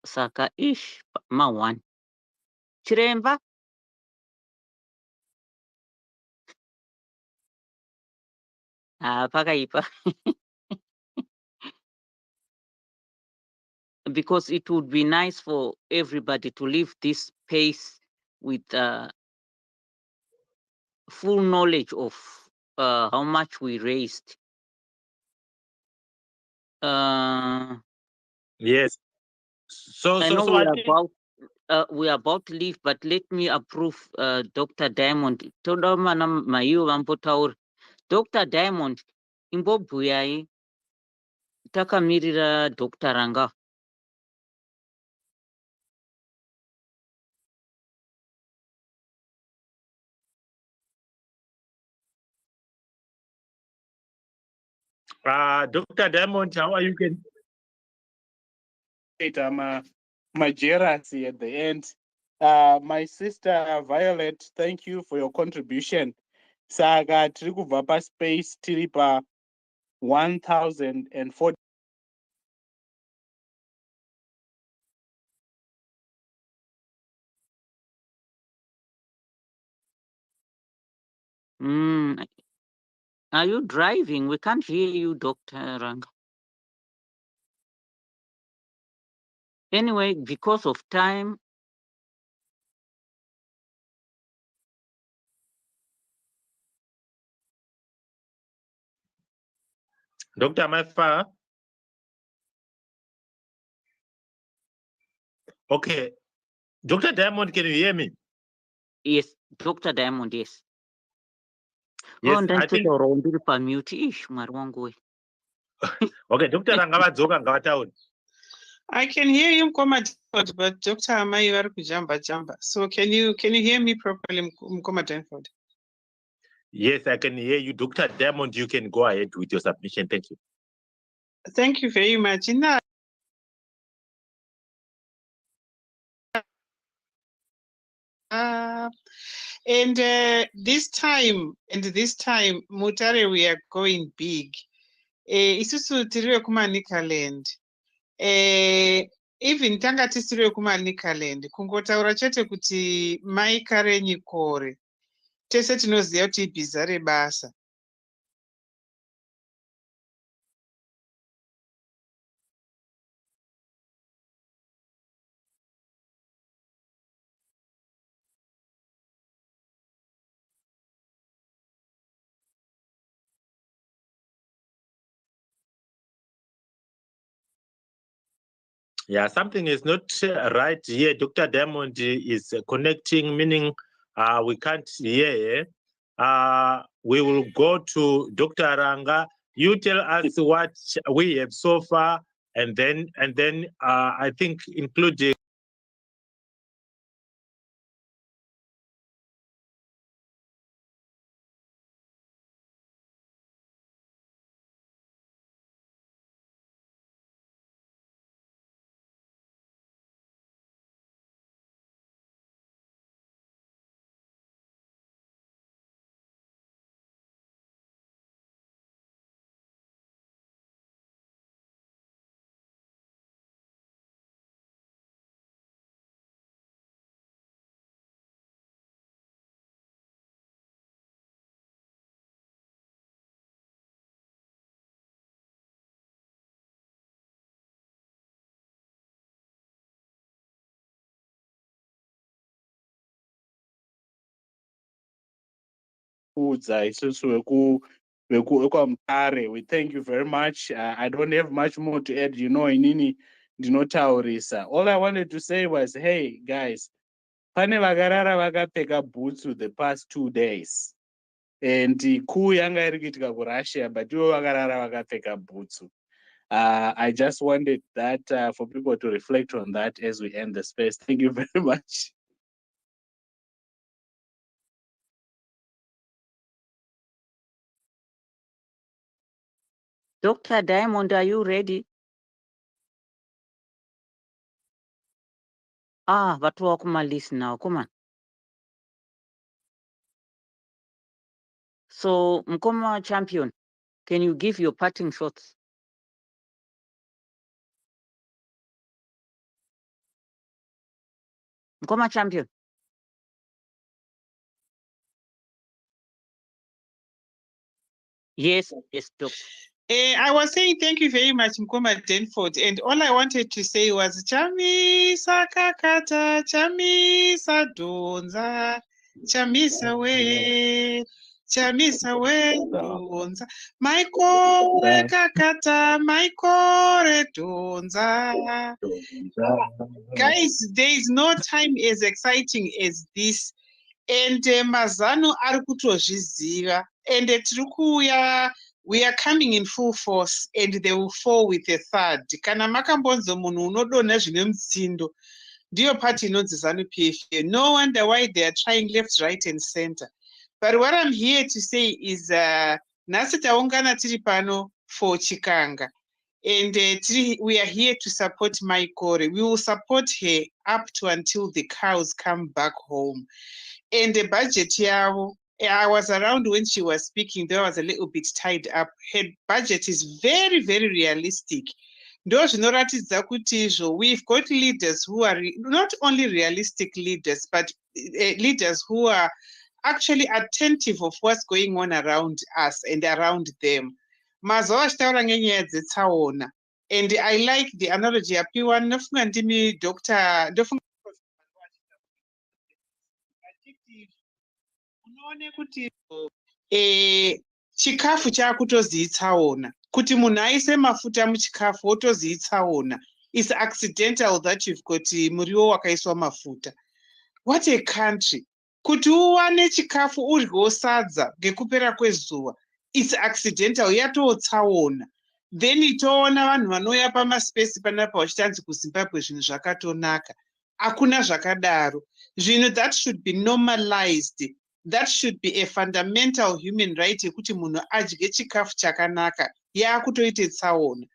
saka ish ma1. Chiremba, pakaipa. Because it would be nice for everybody to leave this space with full knowledge of how much we raised. Yes. So I know we are I think about to leave, but let me approve Dr. Diamond. Toda mana maiyo vambotaura. Dr. Diamond, imbobhuyai takamirira Dr. Ranga. Dr. Diamond, how are you? My jealousy at the end. My sister Violet, thank you for your contribution. Saga tiri kubva paspace tiri pa 1040. Are you driving? We can't hear you, Dr. Ranga. Anyway, because of time, Dr. Amaifa. Okay. Dr. Diamond, can you hear me? yes, Dr. Diamond, yes. Yes, I think. Ndiri pamute. Ish, mwari wangu we. Okay, Dr. Ranga vadzoka ngavataure. I can hear you, Mkoma, but Dr. Amai, you are jamba. So can you hear me properly, Mkoma Denford? Yes, I can hear you. Dr. Diamond, you can go ahead with your submission. Thank you. Thank you very much. And this time, Mutare, we are going big. Isusu tiriwe kumanikaland. Even tanga tisiriwe kumanikaland. Kungotaura chete kuti Mai Karenyi-Kore. Tese tinoziva kuti ibhiza rebasa. Yeah, something is not right here. Dr. Diamond is connecting, meaning we can't hear. We will go to Dr. Ranga. You tell us what we have so far, and then I think including kuudza isusu wekwamutare. We thank you very much. I don't have much more to add, inini ndinotaurisa. All I wanted to say was, hey guys, pane vakarara vakapfeka boots the past 2 days. And coup yanga iri kuitika kuRussia, but ivo vakarara vakapfeka boots. I just wanted that for people to reflect on that as we end the space. Thank you very much. Dr. Diamond, are you ready? But walk my list now. Come on. So, Mkoma champion, can you give your parting shots? Mkoma champion. Yes, Doctor. I was saying thank you very much, Mkoma Denford. And all I wanted to say was, Chamisa kakata, chamisa donza, chamisa we, donza. My core kakata, my core donza. Guys, there is no time as exciting as this. And mazano ari kutozviziva. And tiri we are coming in full force, and they will fall with a third. Kana makambonzo munhu unodonha zvine mutsindo. Ndiyo party inonzi ZANU-PF. No wonder why they are trying left, right, and center. But what I'm here to say is, nhasi taungana tiri pano for Chikanga. And we are here to support Mai Kore. We will support her up to until the cows come back home. And the budget yavo, I was around when she was speaking, though I was a little bit tied up. Her budget is very, very realistic. We've got leaders who are not only realistic leaders, but leaders who are actually attentive of what's going on around us and around them. And I like the analogy apiwa Dr. unoone kuti chikafu chakutozi tsaona kuti munhu aise mafuta muchikafu wotozi tsaona. It's accidental that you've got muriwo wakaiswa mafuta. What a country. Kuti uwane chikafu uryewo sadza ngekupera kwezuva, it's accidental, yatotsaona. Then itoona vanhu vanouya pamaspesi panapa vachitanzi kuZimbabwe zvinhu zvakatonaka. Hakuna zvakadaro. Zvinhu that should be normalized. That should be a fundamental human right yekuti munhu adye chikafu chakanaka. Yakutoite tsaona.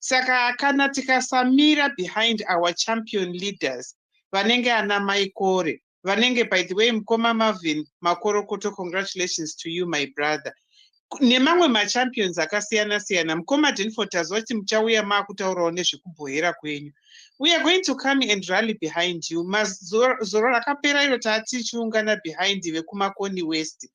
Saka kana tikasamira behind our champion leaders, vanenge ana Mai Kore, vanenge, by the way, Mkoma Marvin Makorokoto, congratulations to you, my brother. Nemamwe machampions akasiyana-siyana. Mkoma Denford tazoti muchauya maakutaurawo nezvekubhohera kwenyu. We are going to come and rally behind you. Zoro rakapera iro tichiungana behind vekumakoni West.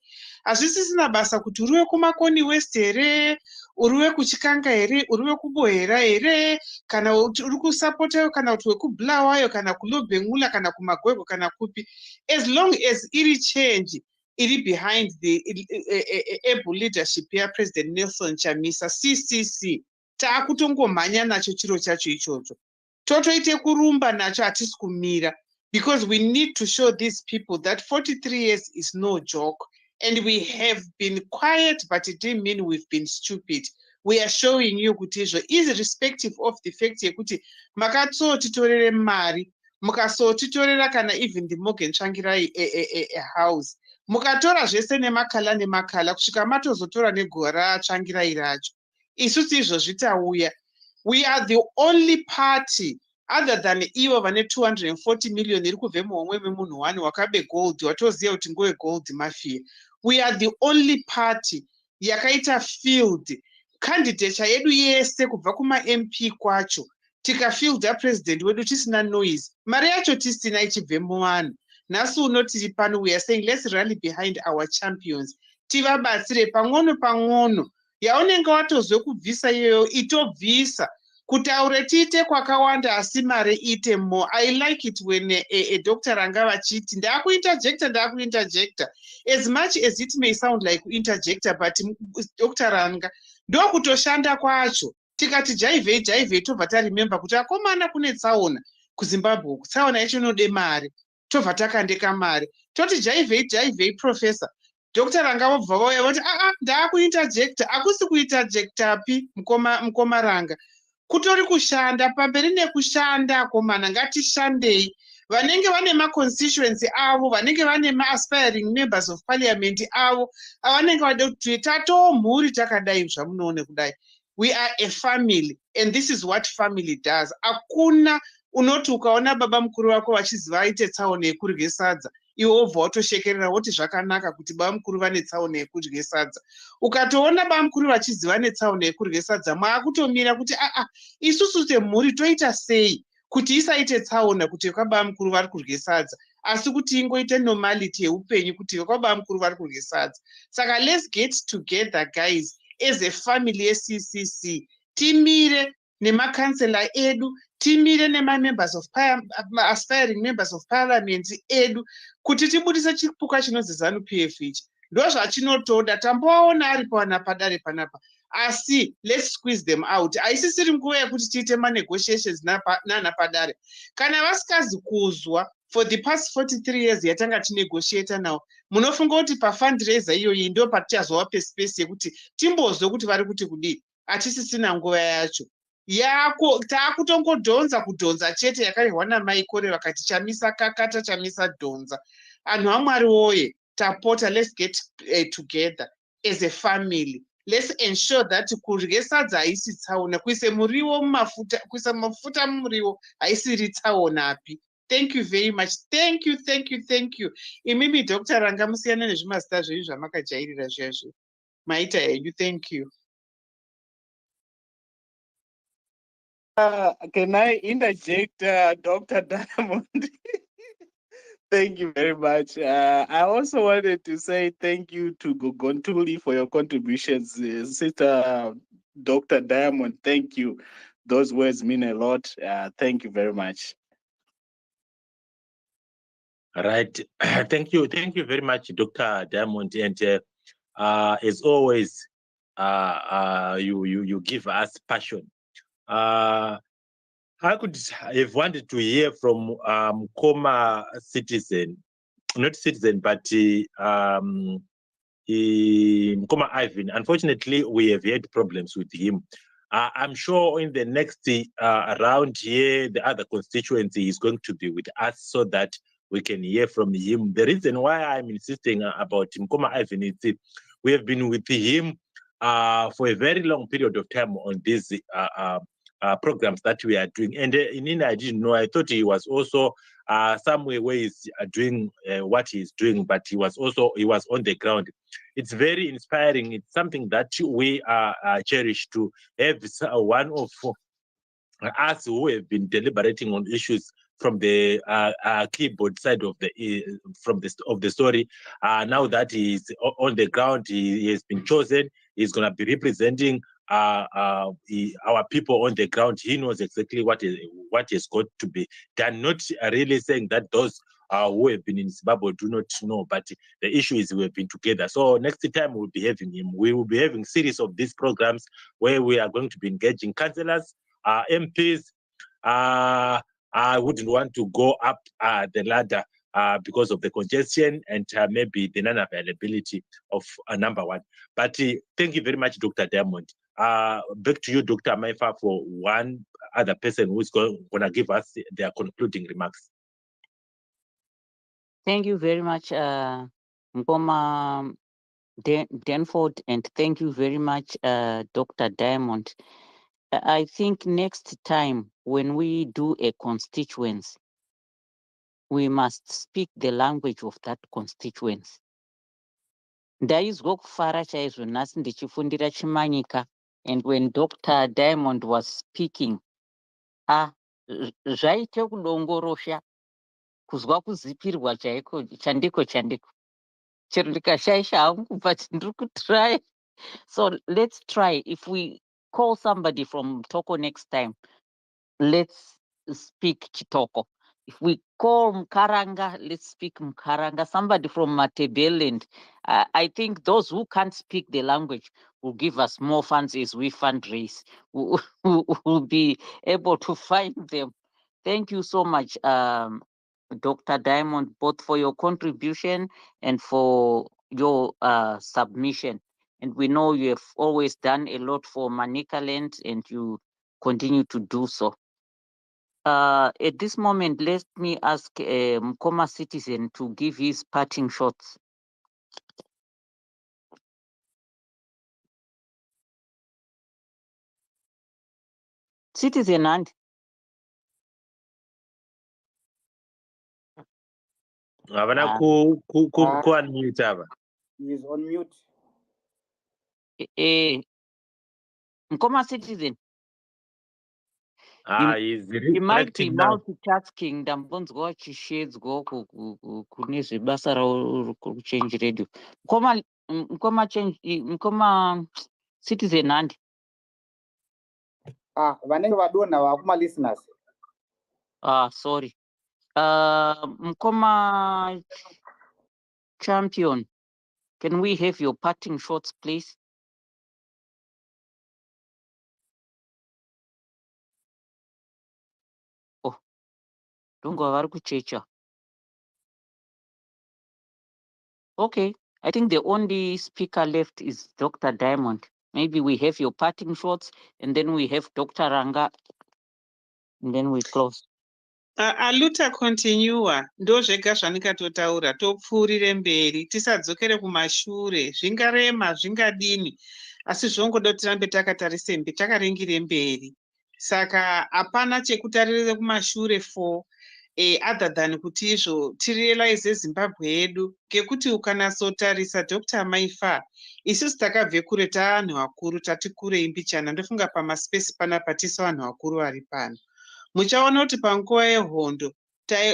Hazvisisina basa kuti uriwe kumakoni West here, uriwe kuchikanga here, uriwe kubohera here, kana uri kusapota kana kuti wekubulawayo, kana kulobhengula, kana kumagwego, kana kupi. As long as iri change iri behind the able leadership ya President Nelson Chamisa, CCC, taakutongomhanya nacho chiro chacho ichocho. Totoite kurumba nacho hatisi kumira, because we need to show these people that 43 years is no joke. And we have been quiet, but it didn't mean we've been stupid. We are showing you kuti izvo, irrespective of the fact yekuti makatsotitorere mari, mukasotitorera kana even the Morgan Tsvangirai house. Mukatora zvese nemakala kusvika matozotora negora Tsvangirai racho. Isusu izvo zvitauya. We are the only party other than ivo vane 240 million iri kubve muhomwe memunhu wani wakabe gold, watoziva kuti ngowe gold mafia. We are the only party yakaita field candidate yedu yese kubva kuma MP kwacho, tikafielda president wedu tisina noise, mari yacho tisina ichibve muvanhu. Nhasi uno tiri pano, we are saying let's rally behind our champions, tivabatsire pang'ono yaunenge watozwe kubvisa iyoyo itobvisa. kutaura tiite kwakawanda asi mare ite more. I like it when a doctor anga vachiti ndakuinterjecta as much as it may sound like interjector, but Dr. Ranga ndokutoshanda kwacho. Tikati jaivhei tobva taremember kuti akomana kune tsaona kuZimbabwe, tsaona yacho inode mare, tobva takandeka mare toti jaivhei professor. Dr. Ranga vobva vauya voti ndakuinterjecta. Akusi kuinterjectapi mukoma Ranga, kutori kushanda. Pamberi nekushanda akomana, ngatishandei. Vanenge vane maconstituency avo, vanenge vane ma-aspiring members of parliament avo, avanenge vada kuti tatomhuri takadai zvamunoone kudai. We are a family, and this is what family does. Akuna unoti ukaona baba mukuru wako vachiziva aite tsaona yekurye sadza, iwe wobva watoshekerera woti zvakanaka kuti baba mukuru vane tsaona yekurye sadza. Ukatoona baba mukuru vachiziva netsaona yekurye sadza, maakutomira kuti isusu semhuri toita sei kuti isaite tsaona kuti kwababa mukuru vari kurye sadza, asi kuti ingoite normality yeupenyu kuti kwababa mukuru vari kurye sadza. Saka let's get together guys as a family yeCCC, timire nemakansela edu, timire nemamembers of aspiring members of parliament edu, kuti tibudise chipuka chinonzi ZANU-PF ichi. Ndo zvachinotoda, tamboaona ari pana padare panapa, asi let's squeeze them out. Aisisiri nguva yekuti tiite manegotiations nana padare. Kana vasikazi kuzwa for the past 43 years yatanga tinegotiate now, munofunga kuti pafundraiser iyoyi ndo patichazovape space yekuti timbozwe kuti vari kuti kudii? Hatisisina nguva yacho. Yako takutongodhonza chete yakarehwa namai Kore vakati chamisa kakata chamisa dhonza. Anhu aMwari woye, tapota, let's get together as a family. Let's ensure that kurye sadza haisi tsaona, kuise muriwo mumafuta, kuisa mafuta mumuriwo haisiri tsaonapi. Thank you very much. Thank you. Imimi Dr. Ranga musiyana nezvimazita zvenyu zvamakajairira zvezvo. Maita henyu, thank you. Can I interject, Dr. Diamond? Thank you very much. I also wanted to say thank you to Gogontuli for your contributions. Sister Dr. Diamond, thank you. Those words mean a lot. Thank you very much. Right. Thank you very much, Dr. Diamond. And as always, you give us passion. I could have wanted to hear from Mkoma citizen, not citizen, but Mkoma Ivan. Unfortunately, we have had problems with him. I'm sure in the next round here, the other constituency is going to be with us so that we can hear from him. The reason why I'm insisting about Mkoma Ivan is we have been with him for a very long period of time on these programs that we are doing. And I didn't know. I thought he was also somewhere where he's doing what he's doing, but he was on the ground. It's very inspiring. It's something that we cherish to have one of us who have been deliberating on issues from the keyboard side of the story. Now that he's on the ground, he has been chosen. He's going to be representing our people on the ground. He knows exactly what is got to be done. Not really saying that those who have been in Zimbabwe do not know, but the issue is we have been together. So next time we'll be having him. We will be having series of these programs where we are going to be engaging councillors, MPs. I wouldn't want to go up the ladder because of the congestion and maybe the non-availability of number one. But thank you very much, Dr. Diamond. Back to you, Dr. Maifa, for one other person who's going to give us their concluding remarks. Thank you very much, Ngoma Danford, and thank you very much, Dr. Diamond. I think next time when we do a constituency, we must speak the language of that constituency. Ndaizwa kufara chaizvo nhasi ndichifundira Chimanyika, and when Dr. Diamond was speaking, zvaite kudongorosha kuzwa kuzipirwa chaiko chandiko chero ndikashaisha hangu but ndiri kutry. So let's try. If we call somebody from Toko next time, let's speak Chitoko. If we call Mkaranga, let's speak Mkaranga. Somebody from Matebeleland. I think those who can't speak the language will give us more funds as we fundraise. We'll be able to find them. Thank you so much, Dr. Diamond, both for your contribution and for your submission. And we know you have always done a lot for Manicaland and you continue to do so. At this moment, let me ask Mkoma citizen to give his parting shots. Citizen and Havana unmute ava. He is on mute. Mkoma citizen. He's He might be reflecting now. multitasking. Ndambonzwa chisheds go kuneze basa ra change radio. Mkoma change Mkoma citizen and Vanenge vadona vakuma listeners. Sorry. Mkoma champion. Can we have your parting shots, please? Oh, don't go avar kuchecha. Okay, I think the only speaker left is Dr. Diamond. Maybe we have your parting shots and then we have Dr. Ranga and then we close. Aluta continua ndo zvega zvandikatotaura topfuurire mberi tisadzokere kumashure zvingarema zvingadini asi zvongoda kuti tirambe takatarise mberi takaringire mberi saka hapana chekutarire kumashure for other than kuti izvo tirealize Zimbabwe yedu ngekuti ukanatsotarisa Dr. Maifa isusu takabve kure taanhu akuru tati kurei mbichana ndofunga pamaspesi panapa tisu vanhu vakuru vari pano. Muchaona kuti panguva yehondo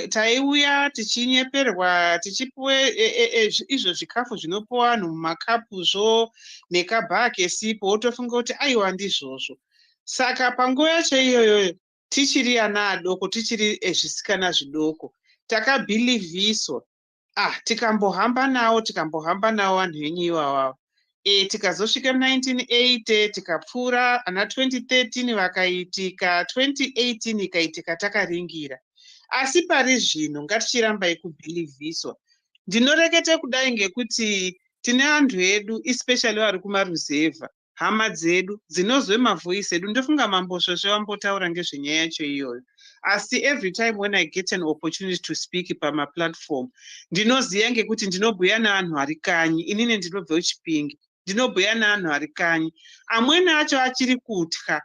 taiuya tichinyeperwa tichipuwe izvo zvikafu zvinopuwa vanhu mumakapuzvo nekabhake sipo wotofunga kuti aiwa ndizvozvo. Saka panguva yacho iyoyo tichiri ana adoko tichiri zvisikana zvidoko takabhilivhiswa tikambohamba nawo vanhu venyu ivavavo. Tikazosvika mu1980 tikapfuura ana 2013 vakaitika 2018 ikaitika takaringira asi pari zvino ngatichirambai kubhilivhiswa. Ndinorekete kudai ngekuti tine antu edu especially vari kumaruzevha hama dzedu dzinozwe mavhoisi edu ndofunga mambosvosve vambotaura ngezvenyaya yacho iyoyo asi every time when I get an opportunity to speak pamaplatform ndinoziva ngekuti ndinobhuya nevanhu vari kanyi inini ndinobve kuChipinge ndinobhuya nevanhu ari kanyi amweni acho achiri kutya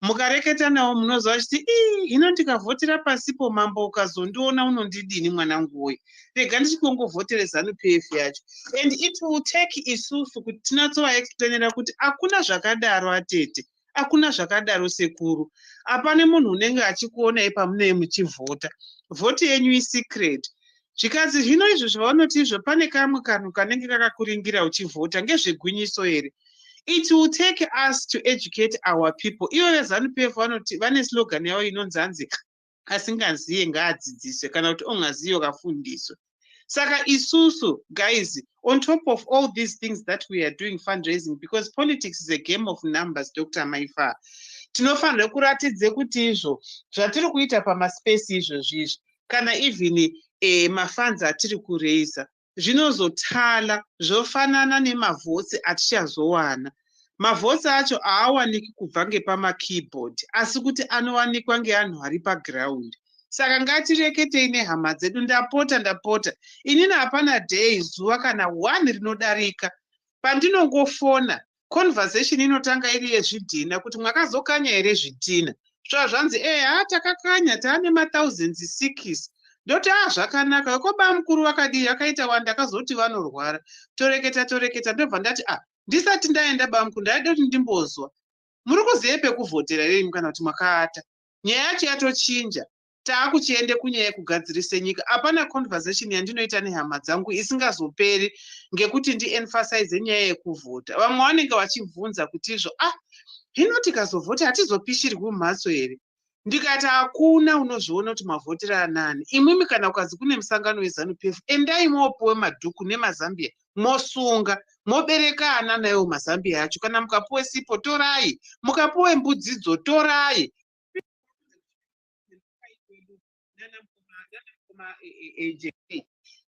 mukareketa nawo munoziva achiti hino ndikavhotera pasipo mambo ukazondiona unondidini mwanangu woye rega ndichikongovhotere ZANU-PF yacho and it will take isusu kuti tinatsovaexplainera kuti hakuna zvakadaro atete hakuna zvakadaro sekuru hapane munhu unenge achikuonai pamunee muchivhota vhoti yenyu isecret zvikanzi zvino izvo zvavanoti izvo pane kamwe kanhu kanenge kakakuringira uchivhota ngezvegwinyiso here. It will take us to educate our people. Ivo veZANU-PF vanoti vane slogan yavo inonzi asingaziye ngaadzidziswe kana kuti ongaziye wakafundiswa. Saka isusu guys, on top of all these things that we are doing fundraising, because politics is a game of numbers, Dr. Maifa, tinofanira kuratidze kuti izvo zvatiri kuita pamaspace izvozvizvi kana even mafunds atiri kureisa zvinozotala zvofanana nemavhotsi atichazowana. Mavhotsi acho haawaniki kubva ngepama-keyboard asi kuti anowanikwa ngeanhu ari paground. Saka ngatireketei nehama dzedu. Ndapota inini hapana day zuva kana 1 rinodarika pandinongofona conversation inotanga iri yezvidhina kuti mwakazokanya here zvidhina zvanzi takakanya taane ma1006 ndoti zvakanaka koba mukuru vakadii akaita wanda akazoti vanorwara toreketa ndobva ndati ndisati ndaenda bamukuru ndaida kuti ndimbozwa muri kuzive pekuvhotera renyu kana kuti mwakaata. Nyaya yacho yatochinja taakuchiende kunyaya yekugadzirise nyika. Hapana conversation yandinoita nehama dzangu isingazoperi ngekuti ndiemphasize nyaya yekuvhota. Vamwe vanenge vachibvunza kuti izvo hino tikazovhota hatizopishirwi mumhatso here? Ndikati hakuna unozviona kuti mavhotera anani. Imwimi kana ukazi kune musangano weZANU-PF, endai mopiwe madhuku nemazambia, mosunga, mobereka ana nayo mazambia acho. Kana mukapiwe sipo, torai. Mukapiwe mbudzidzo, torai.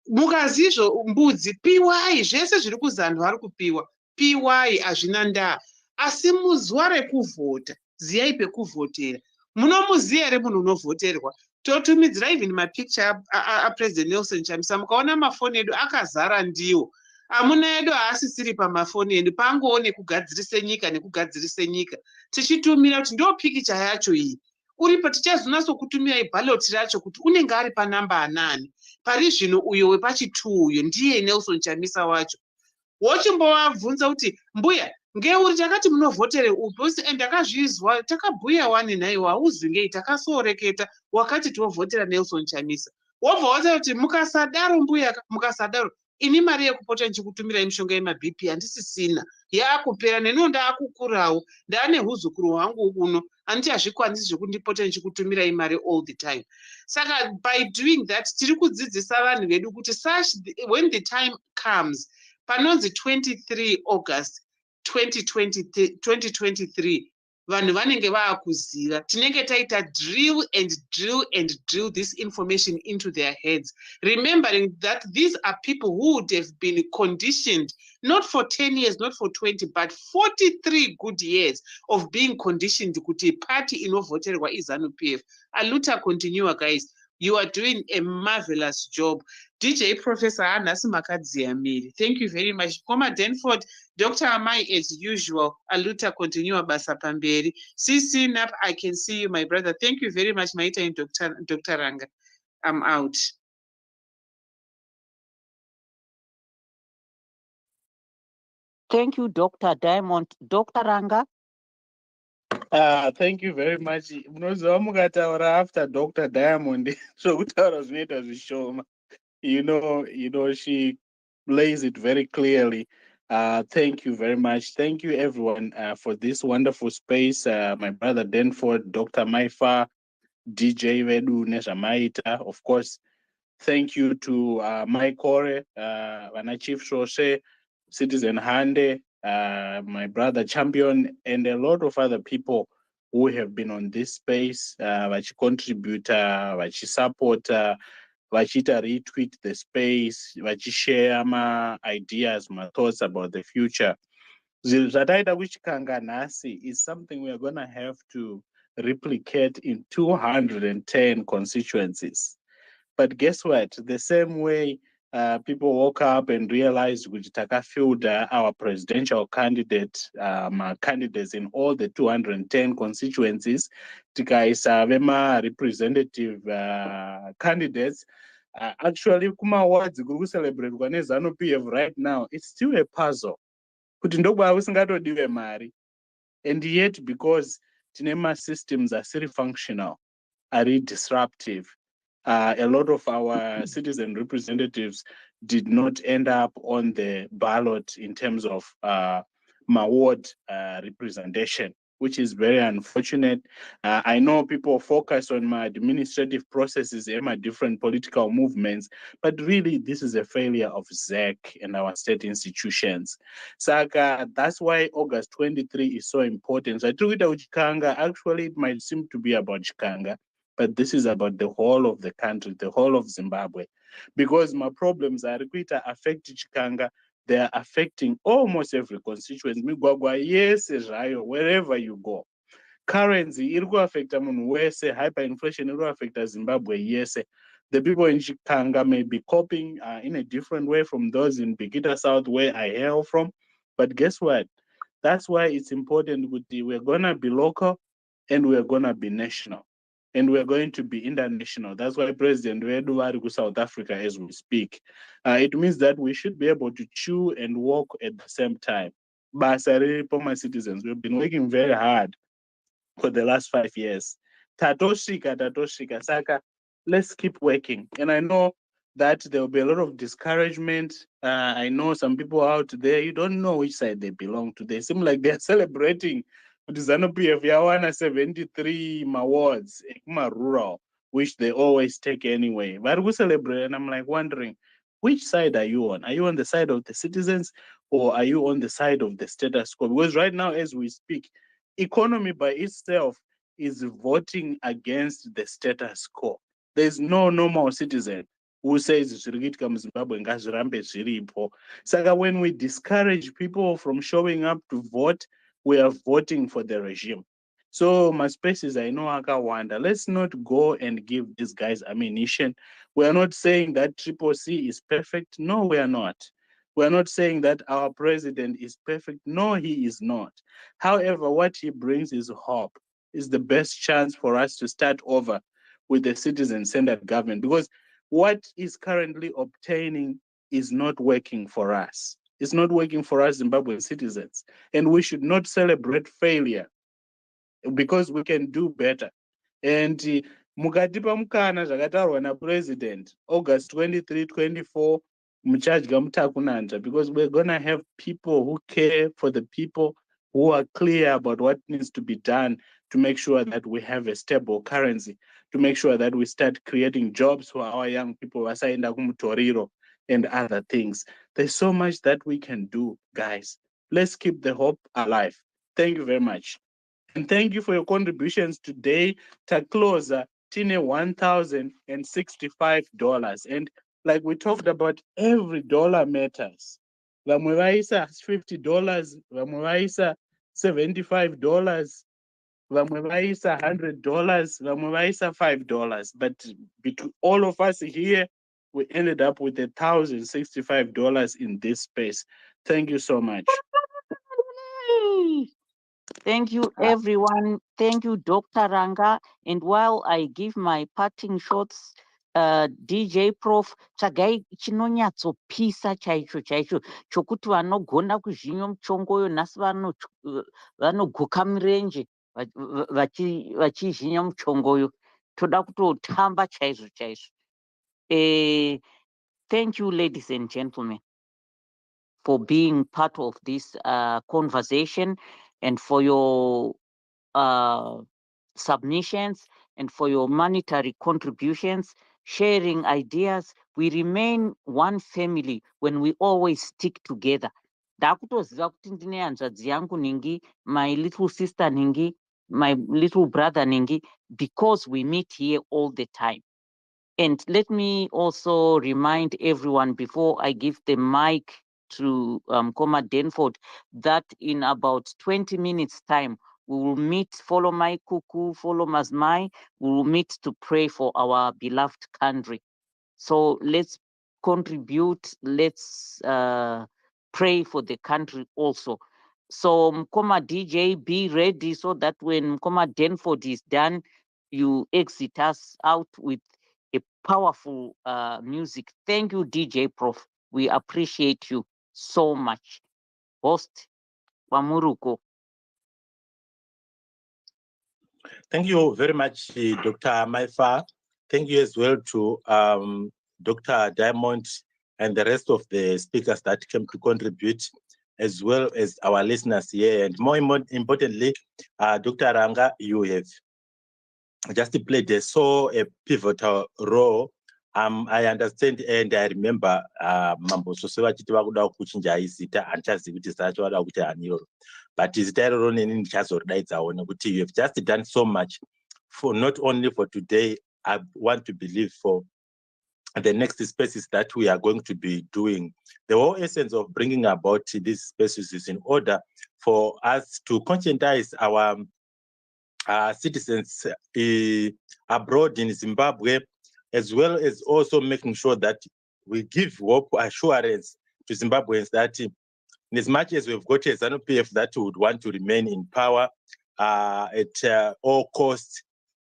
Mukazizvo mbudzi, piwai. Zvese zviri kuzanhu vari kupiwa, piwai, hazvina ndaa. Asi muzuva rekuvhota, ziyai pekuvhotera. Munomuziya here munhu unovhoterwa? Totumidzira even mapicture aPresident Nelson Chamisa, mukaona mafoni edu akazara ndiwo. Amuna edu haasisiri pamafoni edu, pangoone kugadzirise nyika nekugadzirise nyika. Tichitumira kuti ndo pikicha yacho iyi. Uripo tichazonatsokutumirai ballot racho kuti unenge ari panamba anani. Pari zvino uyo wepachituu uyo ndiye Nelson Chamisa wacho. Wochimbovabvunza kuti mbuya, ngeuri takati munovhotere upi? Usi ndakazvizwa, takabhuya wani naiwo, hauzi ngei, takasoreketa, wakati tovhotera Nelson Chamisa. Wobva wataura kuti mukasadaro mbuya, mukasadaro, ini mari yekupota ndichikutumirai mishonga yemaBP handisisina, yaakupera, neniwo ndaakukurawo, ndaane huzukuru hwangu uno, handiti hazvikwanisi zvekundipota ndichikutumirai mari all the time. Saka by doing that, tiri kudzidzisa vanhu vedu kuti when the time comes, panonzi 23 August 2023, vanhu vanenge vaakuziva. Tinenge taita drill this information into their heads, remembering that these are people who would have been conditioned, not for 10 years, not for 20, but 43 good years of being conditioned kuti party inovhoterwa iZANU-PF. Aluta continua, guys. You are doing a marvelous job. DJ Professor Anasi Makadziamiri, thank you very much. Koma Denford, Dr. Amai, as usual, Aluta continua basa pamberi. CC Nap, I can see you, my brother. Thank you very much, Maita and Dr. Ranga. I'm out. Thank you, Dr. Diamond. Dr. Ranga? Thank you very much. Munoziva mukataura after Dr. Diamond, zvokutaura zvinoita zvishoma. You know, she lays it very clearly. Thank you very much. Thank you, everyone, for this wonderful space. My brother Denford, Dr. Maifa, DJ Vedu Nezamaita, of course. Thank you to Mai Kore, Vana Chief Shoshe, Citizen Hande, my brother Champion, and a lot of other people who have been on this space, vachi contribute, vachi support, vachita retweet the space, vachi share my ideas, my thoughts about the future. Zvataita kuchikanga nhasi is something we are going to have to replicate in 210 constituencies. But guess what? The same way people woke up and realized we filled our presidential candidates in all the 210 constituencies, tikaisa representative candidates. Actually, kuma awards guru celebrate ZANU-PF right now, it's still a puzzle. Kuti ndokwa usingatodiwe mari. And yet, because tinema systems are still functional, are disruptive, a lot of our citizen representatives did not end up on the ballot in terms of ward representation, which is very unfortunate. I know people focus on my administrative processes and my different political movements, but really this is a failure of ZEC and our state institutions. Saka, that's why August 23 is so important. So I took it out Chikanga. Actually, it might seem to be about Chikanga, but this is about the whole of the country, the whole of Zimbabwe. Because my problems are affect Chikanga, they are affecting almost every constituency. Yes, wherever you go. Currency, it will affect hyperinflation, it will affect Zimbabwe, yes. The people in Chikanga may be coping in a different way from those in Bikita South, where I hail from. But guess what? That's why it's important. We're going to be local and we're going to be national. And we're going to be international. That's why President Wedu to South Africa as we speak. It means that we should be able to chew and walk at the same time. Basari, Poma citizens, we've been working very hard for the last 5 years. Tatoshika, Saka, let's keep working. And I know that there will be a lot of discouragement. I know some people out there, you don't know which side they belong to. They seem like they're celebrating ZANU-PF yawana 73 awards rural, which they always take anyway. But we celebrate, and I'm like wondering, which side are you on? Are you on the side of the citizens, or are you on the side of the status quo? Because right now, as we speak, economy by itself is voting against the status quo. There's no normal citizen who says zvirikiitika muZimbabwe ngazvirambe zviripo. Saka when we discourage people from showing up to vote, we are voting for the regime. So my spaces, I know akawanda. Let's not go and give these guys ammunition. We are not saying that Triple C is perfect. No, we are not. We are not saying that our president is perfect. No, he is not. However, what he brings is hope. Is the best chance for us to start over with the citizen-centered government, because what is currently obtaining is not working for us. It's not working for us Zimbabwean citizens. And we should not celebrate failure, because we can do better. And mukatipa mukana zvakatarwa napresident August 23, 24, muchadya mutakunanja, because we're going to have people who care for the people, who are clear about what needs to be done to make sure that we have a stable currency, to make sure that we start creating jobs for our young people, vasaenda kumutoriro and other things. There's so much that we can do, guys. Let's keep the hope alive. Thank you very much. And thank you for your contributions today. Takloza, Tine $1,065. And like we talked about, every dollar matters. Vamwe vaisa $50, vamwe vaisa $75, vamwe vaisa $100, vamwe vaisa $5. But between all of us here, we ended up with $1,065 in this space. Thank you so much. Thank you, everyone. Thank you, Dr. Ranga. And while I give my parting shots, DJ Prof, chagai chinonyatsopisa chaicho chaicho chokuti vanogona kuzhinyo muchongoyo nhasi vanoguka mirenje vachizhinya muchongoyo. Toda kutotamba chaizvo chaizvo. Thank you, ladies and gentlemen, for being part of this conversation, and for your submissions, and for your monetary contributions, sharing ideas. We remain one family when we always stick together. Ndakutoziva kuti ndine hanzvadzi yangu Ningi, my little sister Ningi, my little brother Ningi, because we meet here all the time. And let me also remind everyone before I give the mic to Koma Denford that in about 20 minutes time, we will meet, follow my Kuku, follow Mazmai, we will meet to pray for our beloved country. So let's contribute, let's pray for the country also. So Mkoma DJ, be ready so that when Mkoma Denford is done, you exit us out with a powerful music. Thank you, DJ Prof. We appreciate you so much. Host Wamuruko. Thank you very much, Dr. Maifa. Thank you as well to Dr. Diamond and the rest of the speakers that came to contribute, as well as our listeners here. And more importantly, Dr. Ranga, you have just played a pivotal role. I understand and I remember mambo sose vachiti vakuda kuchinja izita handichazivi kuti zita racho vada kuti hani iroro, but zita iroro neni ndichazoridaidzawo nekuti you have just done so much for not only for today. I want to believe for the next spaces that we are going to be doing. The whole essence of bringing about these spaces is in order for us to conscientize our citizens abroad in Zimbabwe, as well as also making sure that we give hope assurance to Zimbabweans that in as much as we've got a ZANU-PF that would want to remain in power at all costs,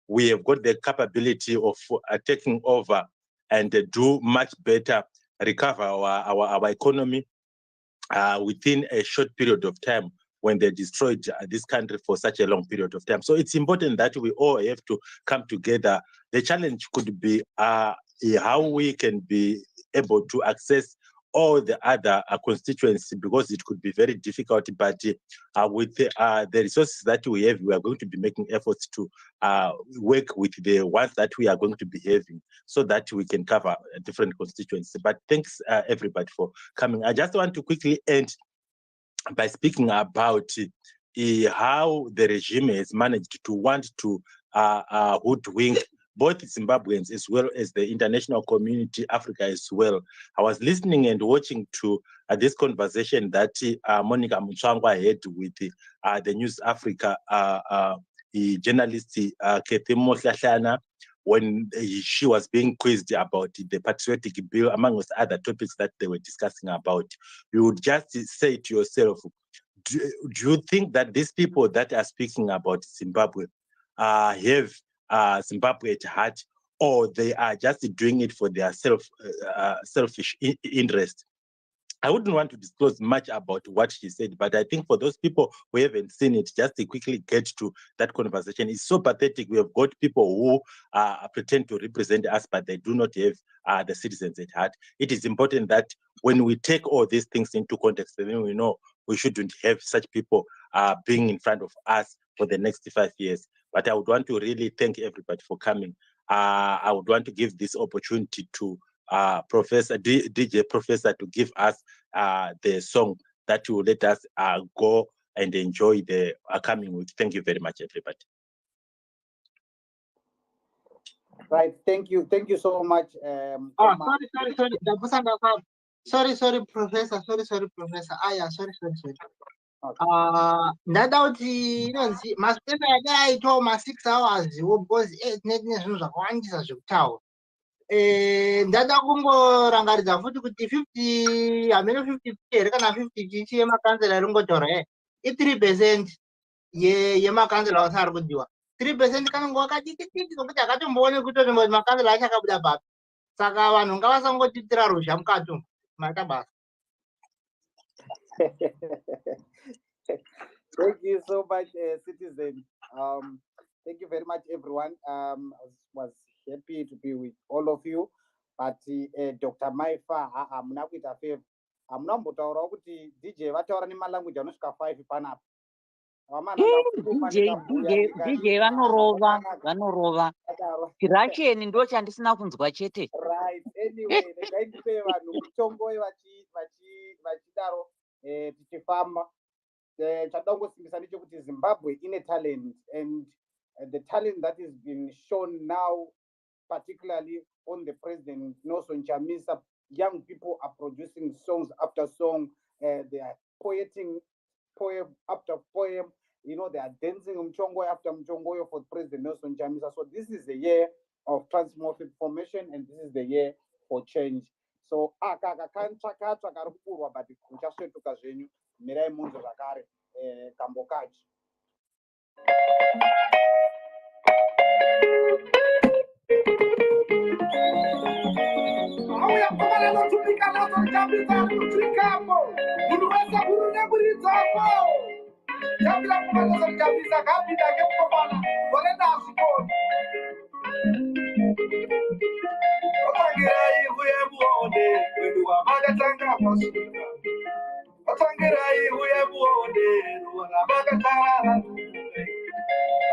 we have got the capability of taking over and do much better, recover our economy within a short period of time, when they destroyed this country for such a long period of time. So it's important that we all have to come together. The challenge could be how we can be able to access all the other constituencies, because it could be very difficult. But with the resources that we have, we are going to be making efforts to work with the ones that we are going to be having, so that we can cover different constituencies. But thanks everybody for coming. I just want to quickly end by speaking about how the regime has managed to want to hoodwink both Zimbabweans as well as the international community, Africa as well. I was listening and watching to this conversation that Monica Mutswangwa had with the News Africa journalist Kathy Mohlahlana, when she was being quizzed about the patriotic bill, among other topics that they were discussing about. You would just say to yourself, do you think that these people that are speaking about Zimbabwe have Zimbabwe at heart, or they are just doing it for their selfish interest? I wouldn't want to disclose much about what she said, but I think for those people who haven't seen it, just to quickly get to that conversation, it's so pathetic. We have got people who pretend to represent us, but they do not have the citizens at heart. It is important that when we take all these things into context, then we know we shouldn't have such people being in front of us for the next 5 years. But I would want to really thank everybody for coming. I would want to give this opportunity to Professor DJ Professor to give us the song that will let us go and enjoy the coming week. Thank you very much, everybody. Right, thank you so much. Sorry, Professor. Sorry, Professor. Sorry. Ndada kuti inonzi masipesa yake aitawo ma6 hours because tinenge zvinhu zvakawandisa zvekutaura. Ndada kungorangaridza futi kuti 50 hamene 50 here kana 50 chichi yemakanzela ringotaura i3% yemakanzela ose ari kudiwa. 3% kanenge wakadikidiki zokuti akatomboone kuti makanzela acho akabuda papi. Saka vanhu ngavasangotitira ruzha mukati umu. Maita basa. Thank you so much, citizen. Thank you very much, everyone. I was happy to be with all of you. But Dr. Maifa, I'm not with a favor. I'm not about DJ. What are the language? I'm not 5 panap. DJ vanorova chiracheni ndo chandisina kunzwa chete. Right. Anyway, the vanhu vachidaro tichifamba chadangosimbisa ndechekuti Zimbabwe ine talent, and the talent that is being shown now, particularly on the president Nelson Chamisa. Young people are producing songs after song. They are poeting poem after poem. They are dancing mchongoyo after mchongoyo for President Nelson Chamisa. So this is the year of transformation, and this is the year for change. So akakakantsvakatsva kari kukurwa but kuchasvetuka zvenyu mirai munzo zvakare kambokachi. Auya pamana notumika nazo Chamisa kutrikambo munhu wese kuruneburidzapo Chamisa pamana nazo Chamisa kapinda ngekupamana korenda azvikoni. Otsangirai uye muone kwedu wamakatanga pasuka. Otsangirai uye muone ruwana makatara.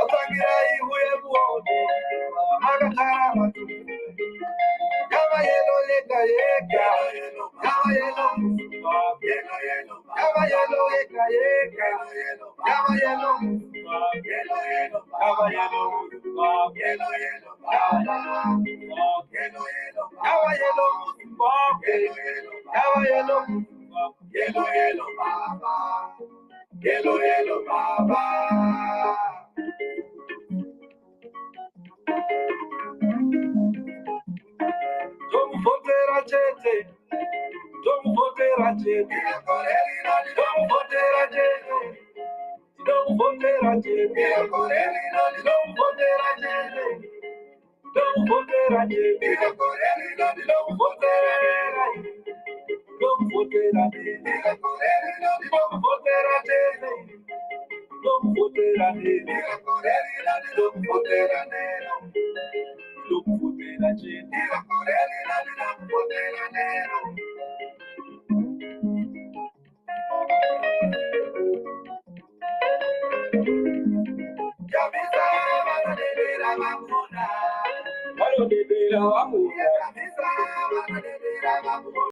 Otsangirai uye muone wamakatara. Yava yelo yeka yeka, yava yelo, yava yelo yeka yeka, yava yelo, yava yelo, yellow baba. Don't vote chete, don't vote chete, don't vote chete, don't vote chete, don't vote chete, don't vote chete, don't vote chete, don't vote chete. Don't forget I did. Don't forget I did. Don't forget I did. Don't forget I did. Don't forget I did. Don't forget I did. vanodedera vamuna